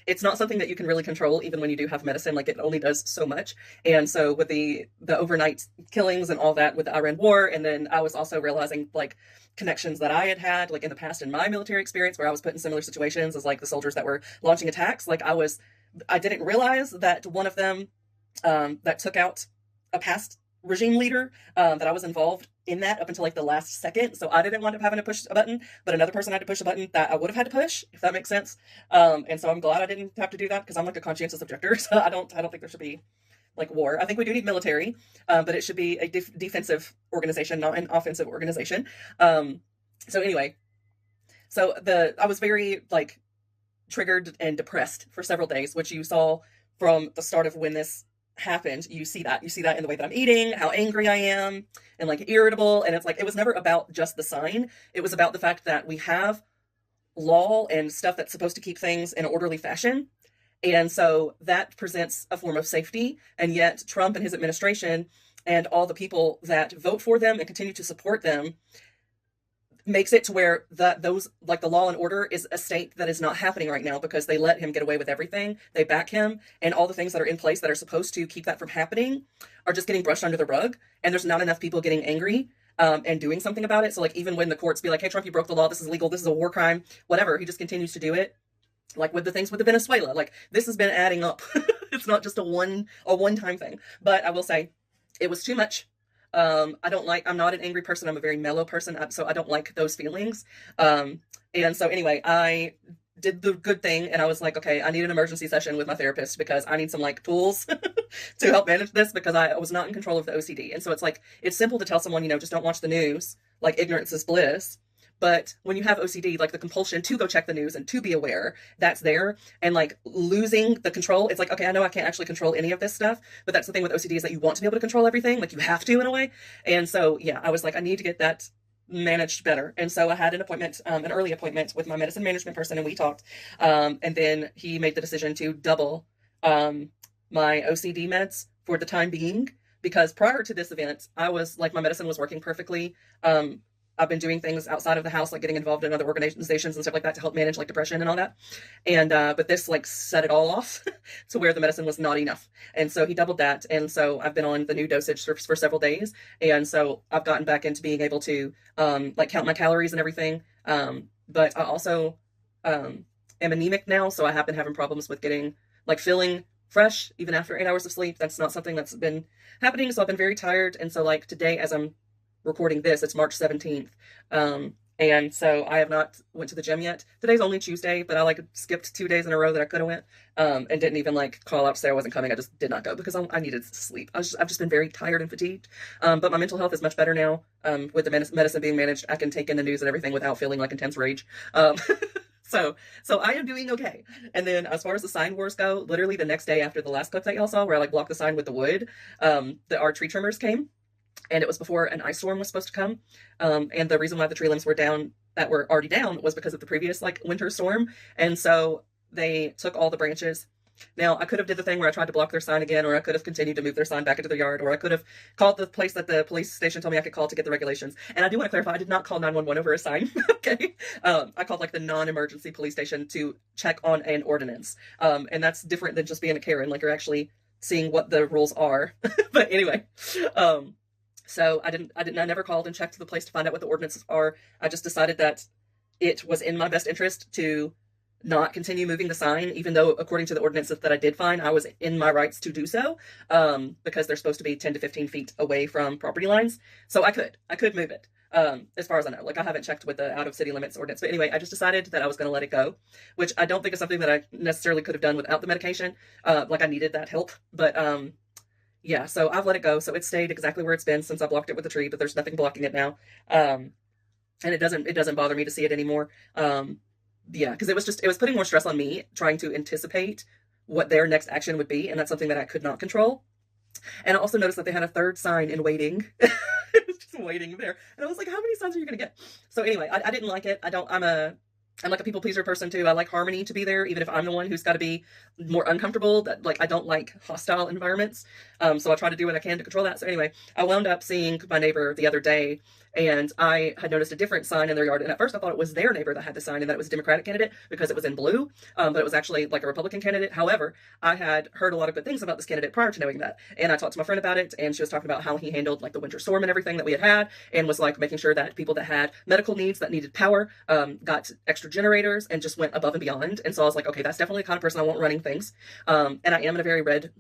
it's not something that you can really control even when you do have medicine. Like it only does so much. And so with the overnight killings and all that with the Iran war, and then I was also realizing like connections that I had like in the past in my military experience where I was put in similar situations as like the soldiers that were launching attacks. Like I didn't realize that one of them that took out a past regime leader, that I was involved in that up until like the last second. So I didn't wind up having to push a button, but another person had to push a button that I would have had to push, if that makes sense. And so I'm glad I didn't have to do that because I'm like a conscientious objector. So I don't think there should be like war. I think we do need military, but it should be a defensive organization, not an offensive organization. So anyway, I was very like triggered and depressed for several days, which you saw from the start of when this happened. You see that in the way that I'm eating, how angry I am, and like irritable. And it's like, it was never about just the sign. It was about the fact that we have law and stuff that's supposed to keep things in an orderly fashion. And so that presents a form of safety. And yet Trump and his administration and all the people that vote for them and continue to support them makes it to where those like the law and order is a state that is not happening right now because they let him get away with everything. They back him, and all the things that are in place that are supposed to keep that from happening are just getting brushed under the rug. And there's not enough people getting angry and doing something about it. So like even when the courts be like, hey, Trump, you broke the law, this is illegal, this is a war crime, whatever, he just continues to do it. Like with the things with the Venezuela, like this has been adding up. It's not just a one-time thing. But I will say it was too much. I'm not an angry person. I'm a very mellow person. So I don't like those feelings. And so anyway, I did the good thing and I was like, okay, I need an emergency session with my therapist because I need some like tools to help manage this because I was not in control of the OCD. And so it's like, it's simple to tell someone, just don't watch the news. Like ignorance is bliss. But when you have OCD, like the compulsion to go check the news and to be aware, that's there. And like losing the control, it's like, okay, I know I can't actually control any of this stuff, but that's the thing with OCD is that you want to be able to control everything. Like you have to in a way. And so, yeah, I was like, I need to get that managed better. And so I had an appointment, an early appointment with my medicine management person, and we talked. And then he made the decision to double my OCD meds for the time being, because prior to this event, I was like, my medicine was working perfectly. I've been doing things outside of the house, like getting involved in other organizations and stuff like that to help manage like depression and all that. And, but this like set it all off to where the medicine was not enough. And so he doubled that. And so I've been on the new dosage for several days. And so I've gotten back into being able to, like count my calories and everything. But I also, am anemic now. So I have been having problems with getting like feeling fresh, even after 8 hours of sleep. That's not something that's been happening. So I've been very tired. And so like today, as I'm recording this, it's March 17th. And so I have not went to the gym yet. Today's only Tuesday, but I like skipped 2 days in a row that I could have went, and didn't even like call out to say I wasn't coming. I just did not go because I needed sleep. I've just been very tired and fatigued. But my mental health is much better now. With the medicine being managed, I can take in the news and everything without feeling like intense rage. So I am doing okay. And then as far as the sign wars go, literally the next day after the last clip that y'all saw where I like blocked the sign with the wood, our tree trimmers came. And it was before an ice storm was supposed to come. And the reason why the tree limbs were down, that were already down, was because of the previous like winter storm. And so they took all the branches. Now I could have did the thing where I tried to block their sign again, or I could have continued to move their sign back into their yard, or I could have called the place that the police station told me I could call to get the regulations. And I do want to clarify, I did not call 911 over a sign. Okay. I called like the non-emergency police station to check on an ordinance. And that's different than just being a Karen. Like you're actually seeing what the rules are. But anyway, so I never called and checked the place to find out what the ordinances are. I just decided that it was in my best interest to not continue moving the sign, even though according to the ordinances that I did find, I was in my rights to do so, because they're supposed to be 10 to 15 feet away from property lines. So I could move it, as far as I know. Like I haven't checked with the out of city limits ordinance, but anyway, I just decided that I was going to let it go, which I don't think is something that I necessarily could have done without the medication. Like I needed that help, but, yeah, so I've let it go. So it stayed exactly where it's been since I blocked it with the tree, but there's nothing blocking it now. And it doesn't bother me to see it anymore. Yeah, because it was putting more stress on me trying to anticipate what their next action would be. And that's something that I could not control. And I also noticed that they had a third sign in waiting. It was just waiting there. And I was like, how many signs are you going to get? So anyway, I didn't like it. I'm like a people pleaser person too. I like harmony to be there, even if I'm the one who's got to be more uncomfortable. That like I don't like hostile environments. So I try to do what I can to control that. So anyway, I wound up seeing my neighbor the other day, and I had noticed a different sign in their yard. And at first I thought it was their neighbor that had the sign and that it was a Democratic candidate because it was in blue, but it was actually like a Republican candidate. However, I had heard a lot of good things about this candidate prior to knowing that. And I talked to my friend about it, and she was talking about how he handled like the winter storm and everything that we had, and was like making sure that people that had medical needs that needed power, got extra generators and just went above and beyond. And so I was like, okay, that's definitely the kind of person I want running things. And I am in a very red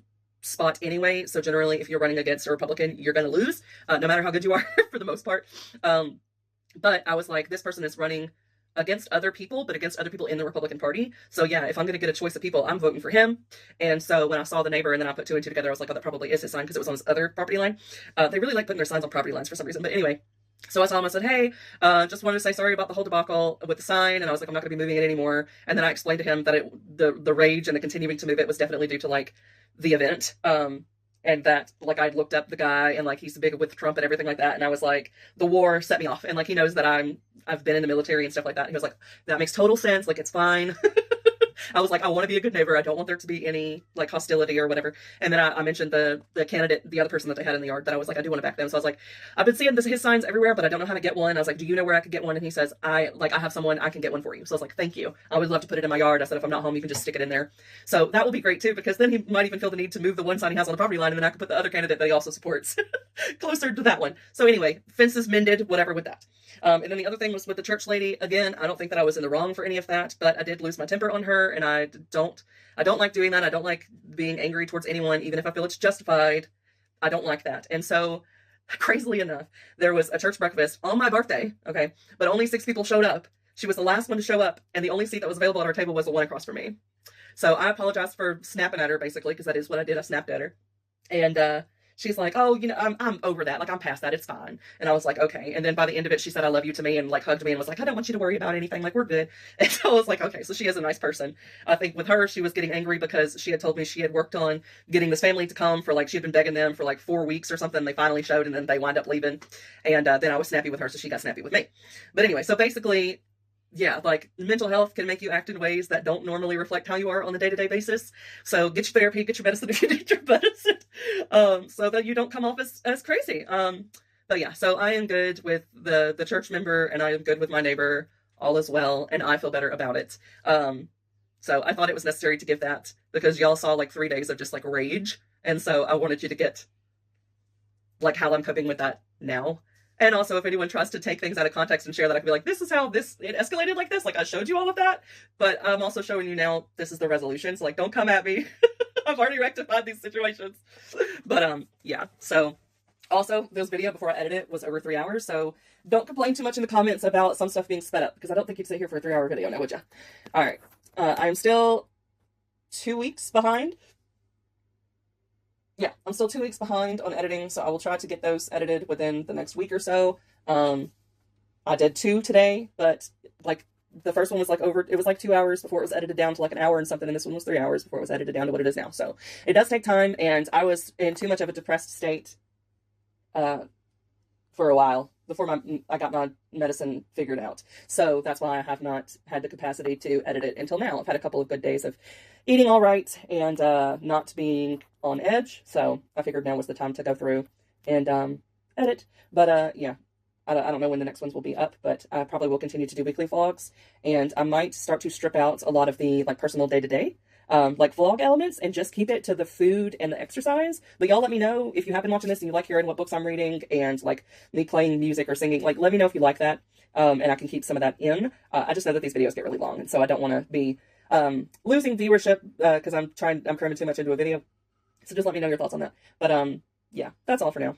spot anyway. So generally, if you're running against a Republican, you're going to lose, no matter how good you are for the most part. But I was like, this person is running against other people, but against other people in the Republican Party. So yeah, if I'm going to get a choice of people, I'm voting for him. And so when I saw the neighbor and then I put two and two together, I was like, oh, that probably is his sign because it was on his other property line. They really like putting their signs on property lines for some reason. But anyway, so I saw him, I said, hey, just wanted to say sorry about the whole debacle with the sign. And I was like, I'm not going to be moving it anymore. And then I explained to him that the rage and the continuing to move it was definitely due to like the event. And that like I'd looked up the guy and like he's big with Trump and everything like that. And I was like, the war set me off. And like he knows that I've been in the military and stuff like that. And he was like, that makes total sense. Like it's fine. I was like, I want to be a good neighbor. I don't want there to be any like hostility or whatever. And then I mentioned the candidate, the other person that they had in the yard, that I was like, I do want to back them. So I was like, I've been seeing his signs everywhere, but I don't know how to get one. I was like, do you know where I could get one? And he says, I have someone, I can get one for you. So I was like, thank you. I would love to put it in my yard. I said, if I'm not home, you can just stick it in there. So that will be great too, because then he might even feel the need to move the one sign he has on the property line, and then I can put the other candidate that he also supports closer to that one. So anyway, fences mended, whatever with that. And then the other thing was with the church lady. Again, I don't think that I was in the wrong for any of that, but I did lose my temper on her, and I don't like doing that. I don't like being angry towards anyone, even if I feel it's justified. I don't like that. And so, crazily enough, there was a church breakfast on my birthday, okay, but only 6 people showed up. She was the last one to show up, and the only seat that was available at our table was the one across from me. So I apologize for snapping at her, basically, because that is what I did. I snapped at her. And she's like, oh, you know, I'm over that. Like, I'm past that. It's fine. And I was like, okay. And then by the end of it, she said, I love you to me, and like hugged me and was like, I don't want you to worry about anything. Like, we're good. And so I was like, okay, so she is a nice person. I think with her, she was getting angry because she had told me she had worked on getting this family to come for like, she had been begging them for like 4 weeks or something. They finally showed, and then they wind up leaving. And then I was snappy with her, so she got snappy with me. But anyway, so basically, yeah, like mental health can make you act in ways that don't normally reflect how you are on a day-to-day basis. So get your therapy, get your medicine if you need your medicine, so that you don't come off as crazy. But yeah, so I am good with the church member, and I am good with my neighbor. All is well, and I feel better about it. So I thought it was necessary to give that because y'all saw like 3 days of just like rage, and so I wanted you to get like how I'm coping with that now. And also, if anyone tries to take things out of context and share that, I can be like, this is how it escalated like this. Like, I showed you all of that, but I'm also showing you now, this is the resolution. So like, don't come at me. I've already rectified these situations. But yeah. So also, this video before I edit it was over 3 hours. So don't complain too much in the comments about some stuff being sped up, because I don't think you'd sit here for a 3-hour video now, would you? All right. I'm still 2 weeks behind. Yeah, I'm still 2 weeks behind on editing, so I will try to get those edited within the next week or so. I did 2 today, but like the first one was like it was like 2 hours before it was edited down to like an hour and something, and this one was 3 hours before it was edited down to what it is now. So it does take time, and I was in too much of a depressed state for a while before I got my medicine figured out. So that's why I have not had the capacity to edit it until now. I've had a couple of good days of eating all right and not being on edge. So I figured now was the time to go through and edit. But yeah, I don't know when the next ones will be up, but I probably will continue to do weekly vlogs. And I might start to strip out a lot of the like personal day-to-day like vlog elements and just keep it to the food and the exercise. But y'all let me know if you have been watching this and you like hearing what books I'm reading and like me playing music or singing. Like, let me know if you like that, and I can keep some of that in. I just know that these videos get really long, and so I don't want to be losing viewership because I'm cramming too much into a video. So just let me know your thoughts on that. But yeah, that's all for now.